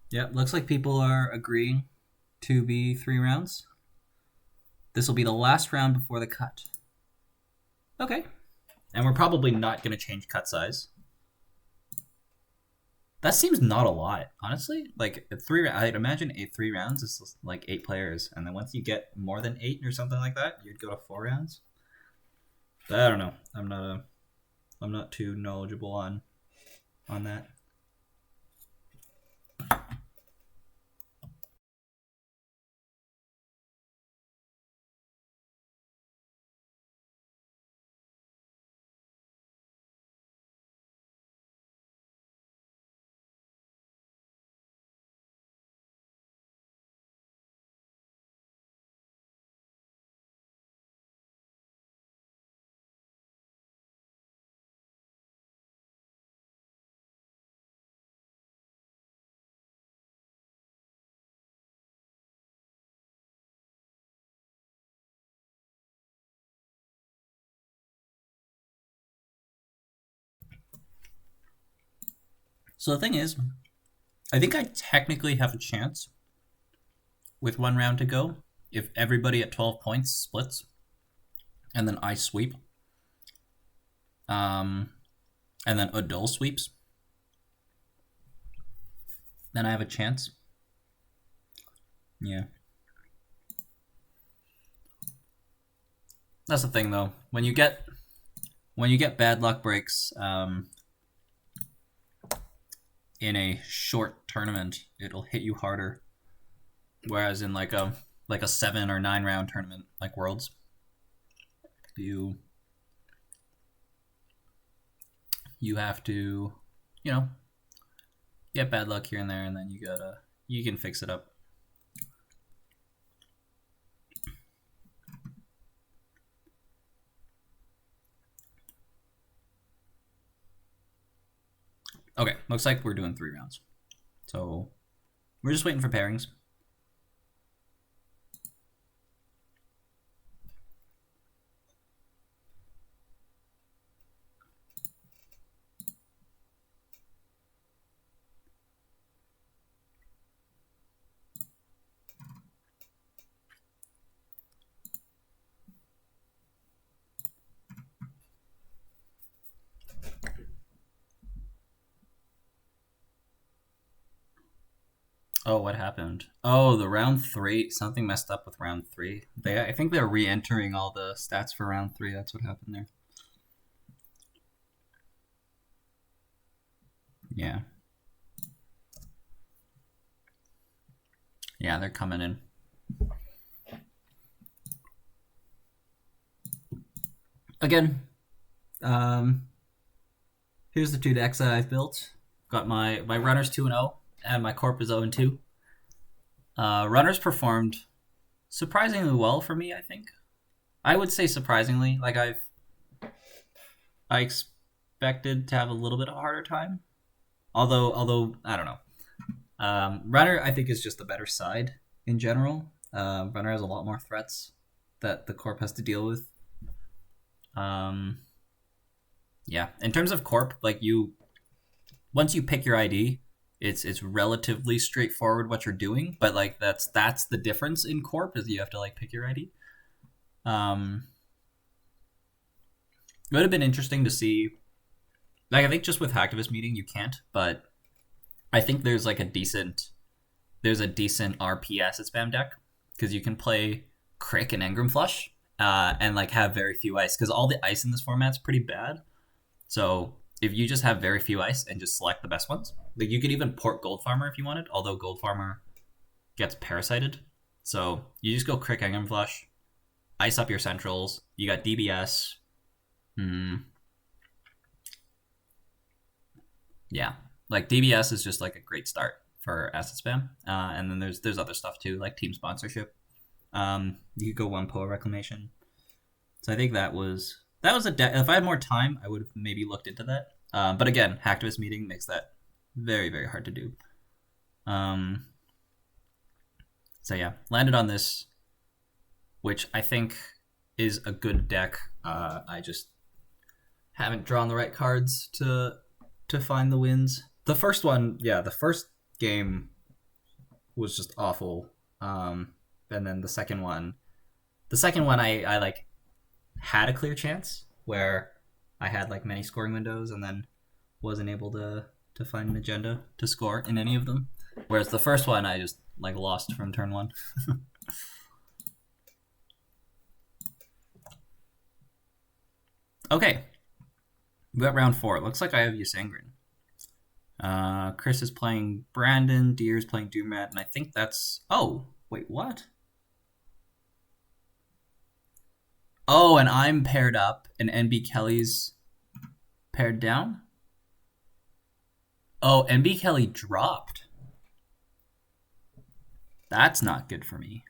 Yeah, looks like people are agreeing to be 3 rounds. This will be the last round before the cut. Okay. And we're probably not going to change cut size. That seems not a lot, honestly. Like, I'd imagine 3 rounds is like 8 players. And then once you get more than 8 or something like that, you'd go to 4 rounds. But I don't know. I'm not too knowledgeable on that. So the thing is, I think I technically have a chance with 1 round to go if everybody at 12 points splits and then I sweep. And then Odol sweeps. Then I have a chance. Yeah. That's the thing though. When you get bad luck breaks in a short tournament, it'll hit you harder. Whereas in like a 7 or 9 round tournament like Worlds, you have to, get bad luck here and there, and then you can fix it up. Okay, looks like we're doing 3 rounds. So we're just waiting for pairings. Oh, what happened? Oh, the round three. Something messed up with round three. I think they're re-entering all the stats for round three. That's what happened there. Yeah. Yeah, they're coming in. Again, here's the two decks that I've built. Got my runners 2-0, and my corp is 0-2. Runners performed surprisingly well for me, I think. I would say surprisingly. Like I expected to have a little bit of a harder time. Although I don't know. Runner, I think, is just the better side in general. Runner has a lot more threats that the corp has to deal with. Yeah. In terms of corp, like once you pick your ID, it's relatively straightforward what you're doing. But like that's the difference in corp is you have to like pick your ID. It would have been interesting to see. Like I think just with Hacktivist Meeting you can't, but I think there's a decent RP asset spam deck because you can play Crick and Engram Flush and like have very few ice because all the ice in this format's pretty bad. So if you just have very few ice and just select the best ones, like you could even port Gold Farmer if you wanted, although Gold Farmer gets parasited. So you just go Crick Engram Flush, ice up your centrals. You got DBS. Yeah, like DBS is just like a great start for asset spam, and then there's other stuff too, like team sponsorship. You could go one Poa Reclamation. So I think that was if I had more time, I would have maybe looked into that. But again, Hacktivist Meeting makes that very, very hard to do. So yeah, landed on this, which I think is a good deck. I just haven't drawn the right cards to find the wins. The first one, yeah, the first game was just awful. And then the second one I like had a clear chance where I had like many scoring windows and then wasn't able to find an agenda to score in any of them. Whereas the first one I just like lost from turn one. Okay. We got round 4. It looks like I have Ysengrin. Chris is playing Brandon, Deer's playing Doomrat, and I think that's... Oh, wait, what? Oh, and I'm paired up, and NB Kelly's paired down? Oh, NB Kelly dropped. That's not good for me.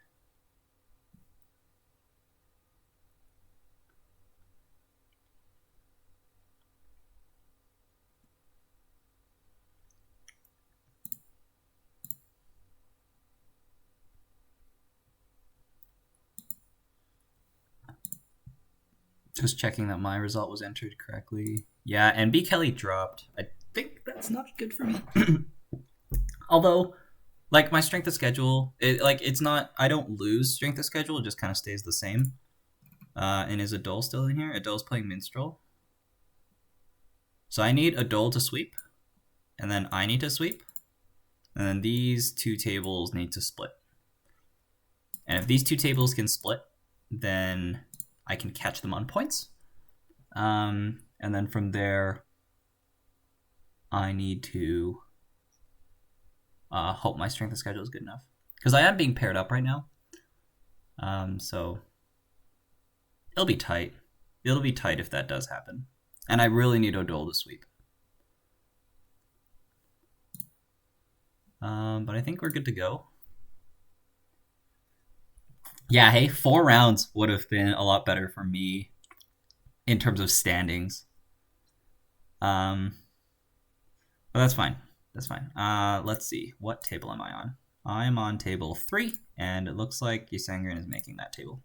Just checking that my result was entered correctly. Yeah, and B. Kelly dropped. I think that's not good for me. Although, like, my strength of schedule, it's not... I don't lose strength of schedule. It just kind of stays the same. And is Adol still in here? Adol's playing Minstrel. So I need Adol to sweep. And then I need to sweep. And then these two tables need to split. And if these two tables can split, then I can catch them on points. And then from there, I need to hope my strength of schedule is good enough. Because I am being paired up right now. So it'll be tight. It'll be tight if that does happen. And I really need Odol to sweep. But I think we're good to go. Yeah, hey, 4 rounds would have been a lot better for me in terms of standings. But that's fine. That's fine. Let's see. What table am I on? I'm on table 3, and it looks like Ysengrin is making that table.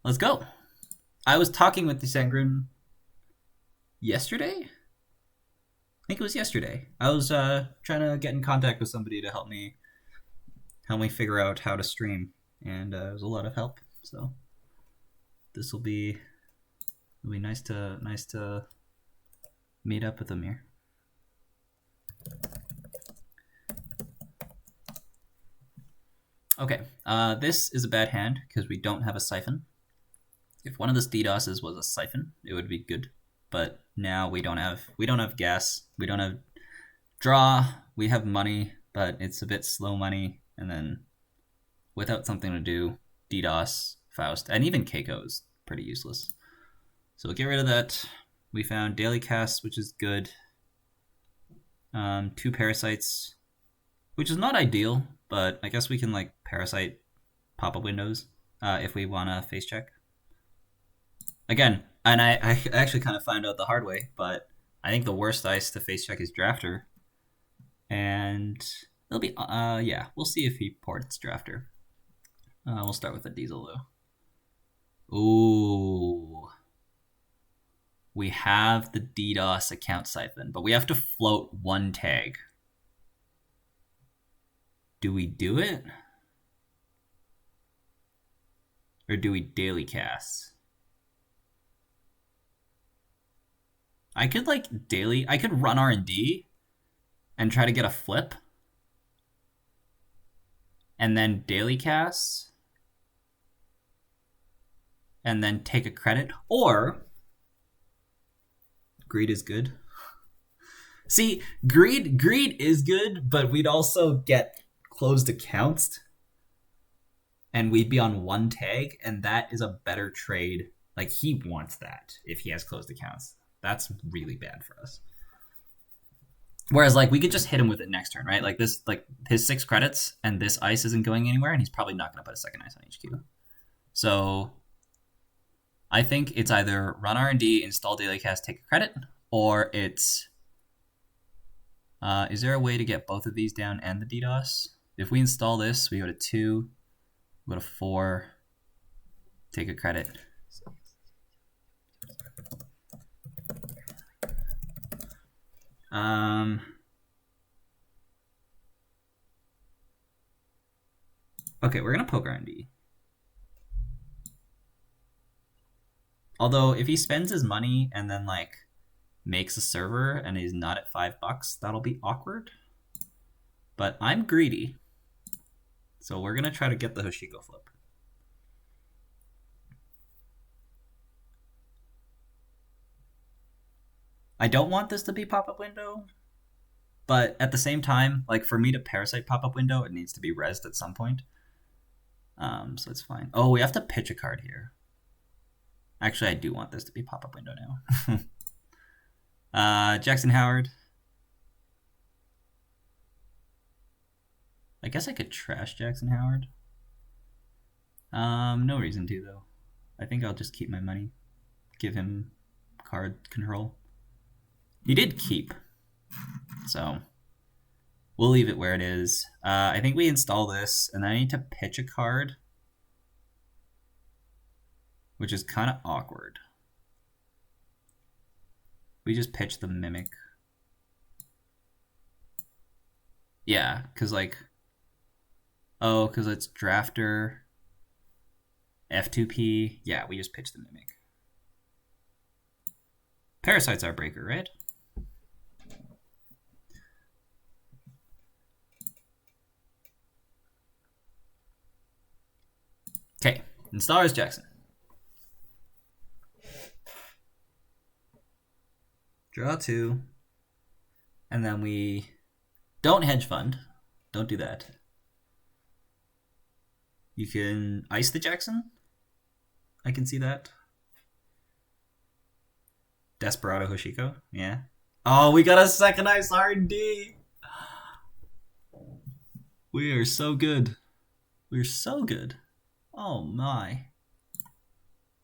Let's go. I was talking with Ysengrin yesterday? I think it was yesterday. I was trying to get in contact with somebody to help me figure out how to stream, and it was a lot of help. So this will be nice to meet up with them here. Okay, this is a bad hand because we don't have a siphon. If one of the DDoSes was a siphon, it would be good. But now we don't have gas. We don't have draw. We have money, but it's a bit slow money. And then without something to do, DDoS, Faust, and even Keiko is pretty useless. So we'll get rid of that. We found Daily Cast, which is good. 2 Parasites, which is not ideal, but I guess we can like Parasite pop-up windows if we want to face check. Again, and I actually kind of found out the hard way, but I think the worst ice to face check is Drafter. And it'll be, yeah, we'll see if he ports Drafter. We'll start with the Diesel, though. Ooh. We have the DDoS account siphon, but we have to float 1 tag. Do we do it? Or do we daily cast? I could I could run R&D and try to get a flip. And then daily cast. And then take a credit. Or greed is good. See, greed is good, but we'd also get closed accounts. And we'd be on 1 tag, and that is a better trade. Like, he wants that if he has closed accounts. That's really bad for us. Whereas, like, we could just hit him with it next turn, right? Like, this, like, his 6 credits, and this ice isn't going anywhere, and he's probably not going to put a second ice on HQ. So, I think it's either run R&D, install daily cast, take a credit, or it's... is there a way to get both of these down and the DDoS? If we install this, we go to 2, we go to 4, take a credit. Okay, we're gonna poke R&D. Although if he spends his money and then like makes a server and he's not at $5, that'll be awkward. But I'm greedy, so we're gonna try to get the Hoshiko flip. I don't want this to be pop-up window, but at the same time, like for me to Parasite pop-up window, it needs to be rezzed at some point. So it's fine. Oh, we have to pitch a card here. Actually, I do want this to be pop-up window now. Jackson Howard. I guess I could trash Jackson Howard. No reason to, though. I think I'll just keep my money. Give him card control. He did keep. So we'll leave it where it is. I think we install this, and then I need to pitch a card, which is kind of awkward. We just pitch the Mimic. Yeah, because like... Oh, because it's Drafter, F2P. Yeah, we just pitch the Mimic. Parasite's our breaker, right? Okay, installers Jackson. Draw 2. And then we don't hedge fund. Don't do that. You can ice the Jackson. I can see that. Desperado Hoshiko. Yeah. Oh, we got a second ice R&D. We are so good. We're so good. Oh my.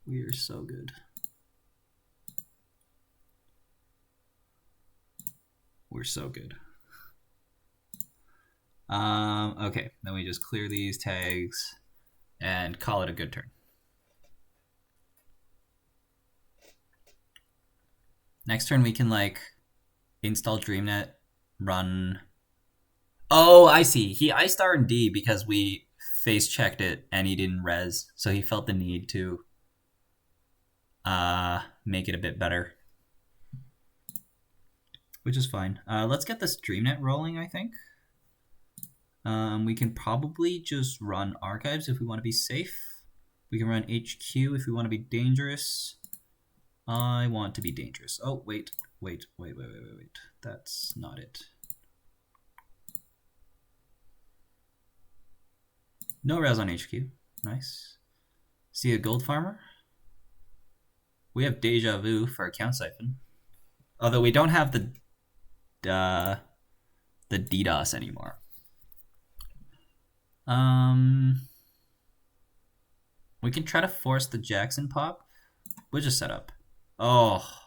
We are so good. We're so good. Okay, then we just clear these tags and call it a good turn. Next turn we can like install DreamNet, run... Oh, I see. He iced R&D because we face checked it and he didn't res, so he felt the need to make it a bit better. Which is fine. Let's get this DreamNet rolling, I think. We can probably just run archives if we want to be safe. We can run HQ if we want to be dangerous. I want to be dangerous. Oh, wait. That's not it. No res on HQ. Nice. See a gold farmer? We have Deja Vu for account siphon. Although we don't have the DDoS anymore. We can try to force the Jackson pop. We'll just set up. Oh.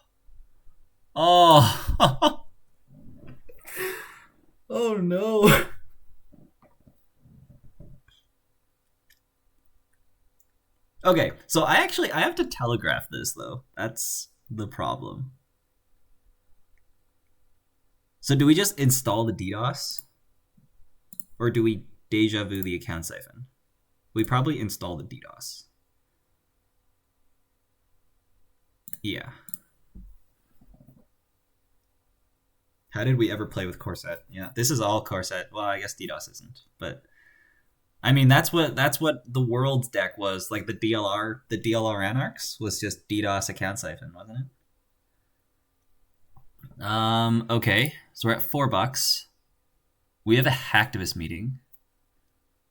Oh no. Okay, so I have to telegraph this though. That's the problem. So do we just install the DDoS? Or do we Deja Vu the account siphon? We probably install the DDoS. Yeah. How did we ever play with Core Set? Yeah, this is all Core Set. Well, I guess DDoS isn't, but I mean that's what the Worlds deck was, like the DLR Anarchs was just DDoS account siphon, wasn't it? Okay, so we're at $4. We have a hacktivist meeting,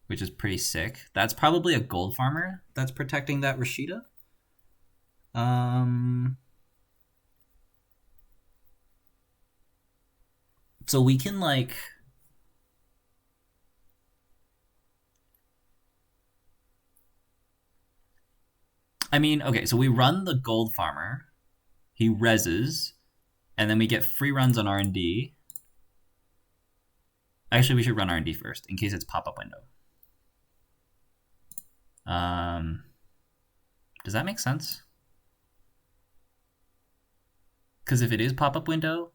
which is pretty sick. That's probably a gold farmer that's protecting that Rashida. So we can like I mean, okay, so we run the gold farmer, he reses, and then we get free runs on R&D. Actually, we should run R&D first, in case it's pop-up window. Does that make sense? Because if it is pop-up window,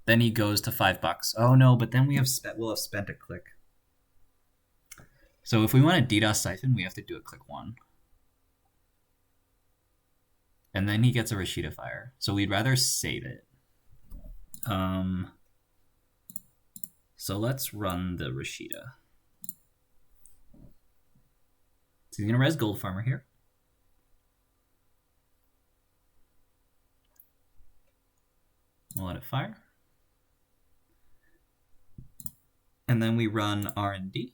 then he goes to $5. Oh no, but then we'll have spent a click. So if we want to DDoS siphon, we have to do a click 1. And then he gets a Rashida fire. So we'd rather save it. So let's run the Rashida. So he's gonna res gold farmer here. We'll let it fire. And then we run R&D.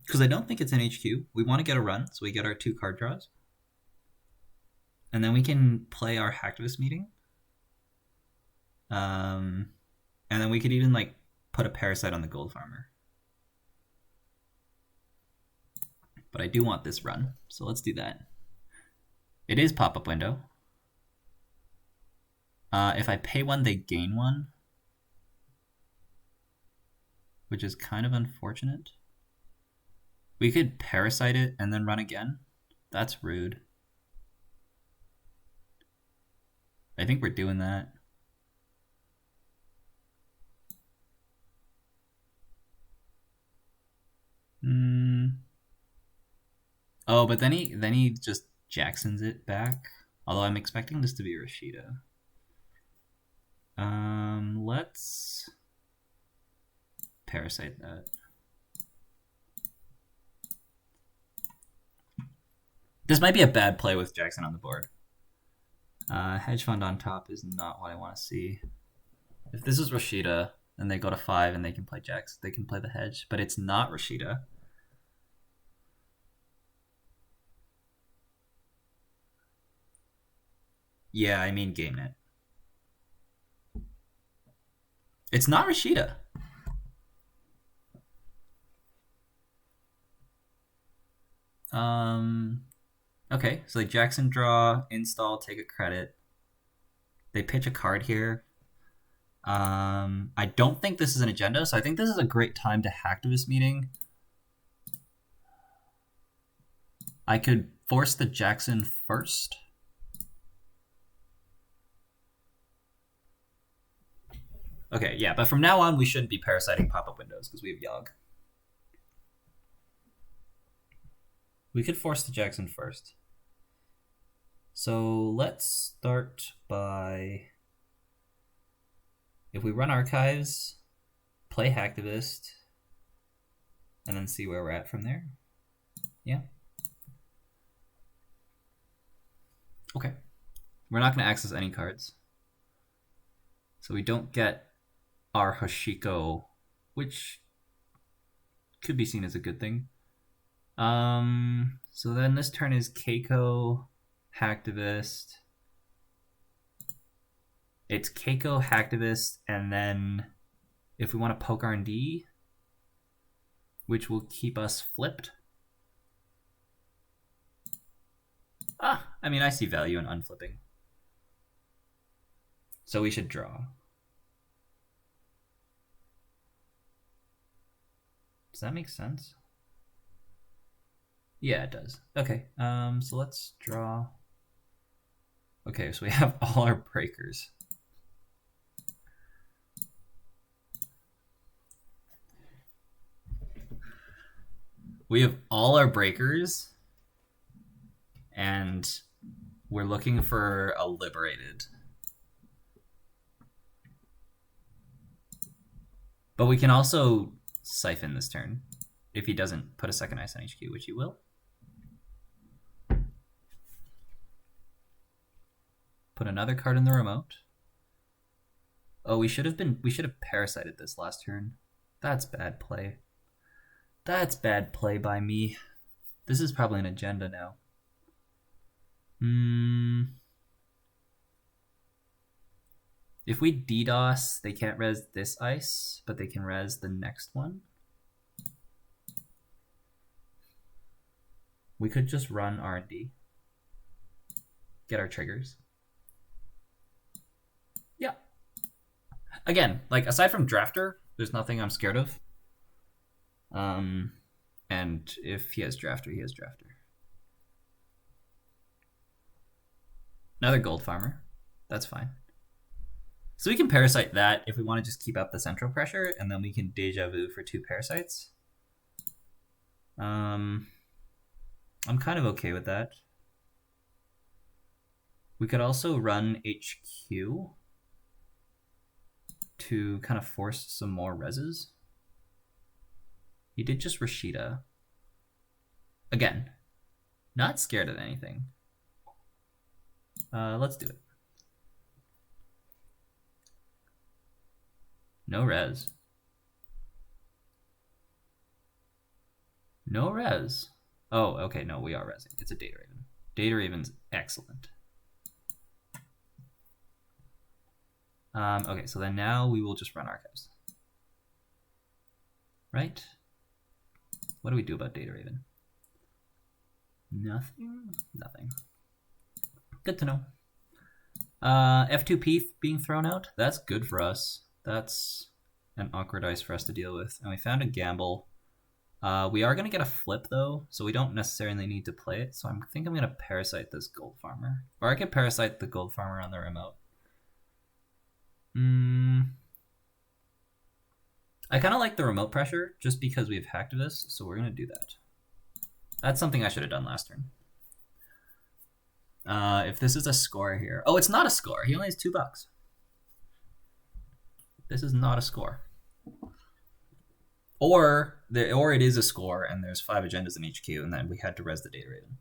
Because I don't think it's an HQ. We want to get a run, so we get our 2 card draws. And then we can play our hacktivist meeting. And then we could even like put a parasite on the gold farmer. But I do want this run, so let's do that. It is pop-up window. If I pay 1, they gain 1. Which is kind of unfortunate. We could parasite it and then run again. That's rude. I think we're doing that. Oh, but then he just Jacksons it back. Although I'm expecting this to be Rashida. Let's parasite that. This might be a bad play with Jackson on the board. Hedge fund on top is not what I want to see. If this is Rashida, then they go to 5 and they can play Jackson. They can play the hedge, but it's not Rashida. Yeah, I mean game net. It's not Rashida. Okay, so like Jackson draw, install, take a credit. They pitch a card here. I don't think this is an agenda, so I think this is a great time to hacktivist meeting. I could force the Jackson first. Okay, yeah, but from now on, we shouldn't be parasiting pop-up windows because we have Yogg. We could force the Jackson first. So let's start by If we run archives, play Hacktivist, and then see where we're at from there. Yeah. Okay. We're not going to access any cards. So we don't get our Hashiko, which could be seen as a good thing. So then this turn is Keiko, Hacktivist. It's Keiko, Hacktivist, and then if we want to poke R&D, which will keep us flipped. I mean, I see value in unflipping. So we should draw. Does that make sense? Yeah, it does. Okay, so let's draw. Okay, so we have all our breakers. We have all our breakers, and we're looking for a liberated. But we can also siphon this turn if he doesn't put a second ice on HQ, which he will. Put another card in the remote. Oh, we should have parasited this last turn. That's bad play. That's bad play by me. This is probably an agenda now. If we DDoS, they can't res this ice, but they can res the next one. We could just run R&D. Get our triggers. Yeah. Again, like aside from Drafter, there's nothing I'm scared of. And if he has Drafter, he has Drafter. Another Gold Farmer. That's fine. So we can Parasite that if we want to just keep up the central pressure, and then we can Deja Vu for 2 Parasites. I'm kind of okay with that. We could also run HQ to kind of force some more reses. He did just Rashida. Again, not scared of anything. Let's do it. No res. No res. Oh, okay, no, we are resing. It's a Data Raven. Data Raven's excellent. Okay, so then now we will just run archives. Right? What do we do about Data Raven? Nothing? Nothing. Good to know. F2P being thrown out. That's good for us. That's an awkward ice for us to deal with. And we found a gamble. We are going to get a flip, though, so we don't necessarily need to play it. So I think I'm going to Parasite this Gold Farmer. Or I could Parasite the Gold Farmer on the remote. I kind of like the remote pressure, just because we have Hacktivist, so we're going to do that. That's something I should have done last turn. If this is a score here... Oh, it's not a score. He only has $2. This is not a score. Or it is a score, and there's 5 agendas in HQ, and then we had to res the Data Raven.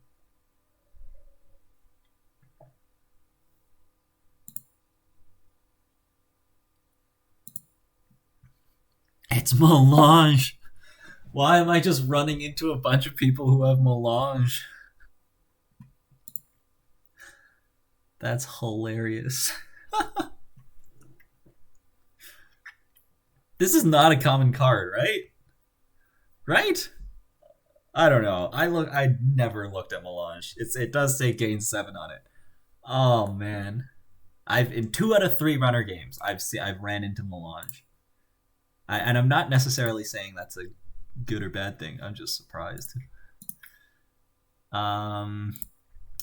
It's Melange! Why am I just running into a bunch of people who have Melange? That's hilarious. This is not a common card, right? Right? I don't know. I never looked at Melange. It does say gain 7 on it. Oh man. In 2 out of 3 runner games, I've ran into Melange. And I'm not necessarily saying that's a good or bad thing. I'm just surprised.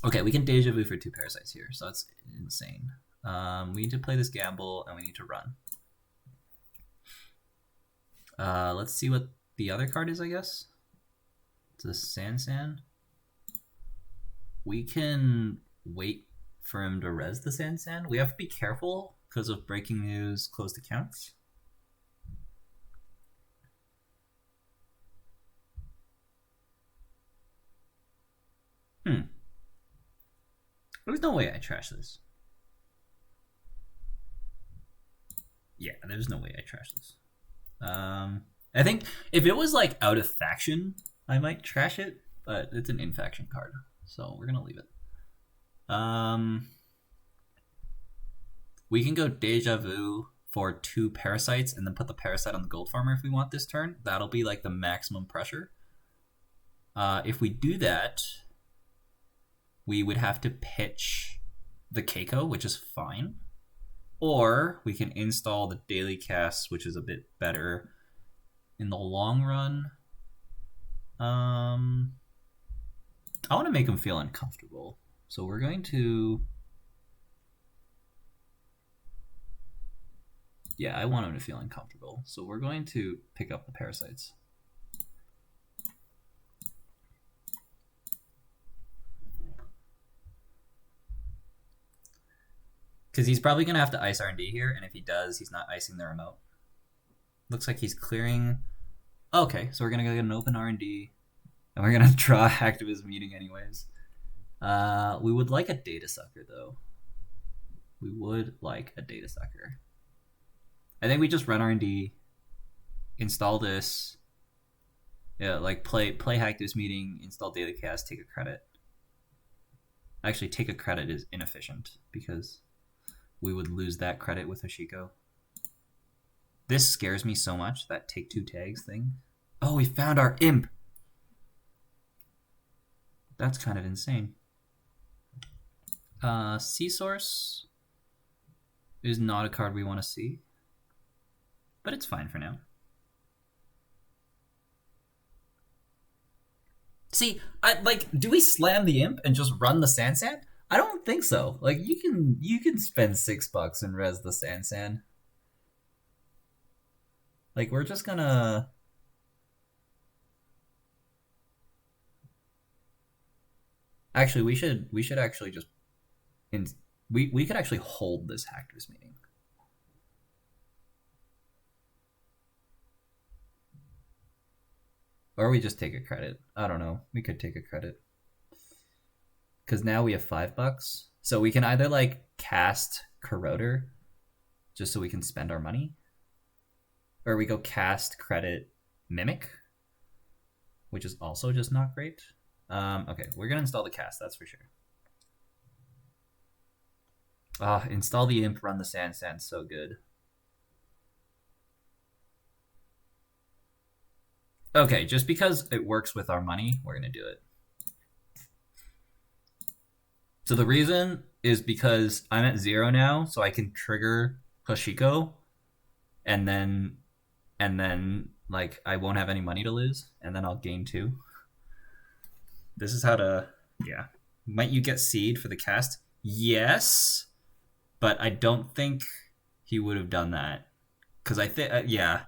Okay, we can Deja Vu for 2 Parasites here, so that's insane. We need to play this gamble, and we need to run. Let's see what the other card is, I guess. It's a Sansan. We can wait for him to res the Sansan. We have to be careful, because of breaking news, closed accounts. There's no way I trash this. Yeah, there's no way I trash this. I think if it was like out of faction, I might trash it, but it's an in-faction card, so we're gonna leave it. We can go Deja Vu for 2 parasites and then put the parasite on the gold farmer if we want this turn. That'll be like the maximum pressure. If we do that, we would have to pitch the Keiko, which is fine. Or we can install the daily cast, which is a bit better in the long run. I want to make him feel uncomfortable. So we're going to... Yeah, I want him to feel uncomfortable. So we're going to pick up the parasites. Because he's probably going to have to ice R&D here, and if he does, he's not icing the remote. Looks like he's clearing... Okay, so we're going to go get an open R&D, and we're going to draw Hacktivist Meeting anyways. We would like a Data Sucker, though. We would like a Data Sucker. I think we just run R&D, install this, yeah, like play Hacktivist Meeting, install Daily Cast, take a credit. Actually, take a credit is inefficient, because... we would lose that credit with Hashiko. This scares me so much, that take 2 tags thing. Oh, we found our imp! That's kind of insane. Sea Source is not a card we want to see. But it's fine for now. See, do we slam the imp and just run the Sansan? I don't think so. Like you can spend $6 and res the Sansan. Like we're just gonna actually we should actually just we could actually hold this Hacktivist Meeting. Or we just take a credit. I don't know. We could take a credit. Because now we have $5. So we can either like cast Corroder just so we can spend our money. Or we go cast credit Mimic, which is also just not great. Okay, we're going to install the cast, that's for sure. Install the imp, run the Sansan, so good. Okay, just because it works with our money, we're going to do it. So the reason is because I'm at 0 now, so I can trigger Hashiko, and then like I won't have any money to lose, and then I'll gain 2. This is how to, yeah. Might you get seed for the cast? Yes, but I don't think he would have done that, because I think yeah,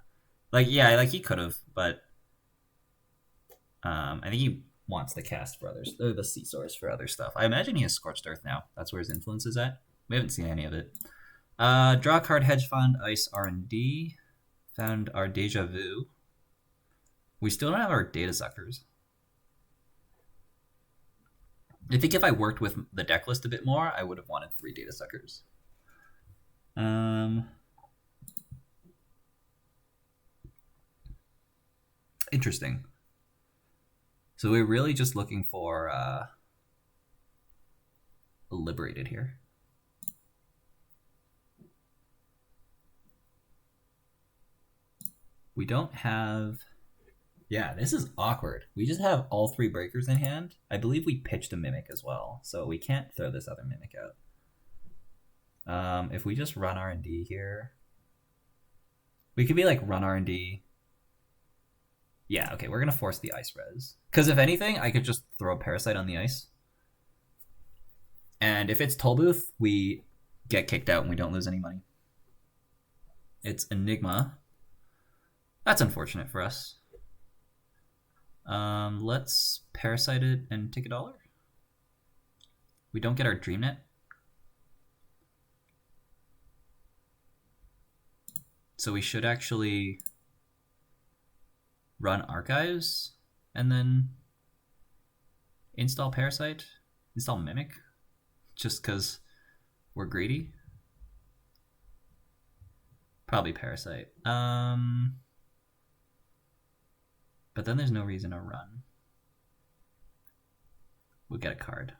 like he could have, but I think he wants the cast for others, or the Sea Source for other stuff. I imagine he has Scorched Earth now. That's where his influence is at. We haven't seen any of it. Draw a card, Hedge Fund, Ice R&D. Found our Deja Vu. We still don't have our Data Suckers. I think if I worked with the deck list a bit more, I would have wanted 3 Data Suckers. Interesting. So we're really just looking for a Liberated here. We don't have... Yeah, this is awkward. We just have all 3 breakers in hand. I believe we pitched a Mimic as well, so we can't throw this other Mimic out. If we just run R&D here... We could be like, run R&D... Yeah, okay, we're going to force the ice res. Because if anything, I could just throw a Parasite on the ice. And if it's Tollbooth, we get kicked out and we don't lose any money. It's Enigma. That's unfortunate for us. Let's Parasite it and take $1. We don't get our DreamNet. So we should actually run archives and then install Parasite, install Mimic, just because we're greedy. Probably Parasite. But then there's no reason to run. We'll get a card.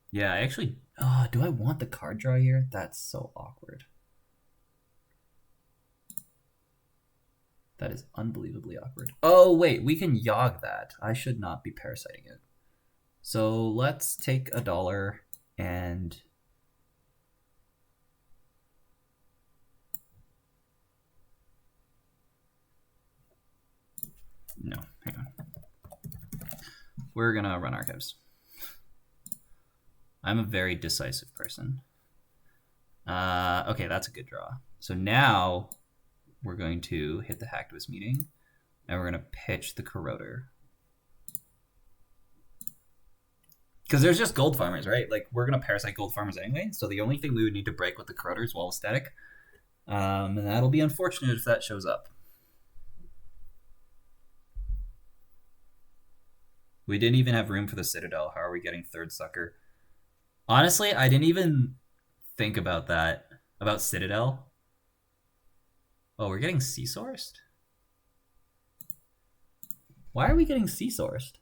Yeah, I actually... Oh, do I want the card draw here? That's so awkward. That is unbelievably awkward. Oh, wait, we can Yogg that. I should not be parasiting it. So let's take $1 and... No, hang on. We're gonna run archives. I'm a very decisive person. Okay, that's a good draw. So now we're going to hit the Hacktivist meeting, and we're going to pitch the Corroder. Because there's just gold farmers, right? Like, we're going to parasite gold farmers anyway, so the only thing we would need to break with the Corroder is Wall of Static. And that'll be unfortunate if that shows up. We didn't even have room for the Citadel. How are we getting third sucker? Honestly, I didn't even think about that. About Citadel. Oh, we're getting C-sourced? Why are we getting C-sourced?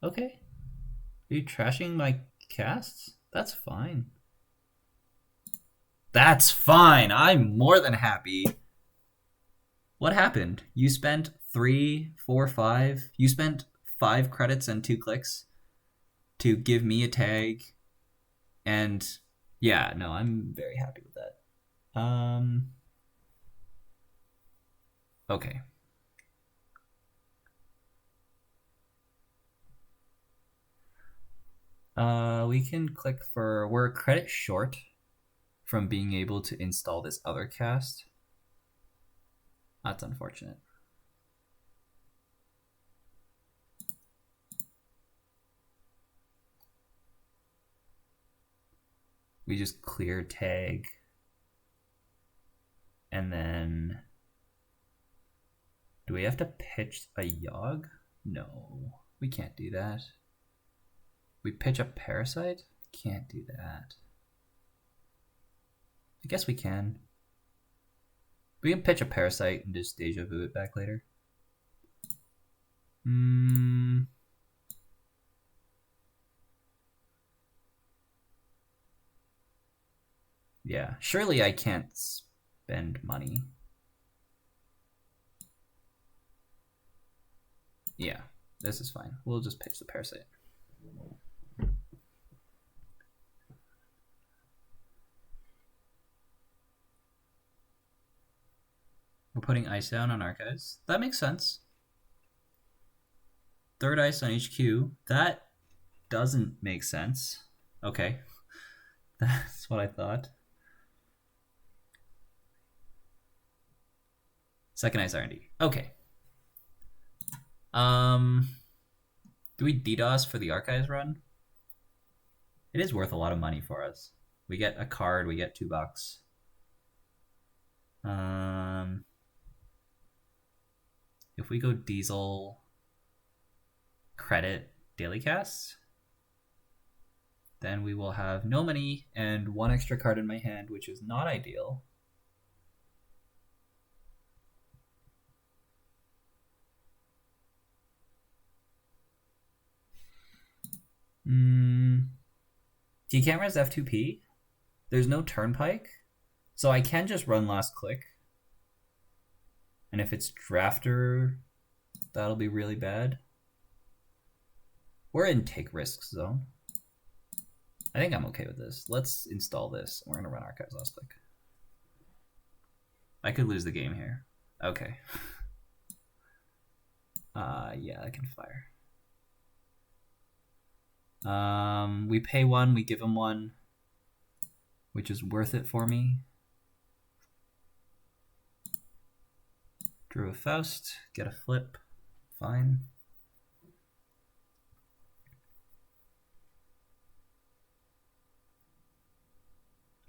Okay. Are you trashing my casts? That's fine. That's fine. I'm more than happy. What happened? You spent 3, 4, 5. You spent 5 credits and 2 clicks to give me a tag. And yeah, no, I'm very happy with that. Okay. We can click for... We're a credit short from being able to install this other cast. That's unfortunate. We just clear tag. And then... Do we have to pitch a Yogg? No, we can't do that. We pitch a Parasite? Can't do that. I guess we can. We can pitch a Parasite and just Deja Vu it back later. Yeah, surely I can't spend money. Yeah, this is fine. We'll just pitch the Parasite. We're putting ice down on archives. That makes sense. Third ice on HQ. That doesn't make sense. Okay. That's what I thought. Second ice R&D. Okay. Do we DDoS for the archives run? It is worth a lot of money for us. We get a card, we get $2. If we go Diesel, credit, daily casts, then we will have no money and 1 extra card in my hand, which is not ideal. You can't res F2P. There's no Turnpike. So I can just run last click. And if it's Drafter, that'll be really bad. We're in take risks zone. I think I'm okay with this. Let's install this. We're going to run archives last click. I could lose the game here. Okay. Yeah, I can fire. We pay 1, we give him 1, which is worth it for me. Drew a Faust, get a flip, fine.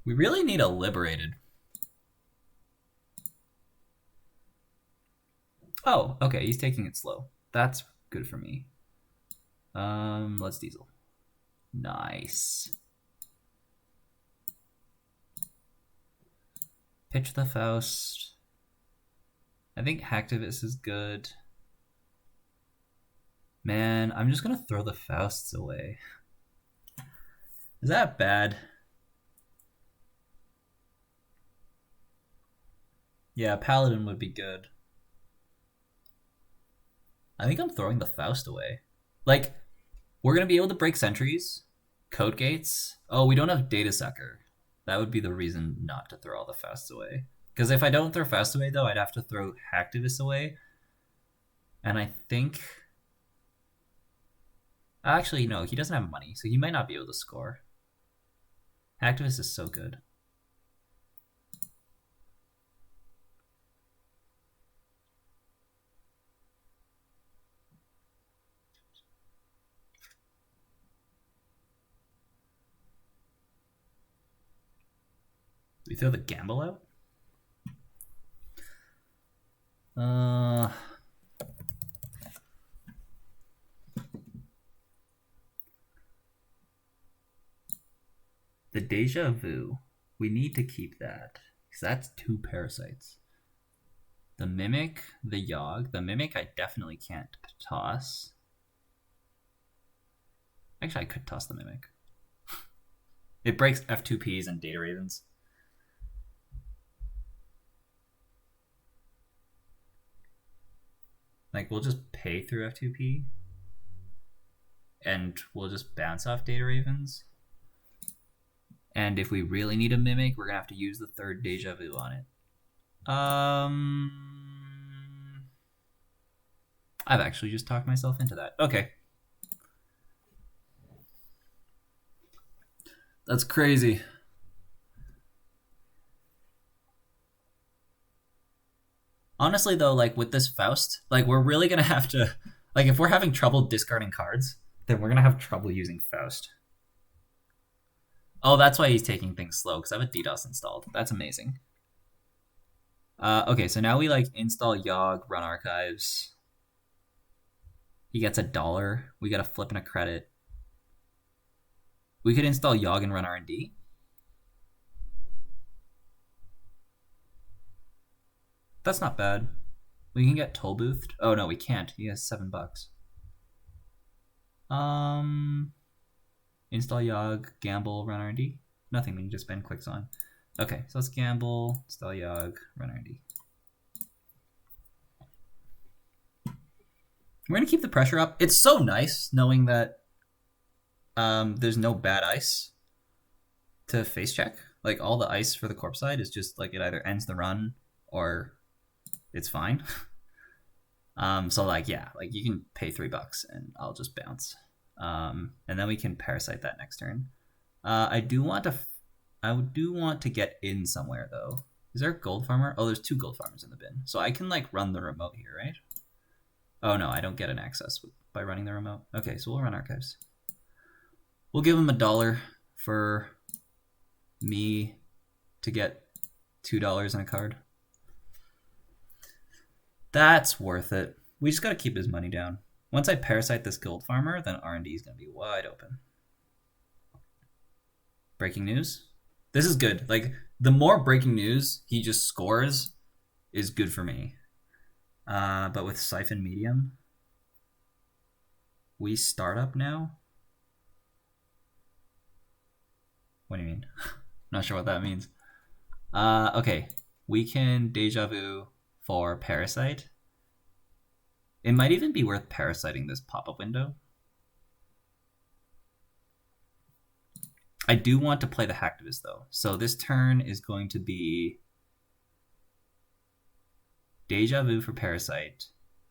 We really need a liberated. Oh, okay, he's taking it slow. That's good for me. Let's diesel. Nice. Pitch the Faust. I think Hacktivist is good. Man, I'm just gonna throw the Fausts away. Is that bad? Yeah, Paladin would be good. I think I'm throwing the Faust away. Like, we're gonna be able to break sentries, code gates. Oh, we don't have Data Sucker. That would be the reason not to throw all the Fausts away. Because if I don't throw Faust away, though, I'd have to throw Hacktivist away. And I think... Actually, no, he doesn't have money, so he might not be able to score. Hacktivist is so good. Do we throw the gamble out? The Deja Vu. We need to keep that. Because that's 2 parasites. The Mimic, the Yogg. The Mimic I definitely can't toss. Actually, I could toss the Mimic. It breaks F2Ps and Data Ravens. Like, we'll just pay through F2P. And we'll just bounce off Data Ravens. And if we really need a Mimic, we're going to have to use the 3rd Deja Vu on it. I've actually just talked myself into that. Okay. That's crazy. Honestly, though, like, with this Faust, like, we're really going to have to... Like, if we're having trouble discarding cards, then we're going to have trouble using Faust. Oh, that's why he's taking things slow, because I have a DDoS installed. That's amazing. Okay, so now we, like, install Yogg, run archives. He gets $1. We got a flip and a credit. We could install Yogg and run R&D. That's not bad. We can get Toll Boothed. Oh, no, we can't. He has $7. Install Yogg, gamble, run R&D. Nothing, we can just spend clicks on. Okay, so let's gamble, install Yogg, run R&D. We're going to keep the pressure up. It's so nice knowing that there's no bad ice to face check. Like, all the ice for the corpse side is just, like, it either ends the run or it's fine. So, like, yeah, like, you can pay $3 and I'll just bounce. And then we can parasite that next turn. I do want to get in somewhere, though. Is there a gold farmer? Oh, there's 2 gold farmers in the bin. So I can, like, run the remote here, right? Oh, no, I don't get an access by running the remote. Okay, so we'll run archives. We'll give him $1 for me to get $2 on a card. That's worth it. We just gotta keep his money down. Once I parasite this gold farmer, then R&D is gonna be wide open. Breaking news. This is good. Like, the more breaking news he just scores is good for me. But with Siphon Medium, we start up now? What do you mean? Not sure what that means. Okay, we can Deja Vu for Parasite. It might even be worth parasiting this pop-up window. I do want to play the Hacktivist, though. So this turn is going to be Deja Vu for Parasite.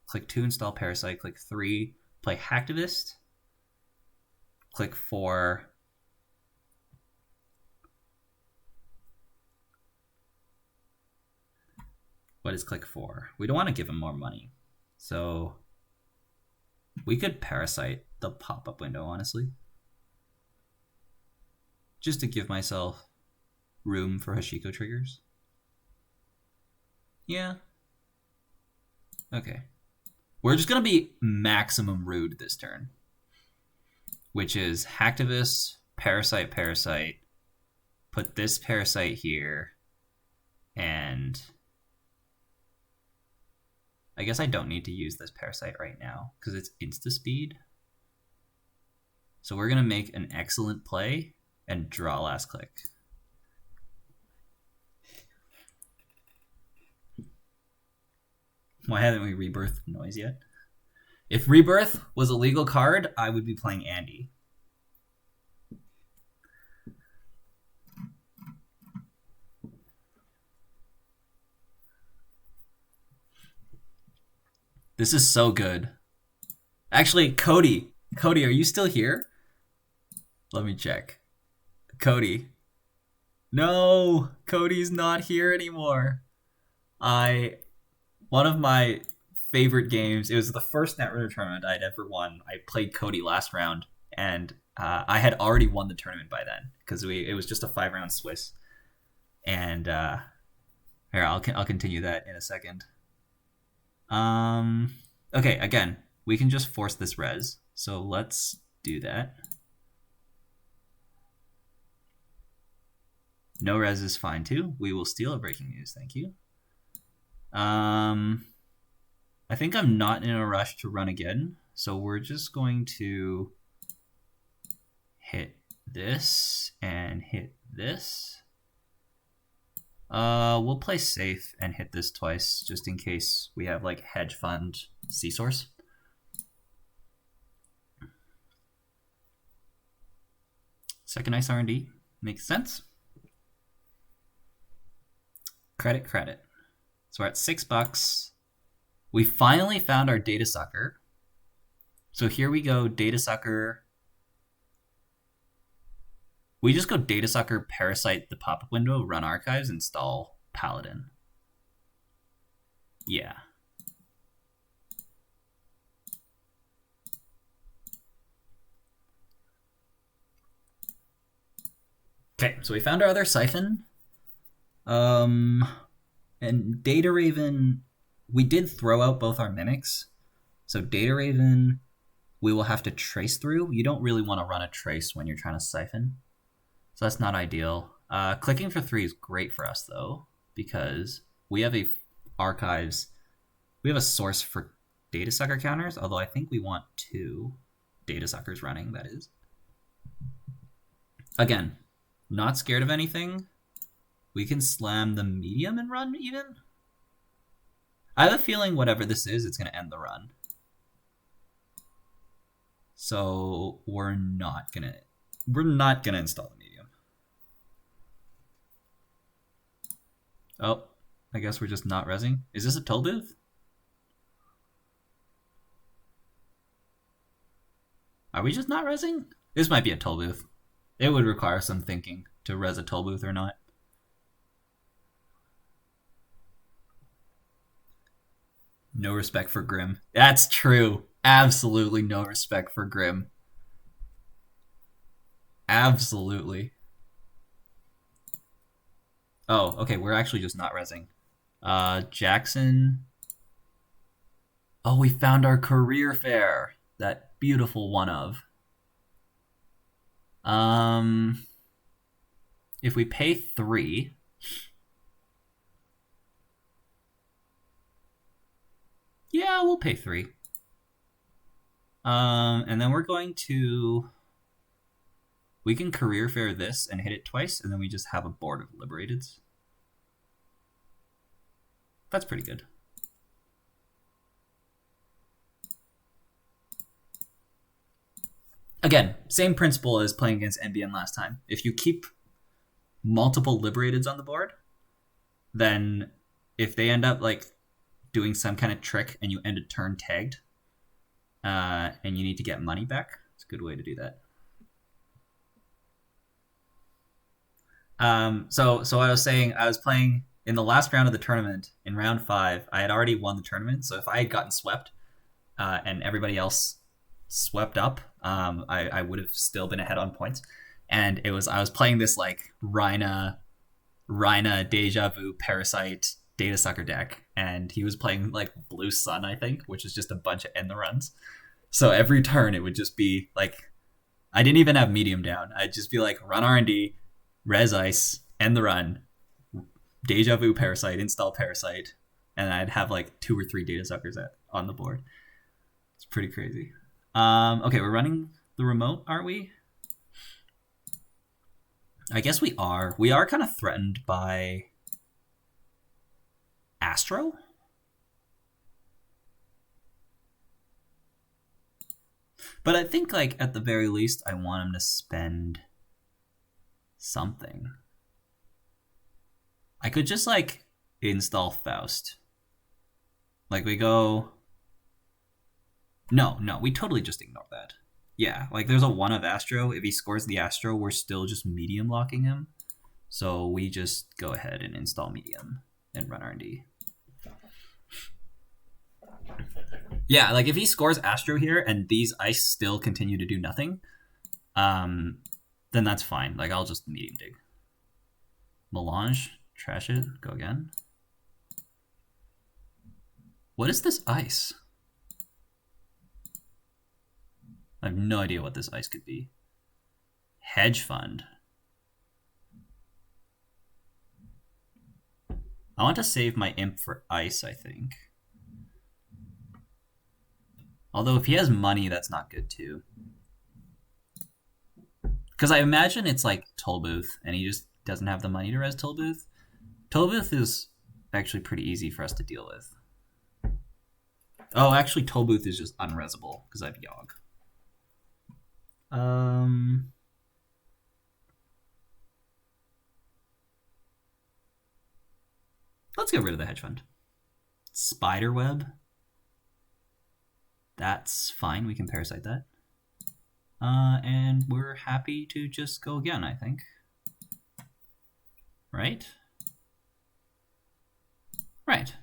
Click 2, install Parasite. Click 3, play Hacktivist. Click 4. What is click 4? We don't want to give him more money. So we could parasite the pop-up window, honestly. Just to give myself room for Hashiko triggers? Yeah. Okay. We're just going to be maximum rude this turn, which is Hacktivist, Parasite, Parasite, put this Parasite here, and I guess I don't need to use this Parasite right now because it's insta-speed. So we're going to make an excellent play and draw last click. Why haven't we rebirthed Noise yet? If Rebirth was a legal card, I would be playing Andy. This is so good. Actually, Cody, are you still here? Let me check. Cody. No, Cody's not here anymore. One of my favorite games, it was the first Netrunner tournament I'd ever won. I played Cody last round, and I had already won the tournament by then because it was just a 5-round Swiss. And here, I'll continue that in a second. Okay, again, we can just force this res, so let's do that. No res is fine too. We will steal a breaking news, thank you. I think I'm not in a rush to run again, so we're just going to hit this and hit this. We'll play safe and hit this twice just in case we have like hedge fund C source. Second ice R&D makes sense. Credit. So we're at $6. We finally found our data sucker. So here we go, data sucker. We just go data sucker, parasite the pop-up window, run archives, install Paladin. Yeah. Okay, so we found our other siphon. And Data Raven, we did throw out both our mimics. So Data Raven, we will have to trace through. You don't really want to run a trace when you're trying to siphon. So that's not ideal. Clicking for 3 is great for us though, because we have a source for data sucker counters, although I think we want 2 data suckers running, that is. Again, not scared of anything. We can slam the medium and run even. I have a feeling whatever this is, it's going to end the run. So we're not gonna install the medium. Oh, I guess we're just not rezzing. Is this a toll booth? Are we just not rezzing? This might be a toll booth. It would require some thinking to res a toll booth or not. No respect for Grim. That's true. Absolutely no respect for Grim. Absolutely. Oh, okay, we're actually just not rezzing. Jackson. Oh, we found our career fair. That beautiful one of. If we pay 3... Yeah, we'll pay 3. And then we're going to... We can career fair this and hit it twice, and then we just have a board of Liberateds. That's pretty good. Again, same principle as playing against NBN last time. If you keep multiple Liberateds on the board, then if they end up like doing some kind of trick and you end a turn tagged, and you need to get money back, it's a good way to do that. So I was saying, I was playing in the last round of the tournament, in round 5, I had already won the tournament, so if I had gotten swept, and everybody else swept up, I would have still been ahead on points. And I was playing this like Rhina Rhina, Deja Vu, Parasite, Data Sucker deck, and he was playing like Blue Sun, I think, which is just a bunch of end the runs. So every turn it would just be like, I didn't even have medium down. I'd just be like, run R&D, res ice, end the run, Deja Vu Parasite, install Parasite, and I'd have like 2 or 3 Data Suckers on the board. It's pretty crazy. Okay, we're running the remote, aren't we? I guess we are. We are kind of threatened by Astro? But I think, like, at the very least, I want him to spend something. I could just, like, install Faust. Like, we go... No, we totally just ignore that. Yeah, like, there's a 1 of Astro. If he scores the Astro, we're still just medium locking him. So we just go ahead and install medium and run R&D. Yeah, like, if he scores Astro here and these ice still continue to do nothing, then that's fine. Like, I'll just medium dig. Melange, trash it, go again. What is this ice? I have no idea what this ice could be. Hedge fund. I want to save my imp for ice, I think. Although if he has money, that's not good too. Because I imagine it's like Tollbooth, and he just doesn't have the money to res Tollbooth. Tollbooth is actually pretty easy for us to deal with. Oh, actually Tollbooth is just unresable, because I have Yogg. Let's get rid of the hedge fund. Spiderweb. That's fine. We can parasite that. And we're happy to just go again, I think. Right? Right.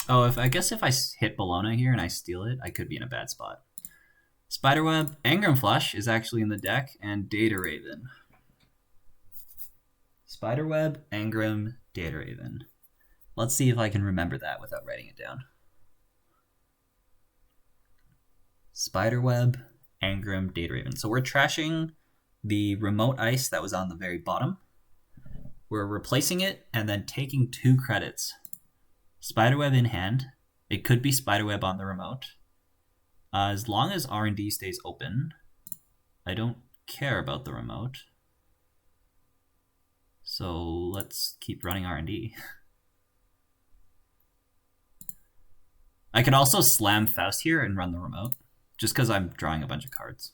Oh, I guess if I hit Bologna here and I steal it, I could be in a bad spot. Spiderweb, Engram Flush is actually in the deck, and Data Raven. Spiderweb, Engram, Data Raven. Let's see if I can remember that without writing it down. Spiderweb, Engram, Data Raven. So we're trashing the remote ice that was on the very bottom. We're replacing it and then taking 2 credits. Spiderweb in hand. It could be Spiderweb on the remote. As long as R&D stays open, I don't care about the remote. So let's keep running R&D. I could also slam Faust here and run the remote, just because I'm drawing a bunch of cards.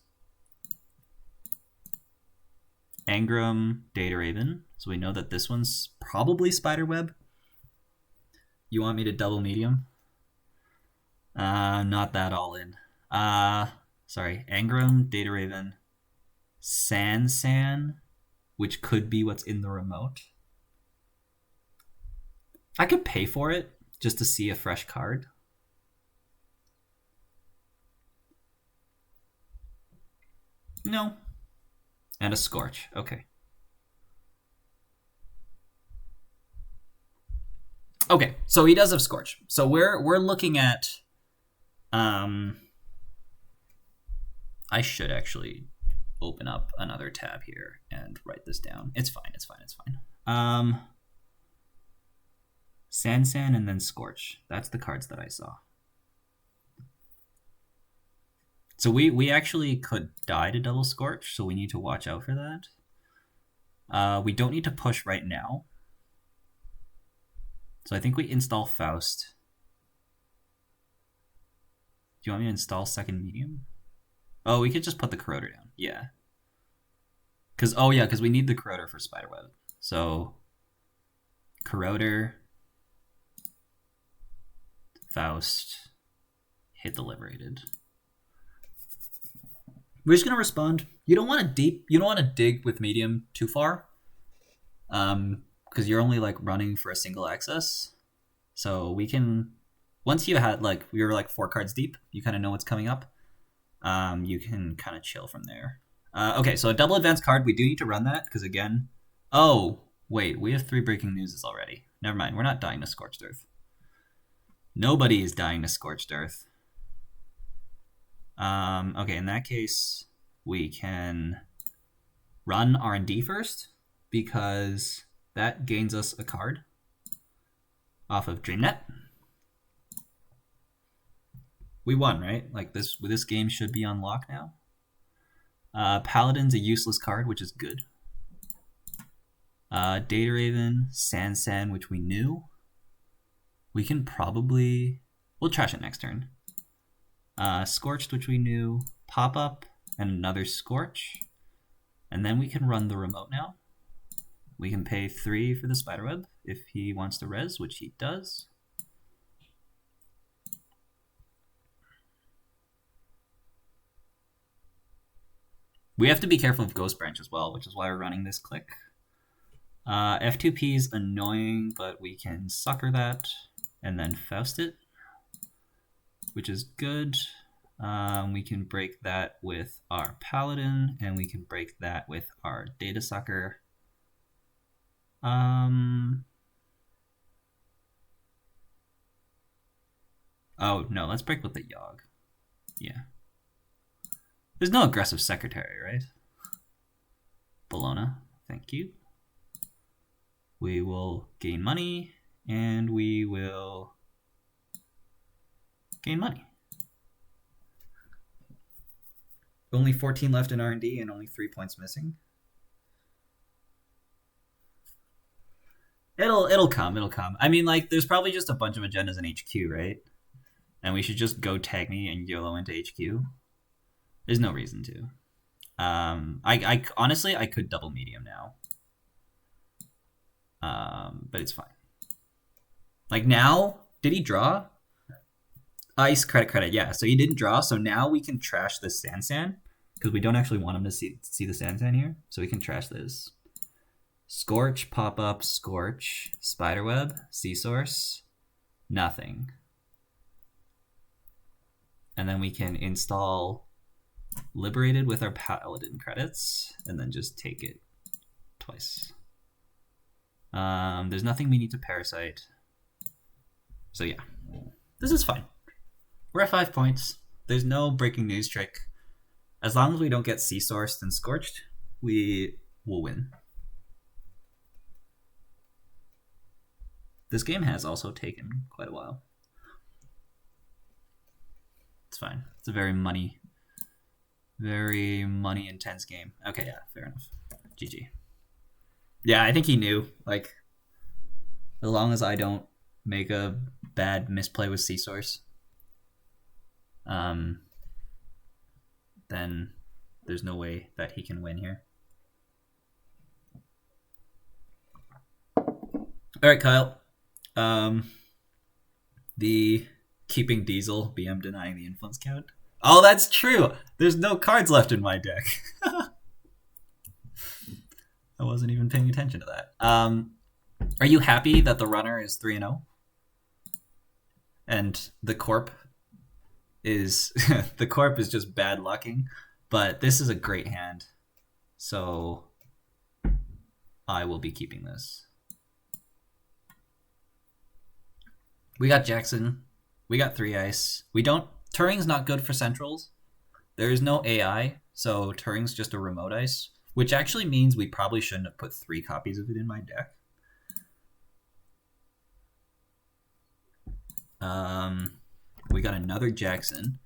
Engram, Data Raven. So we know that this one's probably Spiderweb. You want me to double medium? Not that all in. Sorry. Engram, Data Raven, San, which could be what's in the remote. I could pay for it just to see a fresh card. No. And a Scorch. Okay. Okay, so he does have Scorch. So we're looking at I should actually open up another tab here and write this down. It's fine. San and then Scorch. That's the cards that I saw. So we actually could die to double Scorch, so we need to watch out for that. We don't need to push right now. So I think we install Faust. Do you want me to install second medium? Oh, we could just put the Corroder down. Yeah. Because we need the Corroder for Spiderweb. So Corroder, Faust, hit the Liberated. We're just gonna respond. You don't want to dig with medium too far. Because you're only like running for a single access. So we can, once you had like, we were like 4 cards deep, you kind of know what's coming up. you can kind of chill from there. Okay, so a double advanced card, we do need to run that, because again... Oh, wait, we have 3 breaking newses already. Never mind, we're not dying to Scorched Earth. Nobody is dying to Scorched Earth. Okay, in that case, we can run R&D first, because that gains us a card off of DreamNet. We won, right? Like this game should be on lock now. Paladin's a useless card, which is good. Data Raven, Sansan, which we knew. We can probably... We'll trash it next turn. Scorched, which we knew. Pop up, and another Scorch. And then we can run the remote now. We can pay 3 for the Spiderweb if he wants to res, which he does. We have to be careful of Ghost Branch as well, which is why we're running this click. F2P is annoying, but we can sucker that and then Faust it, which is good. We can break that with our Paladin, and we can break that with our Data Sucker. Oh, no, let's break with the Yogg. Yeah. There's no aggressive secretary, right? Bologna, thank you. We will gain money, and we will gain money. Only 14 left in R&D and only 3 points missing. It'll come. I mean, like, there's probably just a bunch of agendas in HQ, right? And we should just go tag me and YOLO into HQ. There's no reason to. I honestly, I could double medium now. But it's fine. Like now, did he draw? Ice, credit. Yeah, so he didn't draw. So now we can trash this Sansan because we don't actually want him to see the Sansan here. So we can trash this. Scorch, pop up, Scorch, Spiderweb, Sea Source, nothing. And then we can install Liberated with our Paladin credits and then just take it twice. There's nothing we need to Parasite. So yeah, this is fine. We're at 5 points. There's no breaking news trick. As long as we don't get Sea Sourced and Scorched, we will win. This game has also taken quite a while. It's fine. It's a very money intense game. Okay, yeah, fair enough. GG. Yeah, I think he knew. Like, as long as I don't make a bad misplay with Sea Source, then there's no way that he can win here. All right, Kyle. The keeping Diesel, BM denying the influence count. Oh, that's true. There's no cards left in my deck. I wasn't even paying attention to that. Are you happy that the runner is 3-0? And the corp is the corp is just bad lucking, but this is a great hand. So I will be keeping this. We got Jackson. We got 3 ice. We don't... Turing's not good for centrals. There is no AI, so Turing's just a remote ice, which actually means we probably shouldn't have put 3 copies of it in my deck. We got another Jackson,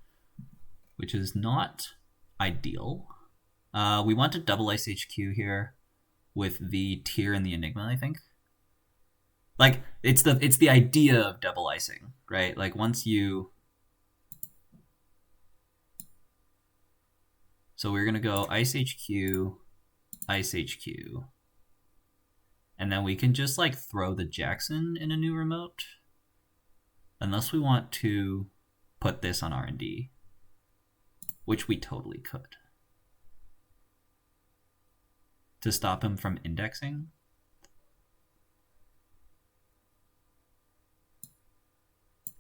which is not ideal. We want to double ice HQ here with the Tier and the Enigma, I think. Like, it's the idea of double icing, right? Like, once you... So we're going to go Ice HQ, Ice HQ. And then we can just, like, throw the Jackson in a new remote. Unless we want to put this on R&D. Which we totally could. To stop him from indexing.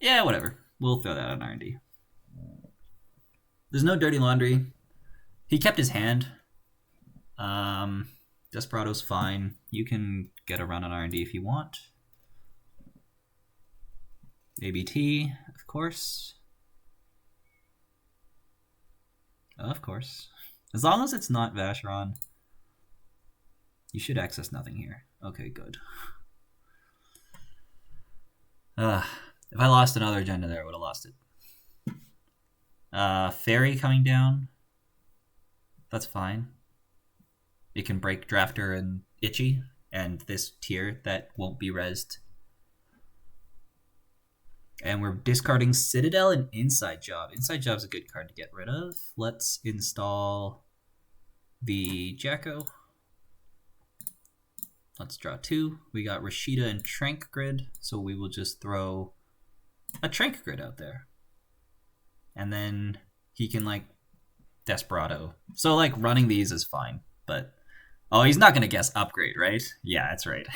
Yeah, whatever. We'll throw that on R&D. There's no dirty laundry. He kept his hand. Desperado's fine. You can get a run on R&D if you want. ABT, of course. Of course. As long as it's not Vacheron, you should access nothing here. Okay, good. If I lost another agenda there, I would have lost it. Fairy coming down. That's fine. It can break Drafter and Itchy, and this tier that won't be rezzed. And we're discarding Citadel and Inside Job. Inside Job's a good card to get rid of. Let's install the Jacko. Let's draw 2. We got Rashida and Trank Grid, so we will just throw a Trank Grid out there. And then he can, like, Desperado. So, like, running these is fine, but... Oh, he's not going to guess Upgrade, right? Yeah, that's right.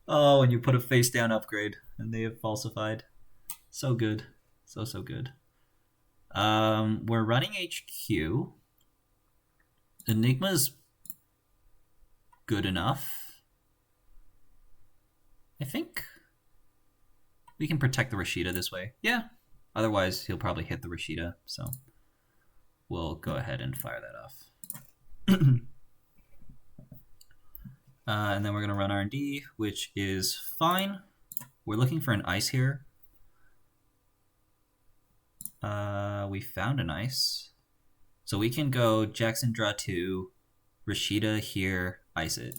Oh, when you put a face down Upgrade and they have falsified. So good. So good. We're running HQ. Enigma's good enough. I think we can protect the Rashida this way. Yeah. Otherwise, he'll probably hit the Rashida, so we'll go ahead and fire that off. And then we're going to run R&D, which is fine. We're looking for an ice here. We found an ice. So we can go Jackson, draw 2, Rashida here, ice it.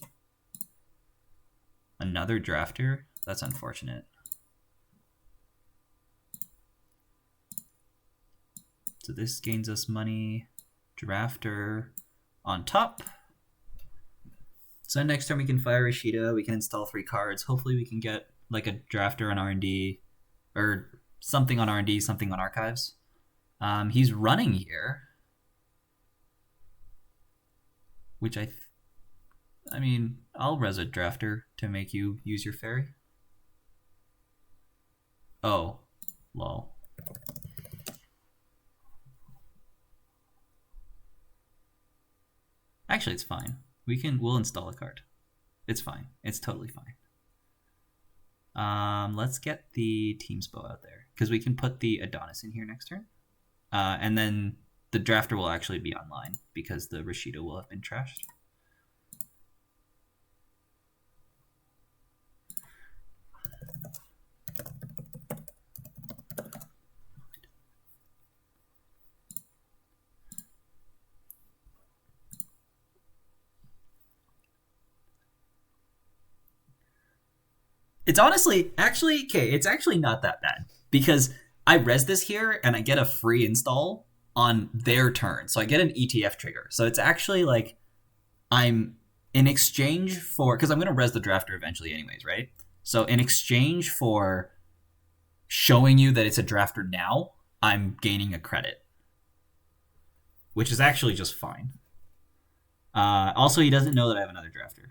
Another Drafter? That's unfortunate. So this gains us money. Drafter on top. So next time we can fire Rashida, we can install 3 cards. Hopefully we can get like a Drafter on R&D, or something on R&D, something on Archives. He's running here, which I mean, I'll res a Drafter to make you use your fairy. Oh, lol. Actually, it's fine. We'll install a card. It's fine. It's totally fine. Let's get the Team's Bow out there, because we can put the Adonis in here next turn. And then the Drafter will actually be online, because the Rashida will have been trashed. It's honestly, it's actually not that bad, because I res this here and I get a free install on their turn. So I get an ETF trigger. So it's actually like, I'm in exchange for, because I'm going to res the Drafter eventually anyways, right? So in exchange for showing you that it's a Drafter now, I'm gaining a credit, which is actually just fine. Also, he doesn't know that I have another Drafter.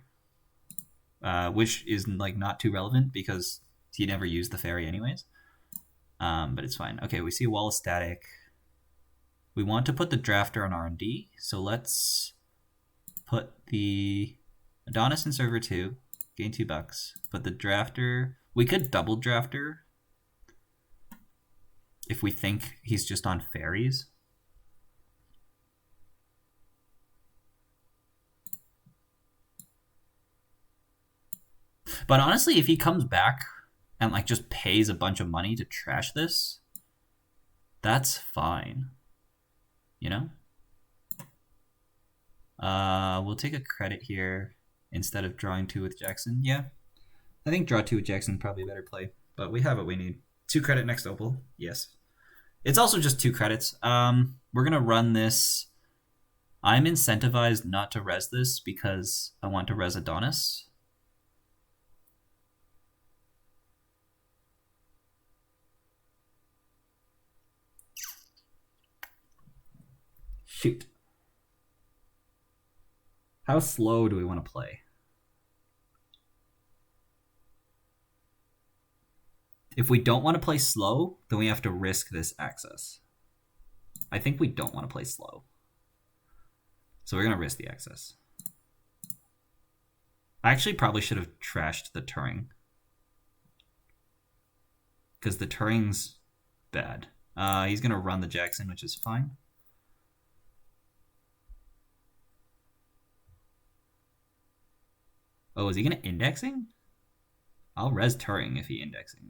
Which is like not too relevant because he never used the fairy anyways. But it's fine. Okay, we see a wall of static. We want to put the Drafter on R&D, so let's put the Adonis in server 2, gain $2. Put the Drafter. We could double Drafter if we think he's just on fairies. But honestly, if he comes back and like just pays a bunch of money to trash this, that's fine. You know? We'll take a credit here instead of drawing 2 with Jackson. Yeah. I think draw 2 with Jackson probably a better play. But we have what we need. 2 credit next opal. Yes. It's also just 2 credits. We're gonna run this. I'm incentivized not to res this because I want to res Adonis. Shoot. How slow do we want to play? If we don't want to play slow, then we have to risk this access. I think we don't want to play slow. So we're going to risk the access. I actually probably should have trashed the Turing. Because the Turing's bad. He's going to run the Jackson, which is fine. Oh, is he going to indexing? I'll res Turing if he indexing.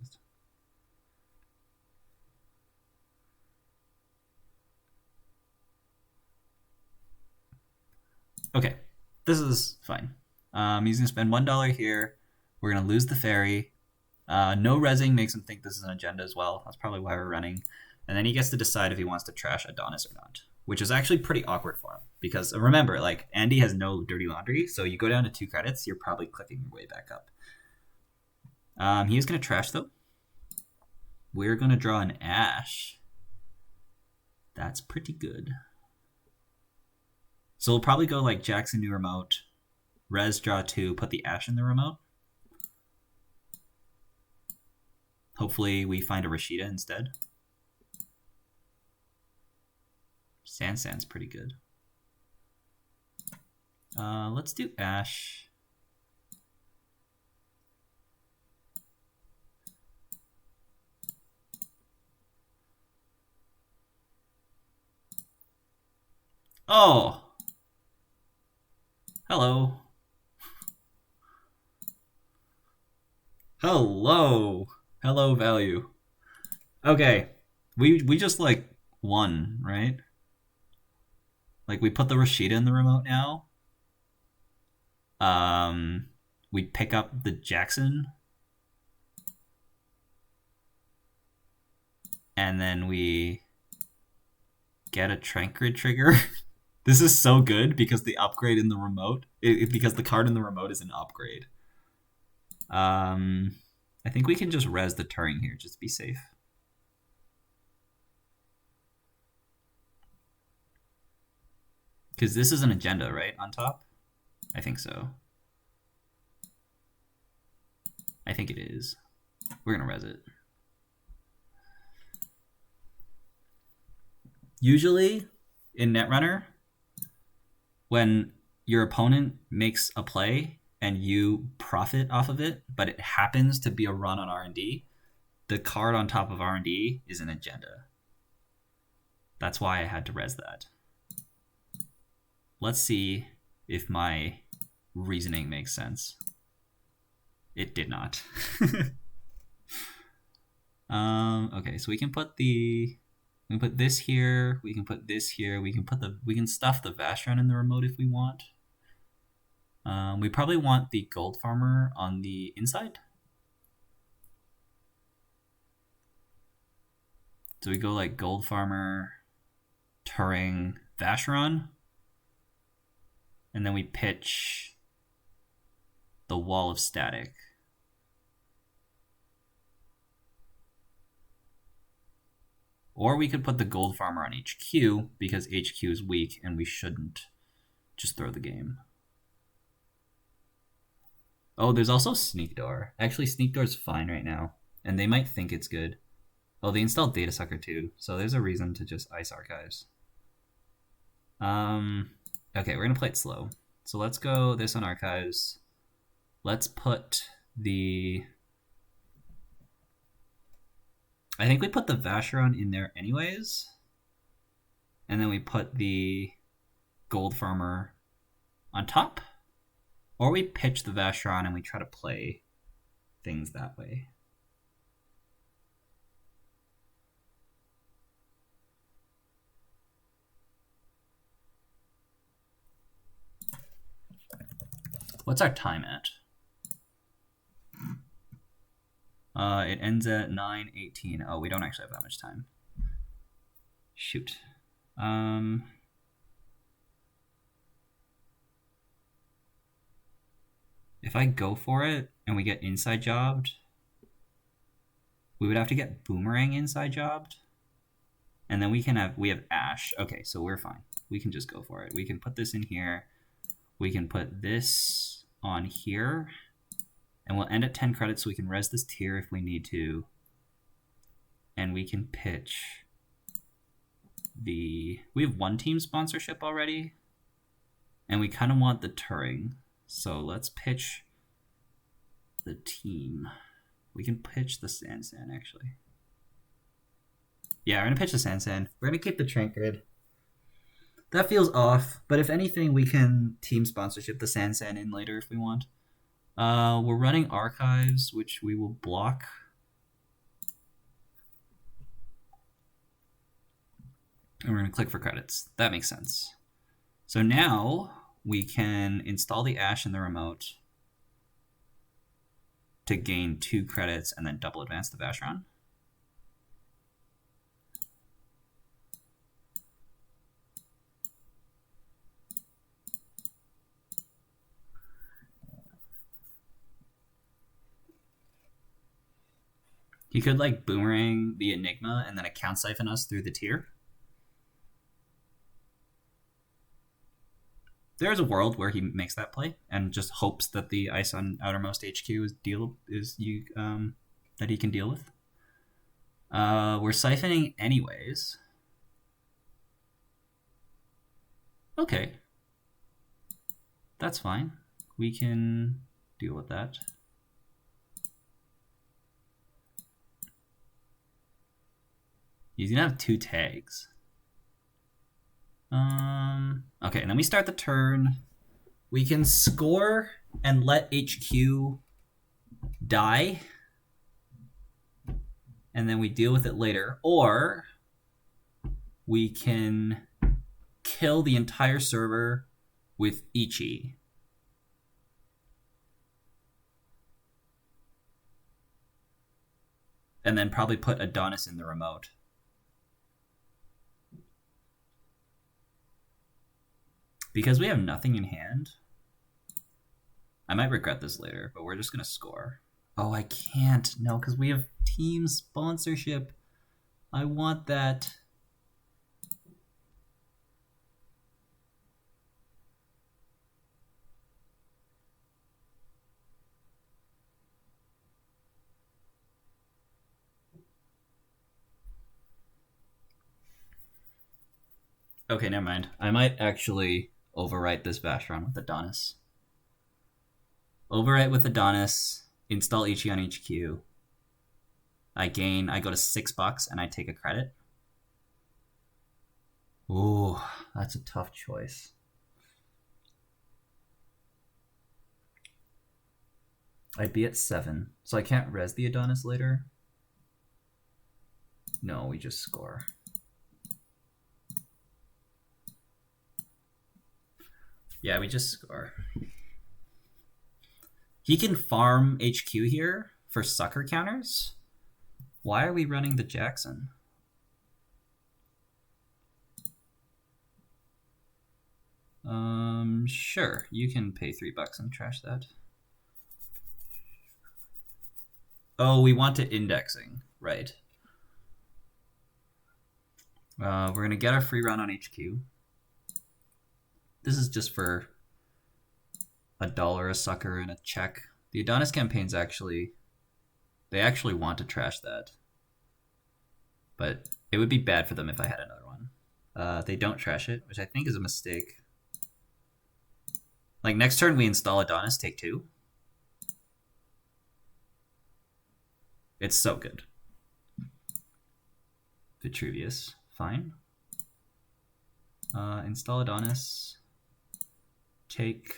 Okay, this is fine. He's gonna spend $1 here. We're gonna lose the ferry. No resing makes him think this is an agenda as well. That's probably why we're running. And then he gets to decide if he wants to trash Adonis or not, which is actually pretty awkward for him. Because remember, like, Andy has no dirty laundry, so you go down to 2 credits, you're probably clicking your way back up. He is gonna trash though. We're gonna draw an Ash. That's pretty good. So we'll probably go like Jackson new remote, res draw 2, put the Ash in the remote. Hopefully we find a Rashida instead. Sansan's pretty good. Let's do Ash. Oh! Hello. Hello. Hello, value. Okay. We just like won, right? Like we put the Rashida in the remote now. We pick up the Jackson. And then we get a Trankrid trigger. This is so good because the upgrade in the remote, because the card in the remote is an upgrade. I think we can just res the Turing here, just to be safe. Because this is an agenda, right, on top? I think so. I think it is. We're gonna res it. Usually, in Netrunner, when your opponent makes a play and you profit off of it, but it happens to be a run on R&D, the card on top of R&D is an agenda. That's why I had to res that. Let's see if my reasoning makes sense. It did not. Okay, so we can put this here, we can put this here, we can stuff the Vashran in the remote if we want. We probably want the Gold Farmer on the inside. So we go like Gold Farmer, Turing, Vashran, and then we pitch the Wall of Static. Or we could put the Gold Farmer on HQ because HQ is weak and we shouldn't just throw the game. Oh, there's also Sneak Door. Actually, Sneak Door's fine right now, and they might think it's good. Oh, they installed Data Sucker too, so there's a reason to just Ice Archives. Okay, we're gonna play it slow. So let's go this on Archives. Let's put the... I think we put the Vacheron in there anyways. And then we put the Gold Farmer on top. Or we pitch the Vacheron and we try to play things that way. What's our time at? It ends at 9:18. Oh, we don't actually have that much time. Shoot. If I go for it and we get inside jobbed, we would have to get Boomerang inside jobbed. And then we have Ash. Okay, so we're fine. We can just go for it. We can put this in here. We can put this on here. And we'll end at 10 credits so we can res this tier if we need to. and we can pitch we have one team sponsorship already, and we kind of want the Turing. So let's pitch the team. We can pitch the Sansan, actually. Yeah, we're going to pitch the Sansan. We're going to keep the Trankard. That feels off, but if anything, we can team sponsorship the Sansan in later if we want. We're running Archives, which we will block. And we're going to click for credits. That makes sense. So now we can install the Ash in the remote to gain 2 credits and then double advance the Vacheron. He could like boomerang the Enigma and then account siphon us through the tier. There's a world where he makes that play and just hopes that the ice on outermost HQ that he can deal with. We're siphoning anyways. Okay. That's fine. We can deal with that. He's gonna have 2 tags. Okay, and then we start the turn. We can score and let HQ die, and then we deal with it later, or we can kill the entire server with Ichi. And then probably put Adonis in the remote. Because we have nothing in hand, I might regret this later, but we're just going to score. Oh, I can't. No, because we have team sponsorship. I want that. Okay, never mind. I might actually overwrite this Vacheron with Adonis. Overwrite with Adonis, install Ichi on HQ. I go to $6 and I take a credit. Ooh, that's a tough choice. I'd be at 7, so I can't res the Adonis later. No, we just score. Yeah, we just score. He can farm HQ here for sucker counters. Why are we running the Jackson? Sure, you can pay $3 and trash that. Oh, we want to indexing, right? We're gonna get our free run on HQ. This is just for $1 a sucker and a check. The Adonis campaigns they actually want to trash that. But it would be bad for them if I had another one. They don't trash it, which I think is a mistake. Like next turn we install Adonis, take 2. It's so good. Vitruvius, fine. Install Adonis. Take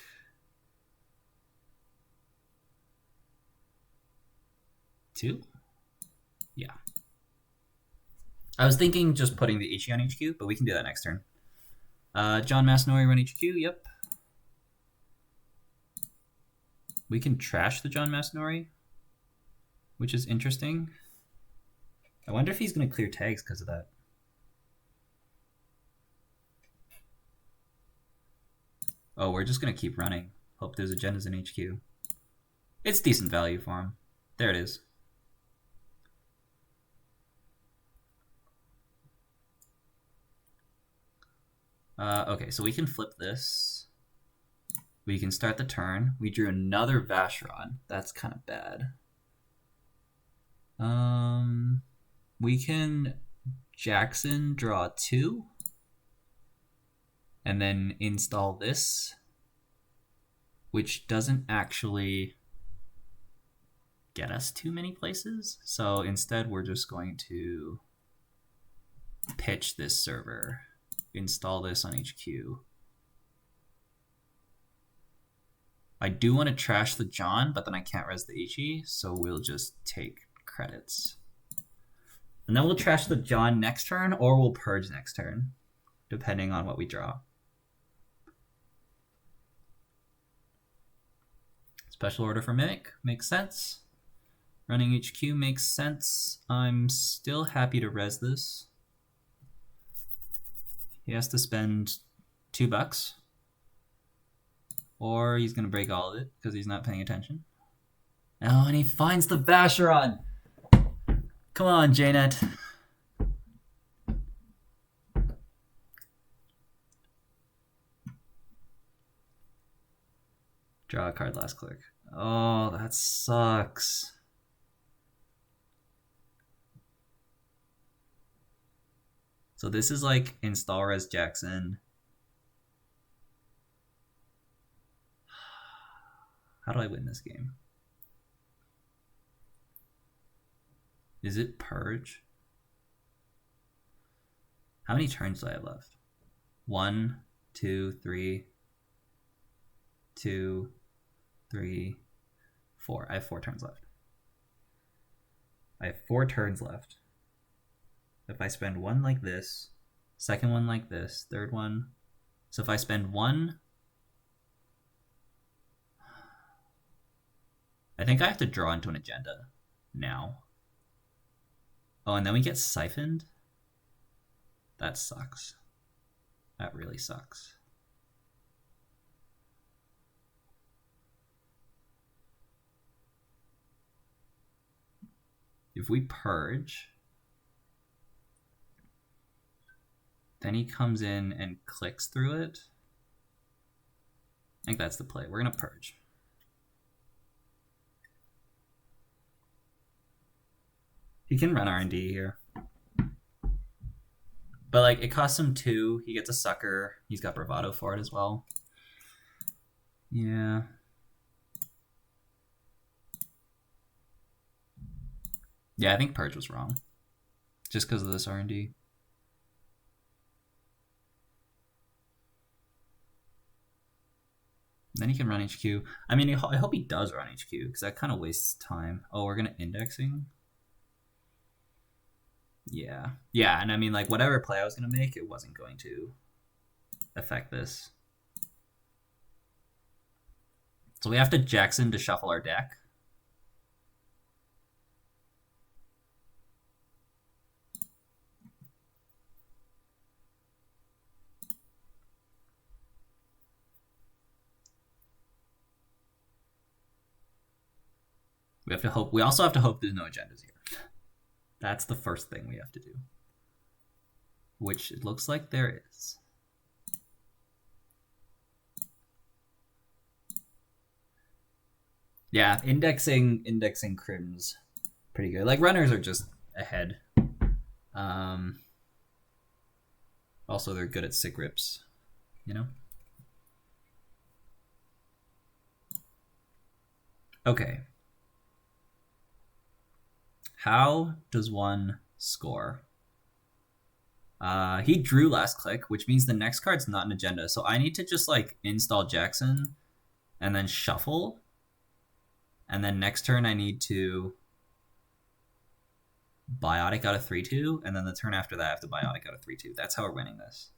2? Yeah. I was thinking just putting the Ichi on HQ, but we can do that next turn. John Masnori run HQ, yep. We can trash the John Masnori, which is interesting. I wonder if he's going to clear tags because of that. Oh, we're just going to keep running. Hope those agendas in HQ. It's decent value for him. There it is. Okay, so we can flip this. We can start the turn. We drew another Vacheron. That's kind of bad. we can Jackson draw 2 and then install this, which doesn't actually get us too many places. So instead we're just going to pitch this server, install this on HQ. I do want to trash the John, but then I can't res the HE, so we'll just take credits. And then we'll trash the John next turn, or we'll purge next turn, depending on what we draw. Special order for Mimic makes sense. Running HQ makes sense. I'm still happy to res this. He has to spend $2. Or he's going to break all of it because he's not paying attention. Oh, and he finds the Vacheron! Come on, JNet. Draw a card last click. Oh, that sucks. So this is like install res Jackson. How do I win this game? Is it purge? How many turns do I have left? 1, 2, 3, 2, 3, 4. I have 4 turns left. I have 4 turns left. If I spend 1 like this, second one like this, third one. So if I spend 1, I think I have to draw into an agenda now. Oh, and then we get siphoned? That sucks. That really sucks. If we purge, then he comes in and clicks through it. I think that's the play. We're going to purge. He can run R&D here. But like, it costs him 2. He gets a sucker. He's got bravado for it as well. Yeah. Yeah, I think purge was wrong. Just because of this R&D. Then he can run HQ. I mean, I hope he does run HQ, because that kind of wastes time. Oh, we're going to indexing? Yeah. Yeah, and I mean, like, whatever play I was going to make, it wasn't going to affect this. So we have to Jackson to shuffle our deck. We have to hope. We also have to hope there's no agendas here. That's the first thing we have to do. Which it looks like there is. Yeah, indexing crims pretty good. Like, runners are just ahead. Also, they're good at sick rips, you know? Okay. How does one score? He drew last click, which means the next card's not an agenda. So I need to just like install Jackson and then shuffle. And then next turn I need to biotic out of 3-2. And then the turn after that I have to biotic out of 3-2. That's how we're winning this.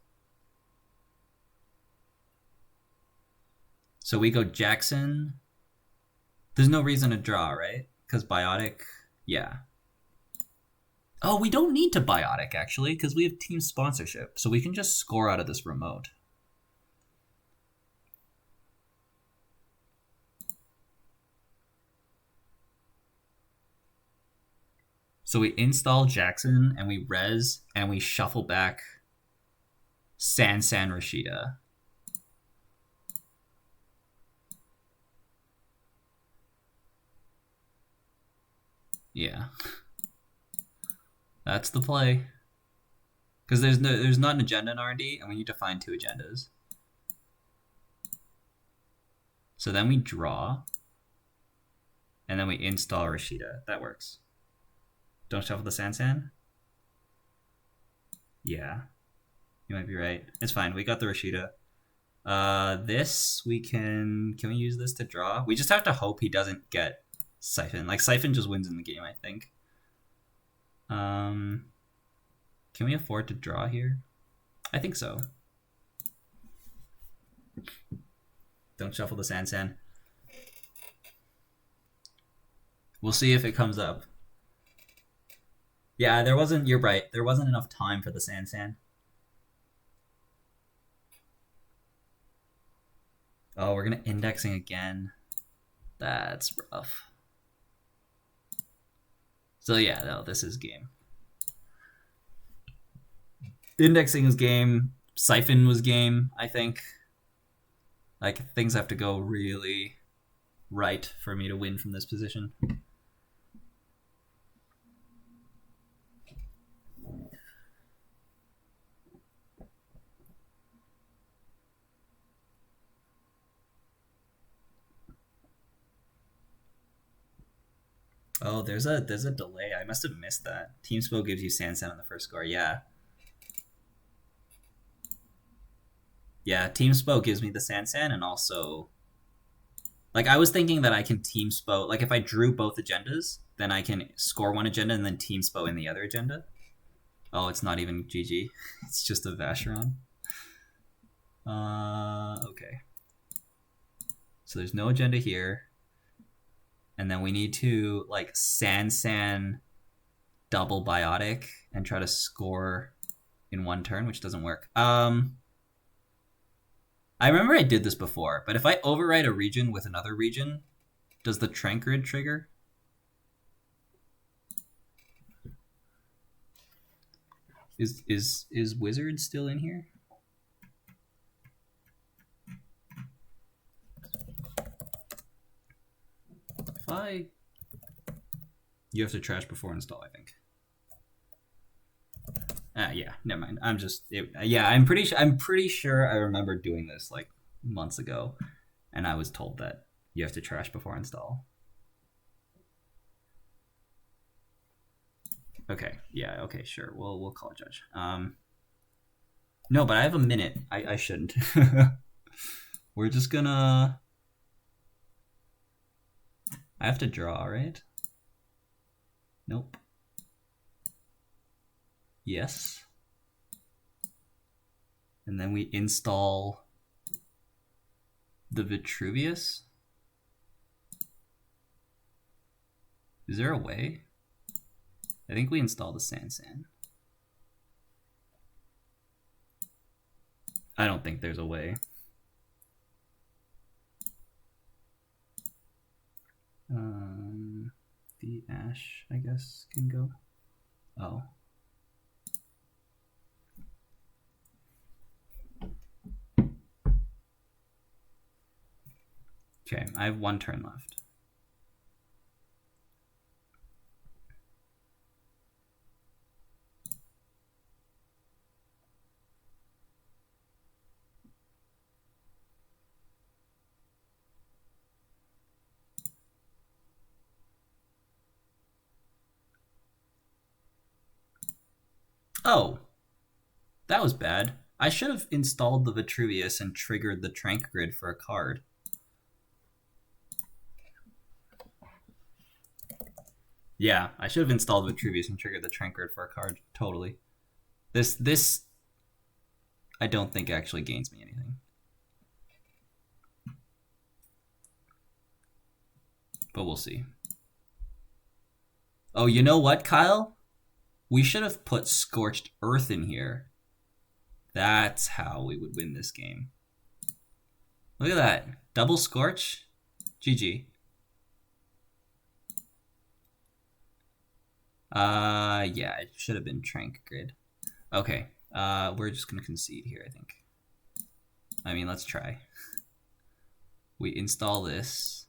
So we go Jackson. There's no reason to draw, right? Because biotic, yeah. Oh, we don't need to biotic, actually, because we have team sponsorship. So we can just score out of this remote. So we install Jackson, and we res, and we shuffle back Sansan Rashida. Yeah. That's the play. Because there's not an agenda in R&D, and we need to find 2 agendas. So then we draw, and then we install Rashida. That works. Don't shuffle the Sansan? Yeah. You might be right. It's fine. We got the Rashida. This, we can we use this to draw? We just have to hope he doesn't get Siphon. Like, Siphon just wins in the game, I think. Can we afford to draw here? I think so. Don't shuffle the Sansan. We'll see if it comes up. Yeah, there wasn't, you're right, there wasn't enough time for the Sansan. Oh, we're gonna indexing again. That's rough. So yeah, no, this is game. Indexing is game. Siphon was game, I think. Like, things have to go really right for me to win from this position. Oh, there's a delay. I must have missed that. TeamSpo gives you Sansan on the first score. Yeah. Yeah, TeamSpo gives me the Sansan, and also, like, I was thinking that I can TeamSpo, like, if I drew both agendas, then I can score one agenda and then TeamSpo in the other agenda. Oh, it's not even GG. It's just a Vacheron. Okay. So there's no agenda here. And then we need to, like, Sansan double Biotic and try to score in one turn, which doesn't work. I remember I did this before, but if I overwrite a region with another region, does the Trank Grid trigger? Is Wizard still in here? If you have to trash before install, I think. Yeah, never mind. Yeah, I'm pretty sure I remember doing this like months ago, and I was told that you have to trash before install. Okay, yeah, okay, sure. We'll call a judge. No, but I have a minute. I shouldn't. We're just gonna. I have to draw, right? Nope. Yes. And then we install the Vitruvius. Is there a way? I think we install the Sansan. I don't think there's a way. The Ash, I guess, can go. Oh. Okay, I have 1 turn left. Oh, that was bad. I should have installed the Vitruvius and triggered the Trank Grid for a card. Yeah, I should have installed Vitruvius and triggered the Trank Grid for a card. Totally. This I don't think actually gains me anything. But we'll see. Oh, you know what, Kyle? We should have put Scorched Earth in here. That's how we would win this game. Look at that. Double Scorch. GG. Yeah, it should have been Trank Grid. Okay, we're just gonna concede here, I think. I mean, let's try. We install this.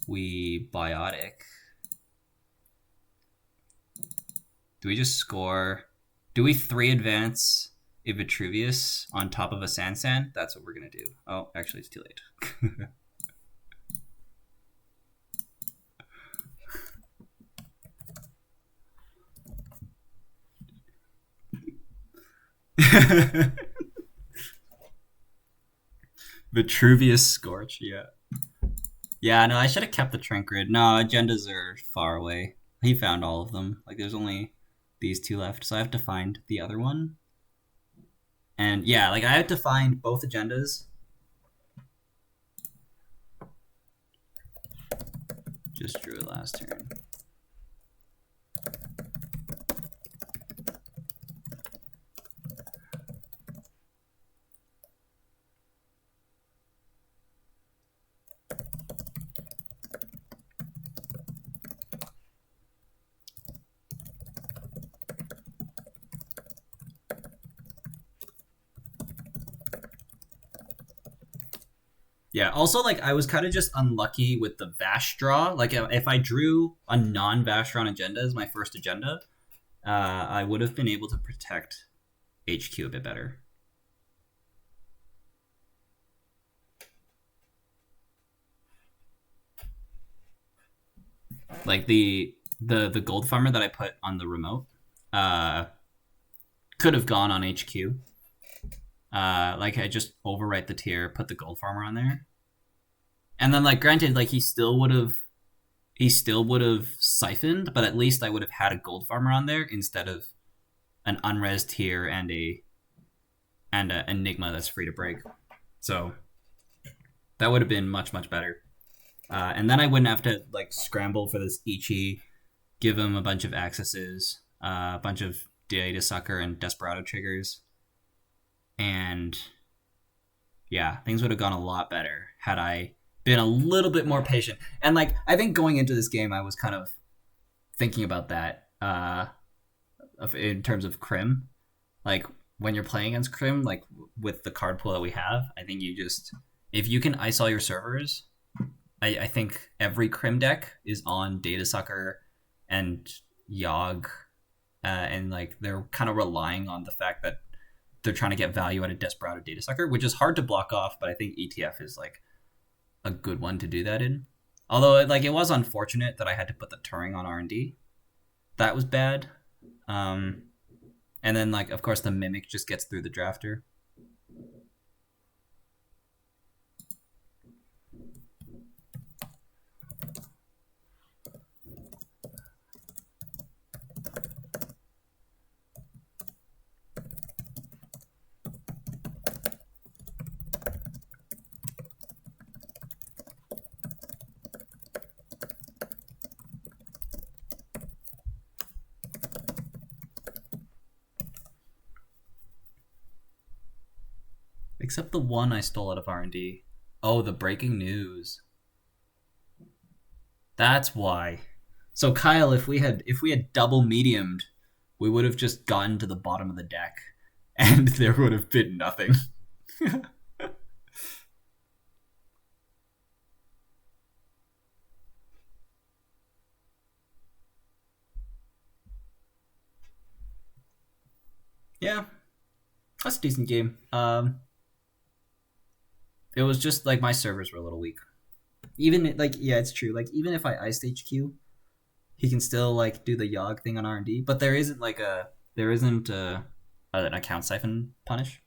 We Biotic. Do we just score? Do we 3 advance a Vitruvius on top of a Sansan? That's what we're gonna do. Oh, actually, it's too late. Vitruvius Scorch, yeah. Yeah, no, I should have kept the Trinket. No, agendas are far away. He found all of them. Like, there's only these 2 left, so I have to find the other one. And yeah, like, I had to find both agendas. Just drew it last turn. Yeah, also, like, I was kind of just unlucky with the Vash draw. Like, if I drew a non-Vashron agenda as my first agenda, I would have been able to protect HQ a bit better. Like, the gold farmer that I put on the remote could have gone on HQ. Like, I just overwrite the tier, put the gold farmer on there. And then, like, granted, like, he still would have siphoned, but at least I would have had a gold farmer on there instead of an unres tier and a enigma that's free to break. So that would have been much, much better. And then I wouldn't have to, like, scramble for this Ichi, give him a bunch of accesses, a bunch of Data Sucker and Desperado triggers. And yeah, things would have gone a lot better had I been a little bit more patient. And, like, I think going into this game, I was kind of thinking about that in terms of Crim. Like, when you're playing against Crim, like, with the card pool that we have, I think you just, if you can ice all your servers, I think every Crim deck is on Data Sucker and Yogg, and, like, they're kind of relying on the fact that they're trying to get value out of Desperado Data Sucker, which is hard to block off, but I think ETF is, like, a good one to do that in. Although, like, it was unfortunate that I had to put the Turing on R&D. That was bad. And then, like, of course, the Mimic just gets through the drafter. Except the one I stole out of R&D. Oh, the breaking news. That's why. So, Kyle, if we had double mediumed, we would have just gotten to the bottom of the deck, and there would have been nothing. Yeah, that's a decent game. It was just, like, my servers were a little weak. Even, like, yeah, it's true. Like, even if I iced HQ, he can still, like, do the Yogg thing on R&D. But there isn't an account siphon punish.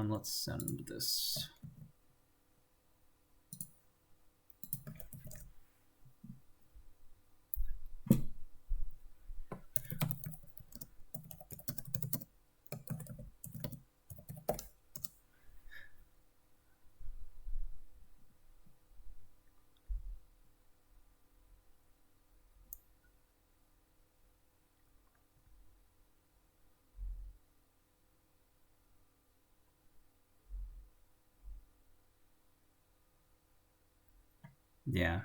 Let's send this. Yeah.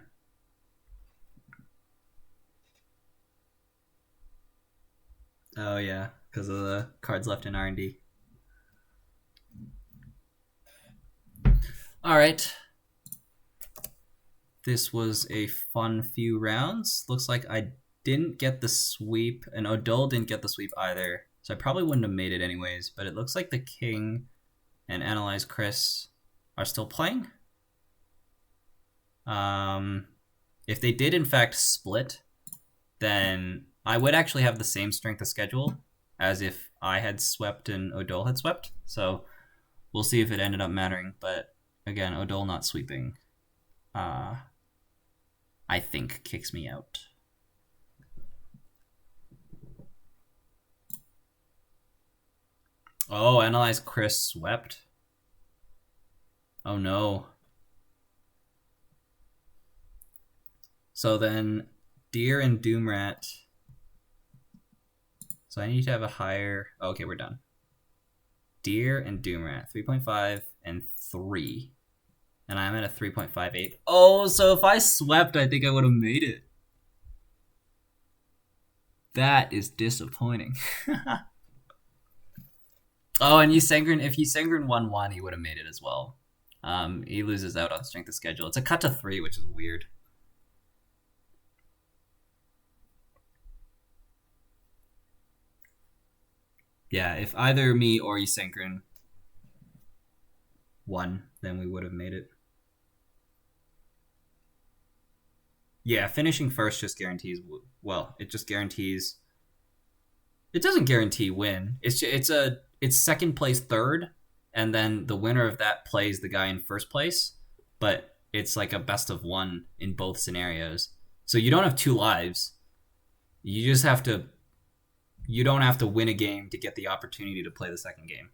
Oh yeah, because of the cards left in R&D. All right. This was a fun few rounds. Looks like I didn't get the sweep, and Odol didn't get the sweep either. So I probably wouldn't have made it anyways, but it looks like the King and Analyze Chris are still playing. If they did in fact split, then I would actually have the same strength of schedule as if I had swept and Odol had swept. So we'll see if it ended up mattering. But again, Odol not sweeping, I think kicks me out. Oh, Analyze Chris swept. Oh no. So then Deer and Doomrat. So I need to have a higher... Oh, okay, we're done. Deer and Doomrat, 3.5 and 3. And I'm at a 3.58. Oh, so if I swept, I think I would have made it. That is disappointing. Oh, and Ysengrin, if Ysengrin 1-1, he would have made it as well. He loses out on strength of schedule. It's a cut to 3, which is weird. Yeah, if either me or Ysengrin won, then we would have made it. Yeah, finishing first just guarantees... Well, it just guarantees... It doesn't guarantee win. It's second place third, and then the winner of that plays the guy in first place, but it's like a best of one in both scenarios. So you don't have 2 lives. You just have to... You don't have to win a game to get the opportunity to play the second game.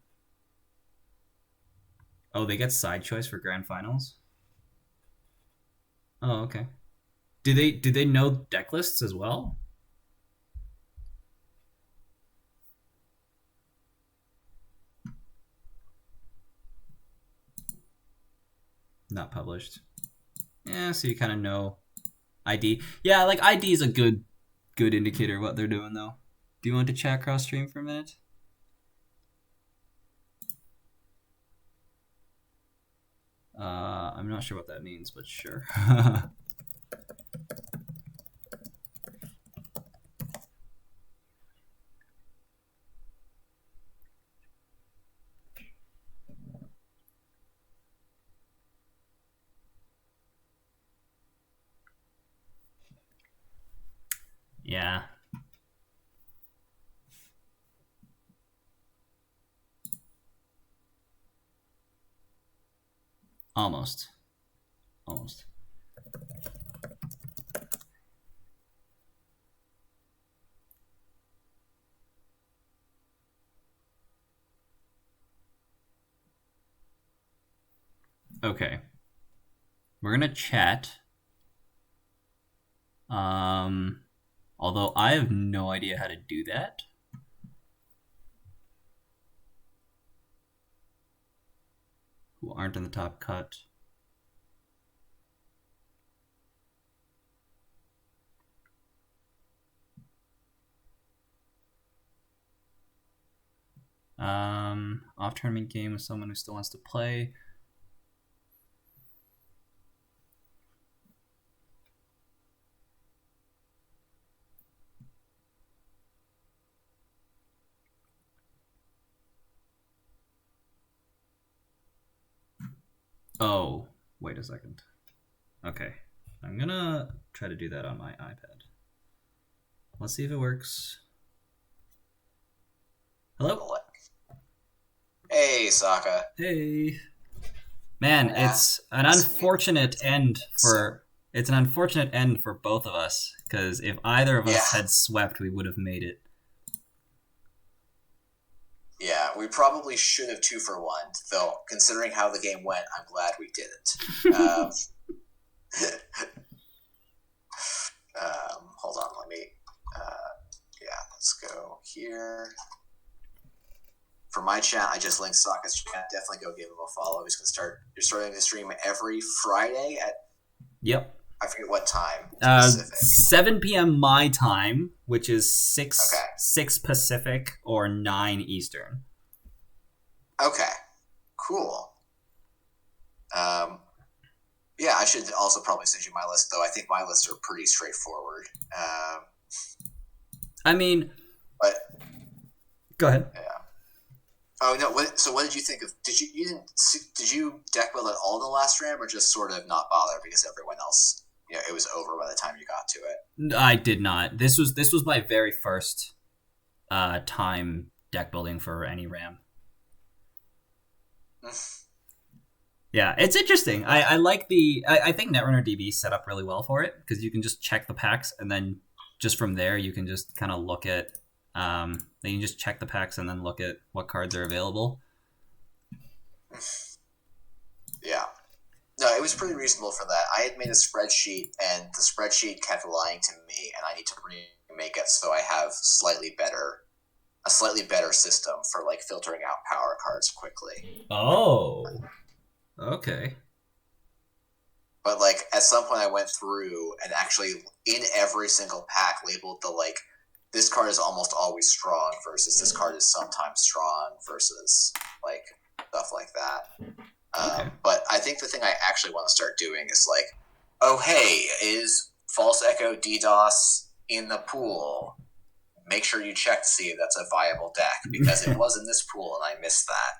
Oh, they get side choice for grand finals? Oh, okay. Do they know deck lists as well? Not published. Yeah, so you kind of know ID. Yeah, like ID is a good indicator of what they're doing though. Do you want to chat cross stream for a minute? I'm not sure what that means, but sure. Yeah. Almost. Okay. We're gonna chat. Although I have no idea how to do that. Who aren't in the top cut. Off tournament game with someone who still wants to play. Oh, wait a second. Okay. I'm gonna try to do that on my iPad. Let's see if it works. Hello? Hey, Sokka. Hey. Man, it's an unfortunate end for both of us, because if either of us had swept, we would have made it. Yeah, we probably should have 2 for 1, though, considering how the game went, I'm glad we didn't. Hold on, let me... let's go here. For my chat, I just linked Sokka's chat. Definitely go give him a follow. You're starting to stream every Friday at... Yep. I forget what time. Pacific. 7 p.m. my time, which is 6 Okay. 6 Pacific or 9 Eastern. Okay. Cool. Yeah, I should also probably send you my list, though. I think my lists are pretty straightforward. I mean, but go ahead. Yeah. Oh no! So what did you think of? Did you deck build at all in the last round, or just sort of not bother because everyone else, it was over by the time you got to it? I did not. This was my very first time deck building for any RAM. Yeah, it's interesting. I like I think Netrunner DB set up really well for it because you can just check the packs and then just from there you can just kind of look at then you can just check the packs and then look at what cards are available. Yeah. No, it was pretty reasonable for that. I had made a spreadsheet and the spreadsheet kept lying to me and I need to remake it so I have a slightly better system for like filtering out power cards quickly. Oh. Okay. But like at some point I went through and actually in every single pack labeled the like this card is almost always strong versus this card is sometimes strong versus like stuff like that. Okay. But I think the thing I actually want to start doing is like, oh hey, is False Echo DDoS in the pool? Make sure you check to see if that's a viable deck because it was in this pool and I missed that.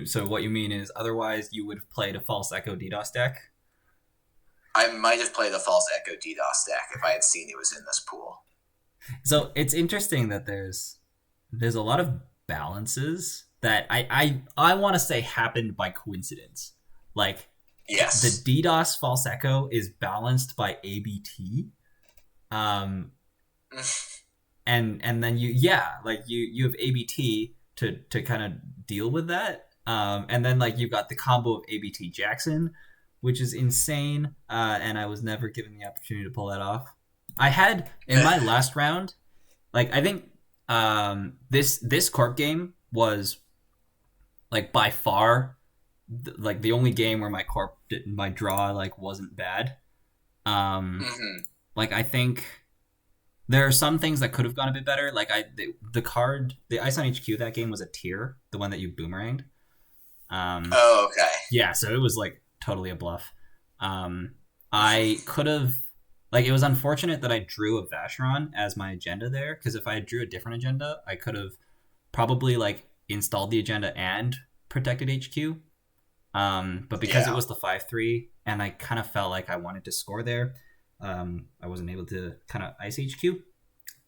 So what you mean is otherwise you would have played a False Echo DDoS deck? I might have played the False Echo DDoS deck if I had seen it was in this pool. So it's interesting that there's a lot of balances that I want to say happened by coincidence. Like yes, the DDoS False Echo is balanced by ABT. And then you have ABT to kind of deal with that. And then like you've got the combo of ABT Jackson, which is insane. And I was never given the opportunity to pull that off. I had in my last round, like I think this Corp game was like by far like the only game where my draw like wasn't bad. Like I think there are some things that could have gone a bit better. Like the Ice on HQ that game was a tier, the one that you boomeranged. Oh, okay. Yeah, so it was like totally a bluff. I could have like it was unfortunate that I drew a Vacheron as my agenda there because if I drew a different agenda, I could have probably like installed the agenda and protected HQ. But because it was the 5/3 and I kind of felt like I wanted to score there, I wasn't able to kind of ice HQ.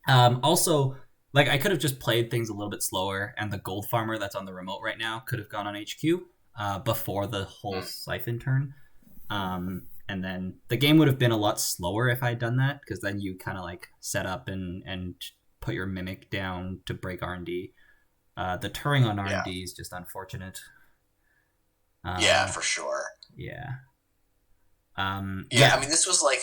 Also, like I could have just played things a little bit slower, and the gold farmer that's on the remote right now could have gone on HQ before the whole siphon turn. And then the game would have been a lot slower if I had done that, because then you kind of like set up and put your mimic down to break R&D. The turning on R&D is just unfortunate. Yeah, for sure. Yeah. I mean, this was like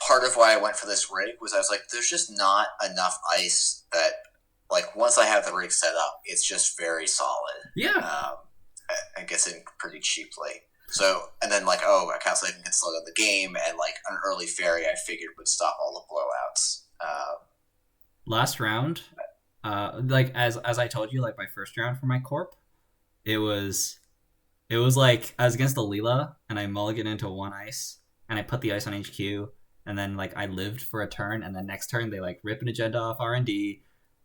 part of why I went for this rig was I was like, there's just not enough ice that, like, once I have the rig set up, it's just very solid. Yeah. It gets in pretty cheaply. So, and then like, I can't say I can get slowed on the game, and like an early fairy I figured would stop all the blowouts. Last round, like as I told you, like my first round for my corp, it was like I was against the Leela and I mulliganed into one ice and I put the ice on HQ and then like I lived for a turn and then next turn they like rip an agenda off R&D,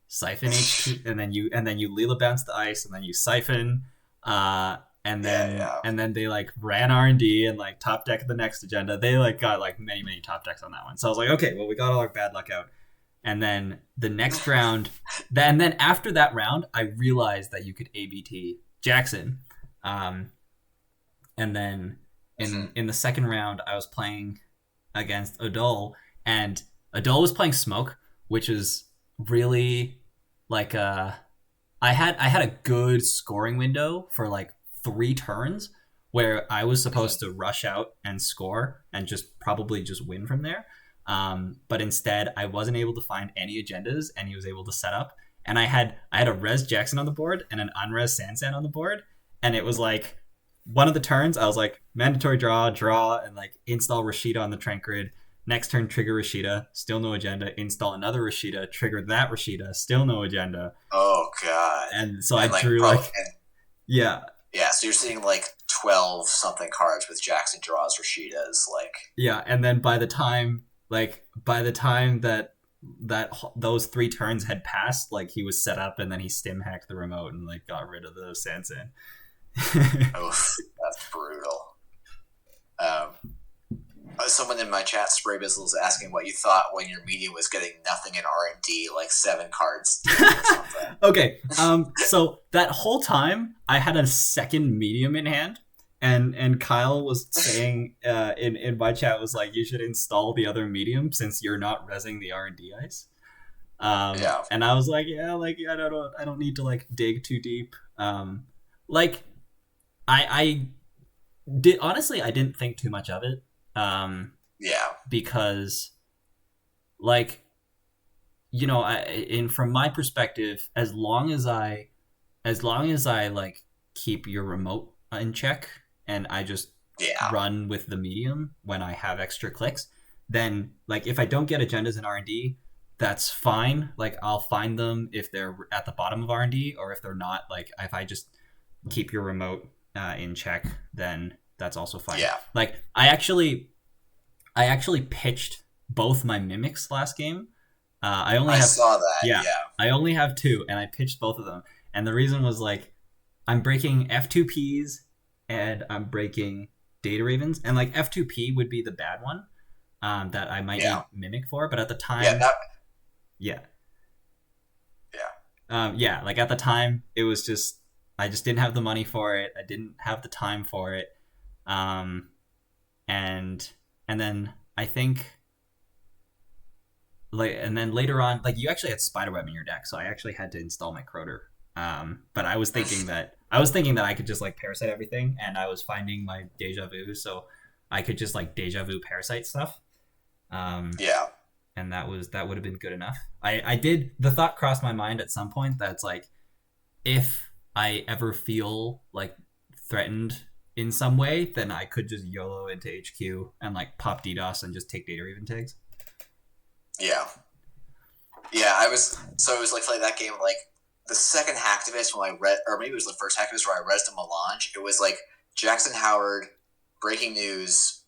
siphon HQ, and then you Leela bounce the ice and then you siphon, and then they like ran R&D and like top deck the next agenda. They like got like many top decks on that one. So I was like, okay, well we got all our bad luck out. And then the next round, and then after that round, I realized that you could ABT Jackson. And then in the second round, I was playing against Odol, and Odol was playing Smoke, which is really like I had a good scoring window for like 3 turns where I was supposed to rush out and score and just probably just win from there. But instead, I wasn't able to find any agendas, and he was able to set up. And I had a Res Jackson on the board and an unres Sansan on the board, and it was like one of the turns, I was like, mandatory draw, and like install Rashida on the Trent Grid. Next turn, trigger Rashida, still no agenda. Install another Rashida, trigger that Rashida, still no agenda. Oh god! And so and I drew like, yeah, yeah. So you're seeing like 12 something cards with Jackson draws Rashidas, like yeah. And then by the time that those 3 turns had passed, like he was set up, and then he stim hacked the remote and like got rid of the Sansan. oof, that's brutal. Someone in my chat, Spray Bizzle, is asking what you thought when your medium was getting nothing in R&D, like 7 cards deep or something. Okay, so that whole time I had a second medium in hand, and Kyle was saying in my chat was like, you should install the other medium since you're not rezzing the R&D ice. Yeah. And I was like, I don't need to like dig too deep. Like I did honestly, I didn't think too much of it. Yeah. Because like, you know, from my perspective, as long as I like keep your remote in check and I just run with the medium when I have extra clicks, then like if I don't get agendas in R&D, that's fine. Like I'll find them if they're at the bottom of R&D, or if they're not, like if I just keep your remote in check, then that's also fine. Yeah. Like I actually pitched both my mimics last game. I saw that. Yeah. I only have 2, and I pitched both of them. And the reason was like, I'm breaking F2Ps and I'm breaking Data Ravens, and like F2P would be the bad one that I might need mimic for. But at the time, like at the time, it was just I just didn't have the money for it. I didn't have the time for it. And then I think and then later on, like you actually had Spiderweb in your deck, so I actually had to install my Croter. But I was thinking that I could just like Parasite everything, and I was finding my Deja Vu, so I could just like Deja Vu Parasite stuff. And that would have been good enough. The thought crossed my mind at some point that's like, if I ever feel like threatened in some way, then I could just YOLO into HQ and like pop DDoS and just take Data Raven tags. Yeah, it was like that game, like the second Hacktivist when I read, or maybe it was the first Hacktivist where I read the Melange. It was like Jackson Howard, Breaking News,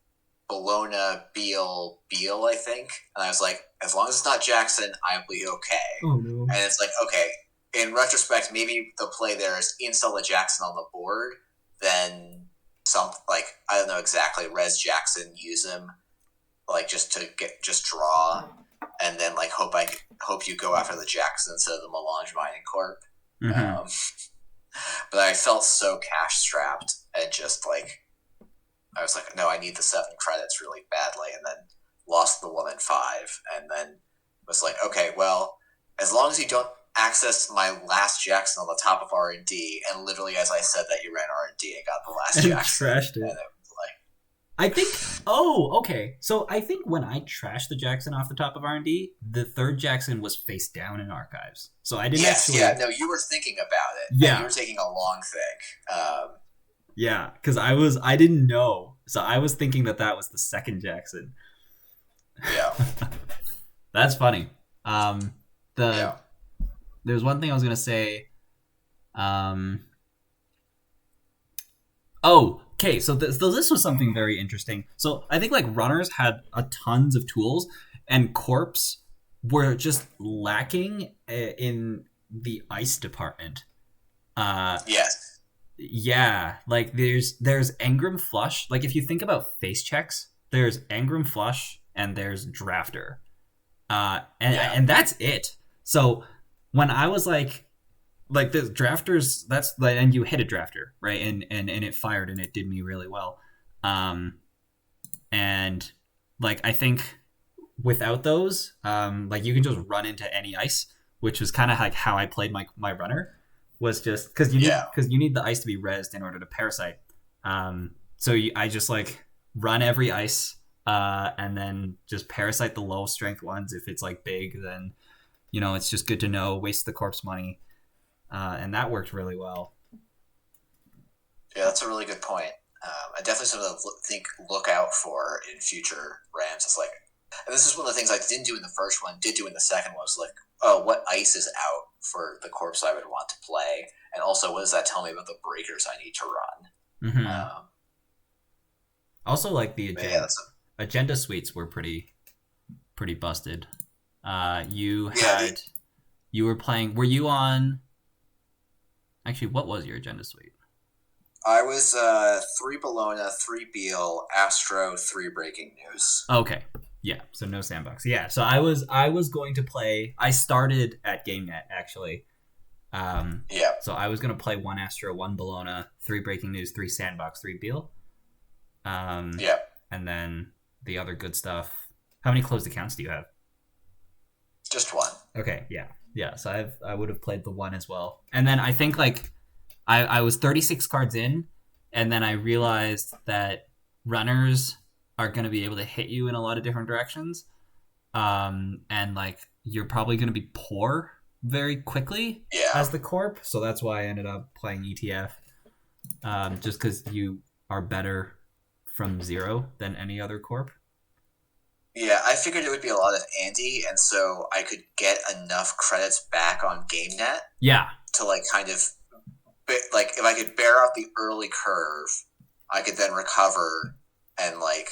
Bologna, Beal, I think, and I was like, as long as it's not Jackson, I'll be okay. Oh no! And it's like, okay, in retrospect, maybe the play there is install the Jackson on the board, then like I don't know exactly, res Jackson, use him, like just draw, and then like hope you go after the Jackson instead of the Melange Mining Corp. Mm-hmm. But I felt so cash strapped, and just like I was like, no, I need the 7 credits really badly, and then lost the 1 and 5, and then was like, okay, well, as long as you don't access my last Jackson on the top of R&D, and literally as I said that, you ran R&D and got the last Jackson. Trashed it. And it was like, I think. Oh, okay. So I think when I trashed the Jackson off the top of R&D, the 3rd Jackson was face down in archives. So I didn't actually. Yeah, no, you were thinking about it. Yeah, you were taking a long think. Yeah, because I didn't know, so I was thinking that was the 2nd Jackson. Yeah, that's funny. There's one thing I was gonna say. Okay. So this was something very interesting. So I think like runners had tons of tools, and corps were just lacking in the ice department. Yes. Yeah, like there's Engram Flush. Like if you think about face checks, there's Engram Flush and there's Drafter, and that's it. So when I was like the Drafters, that's like, and you hit a Drafter, right? And it fired, and it did me really well. And like I think without those, like you can just run into any ice, which was kind of like how I played my runner. Was just because you need the ice to be rezzed in order to Parasite. So I just like run every ice, and then just Parasite the low strength ones. If it's like big, then it's just good to know. Waste the corpse money, and that worked really well. Yeah, that's a really good point. And definitely something to look out for in future Rams. It's like, and this is one of the things I didn't do in the first one, did do in the second one, was like, oh, what ice is out for the corpse I would want to play? And also, what does that tell me about the breakers I need to run? Mm-hmm. Also, like the Yeah, agenda suites were pretty busted. You yeah. had you were playing. Were you on? Actually, what was your agenda suite? I was 3 Bologna, 3 Beal, Astro, 3 Breaking News. Okay, yeah. So no sandbox. Yeah. So I was going to play. I started at GameNet actually. Yeah. So I was going to play 1 Astro, 1 Bologna, 3 Breaking News, 3 Sandbox, 3 Beal. Yeah. And then the other good stuff. How many closed accounts do you have? Just 1. Okay, yeah. So I would have played the 1 as well, and then I think like I was 36 cards in, and then I realized that runners are going to be able to hit you in a lot of different directions, and like you're probably going to be poor very quickly as the corp. So that's why I ended up playing ETF, just because you are better from 0 than any other corp. Yeah, I figured it would be a lot of Andy, and so I could get enough credits back on GameNet. Yeah. To like kind of, like if I could bear out the early curve, I could then recover and like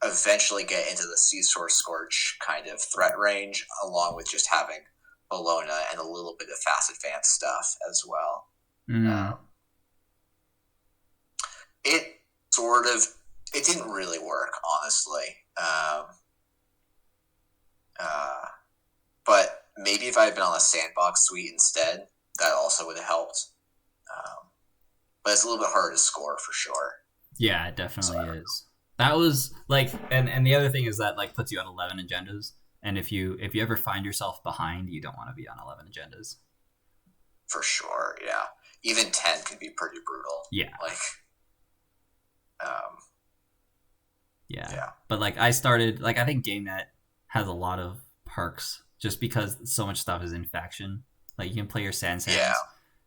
eventually get into the Seesaw Scorch kind of threat range, along with just having Bologna and a little bit of fast advanced stuff as well. It sort of, it didn't really work, honestly. But maybe if I had been on a sandbox suite instead, that also would have helped. But it's a little bit harder to score for sure. Yeah, it definitely is. That was like, and the other thing is that like puts you on 11 agendas, and if you ever find yourself behind, you don't want to be on 11 agendas. For sure, yeah. Even 10 can be pretty brutal. Yeah. Like, yeah. But like I started, like I think GameNet has a lot of perks just because so much stuff is in faction. Like you can play your Sands. Yeah.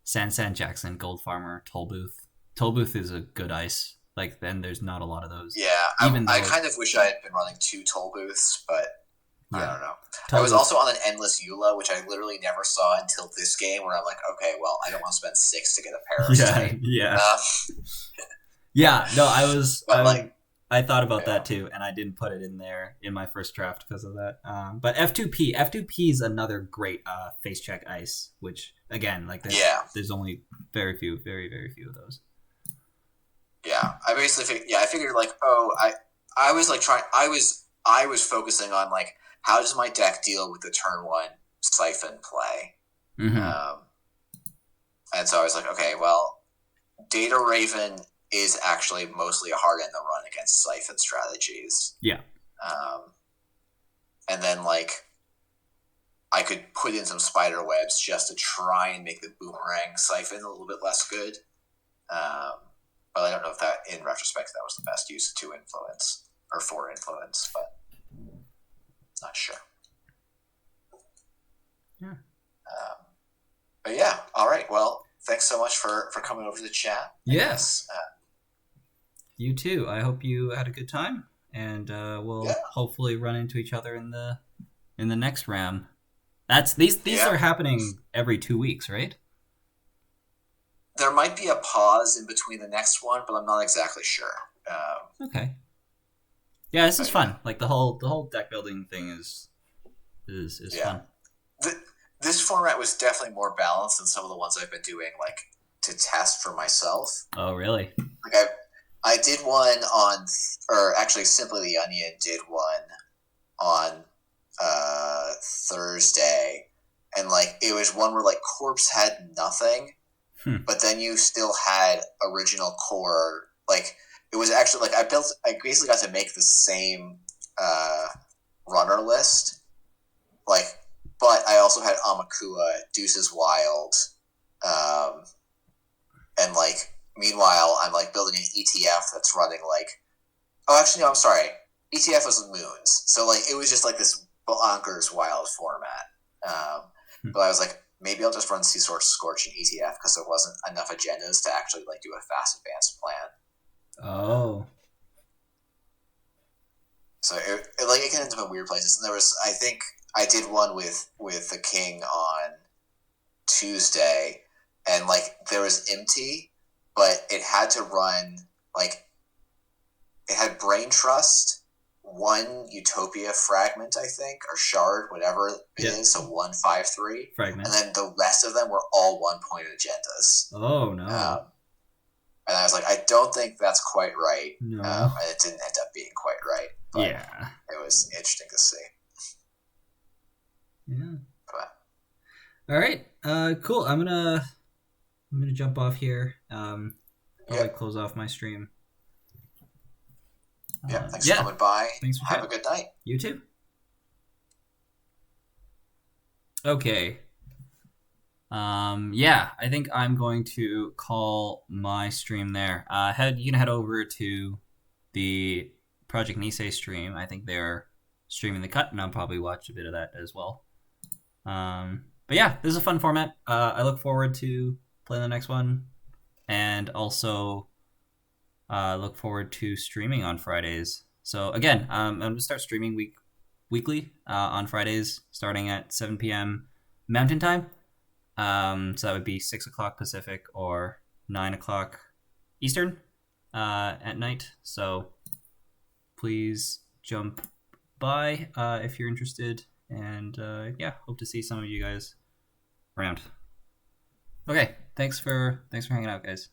San Jackson, Gold Farmer, Toll Booth. Toll Booth is a good ice. Like then there's not a lot of those. Yeah, I kind of wish I had been running 2 Toll Booths, but yeah. I don't know. I was also on an endless EULA, which I literally never saw until this game, where I'm like, okay, well, I don't want to spend 6 to get a Parasite. Yeah. Yeah. No, I thought about that too, and I didn't put it in there in my first draft because of that. But F2P is another great face check ice, which again, like there's only very few of those. Yeah, I figured like, I was like I was focusing on like how does my deck deal with the turn 1 Siphon play, and so I was like, okay, well, Data Raven is actually mostly a hard end to run against Siphon strategies. Yeah. And then like I could put in some spider webs just to try and make the Boomerang Siphon a little bit less good. But I don't know if that, in retrospect, that was the best use of 2 influence or 4 influence, but not sure. Yeah. But yeah, all right. Well, thanks so much for coming over to the chat. Yes. You too. I hope you had a good time, and we'll hopefully run into each other in the next RAM. These are happening every 2 weeks, right? There might be a pause in between the next one, but I'm not exactly sure. Okay. Yeah, this is fun. Like the whole deck building thing is fun. This format was definitely more balanced than some of the ones I've been doing, like to test for myself. Oh, really? Like I did one on, or actually Simply the Onion did one on Thursday, and like it was one where like Corpse had nothing. But then you still had original core. Like it was actually like I basically got to make the same runner list. Like, but I also had Amakua, Deuces Wild, and like meanwhile I'm like building an ETF that's running like. Oh, actually no, I'm sorry. ETF was Moons, so like it was just like this bonkers wild format. But I was like maybe I'll just run Sea Source Scorch and ETF because there wasn't enough agendas to actually like do a fast advanced plan. Oh. So it can end up in weird places. And there was, I think I did one with the King on Tuesday, and like there was empty, but it had to run like it had Brain Trust, one Utopia fragment, I think, or shard, whatever it is, so 1/5/3 fragment, and then the rest of them were all 1-point agendas. Oh no! And I was like, I don't think that's quite right. No, and it didn't end up being quite right. But yeah, it was interesting to see. Yeah. But, all right. Cool. I'm gonna jump off here. Probably close off my stream. Yeah. Thanks for coming by. Thanks for Have a good night. You too. Okay. Yeah, I think I'm going to call my stream there. You can head over to the Project Nisei stream. I think they're streaming the cut, and I'll probably watch a bit of that as well. But yeah, this is a fun format. I look forward to playing the next one, and also look forward to streaming on Fridays. So again, I'm going to start streaming weekly on Fridays, starting at 7 p.m. Mountain Time. So that would be 6 o'clock Pacific or 9 o'clock Eastern at night. So please jump by if you're interested. And yeah, hope to see some of you guys around. Okay, thanks for hanging out, guys.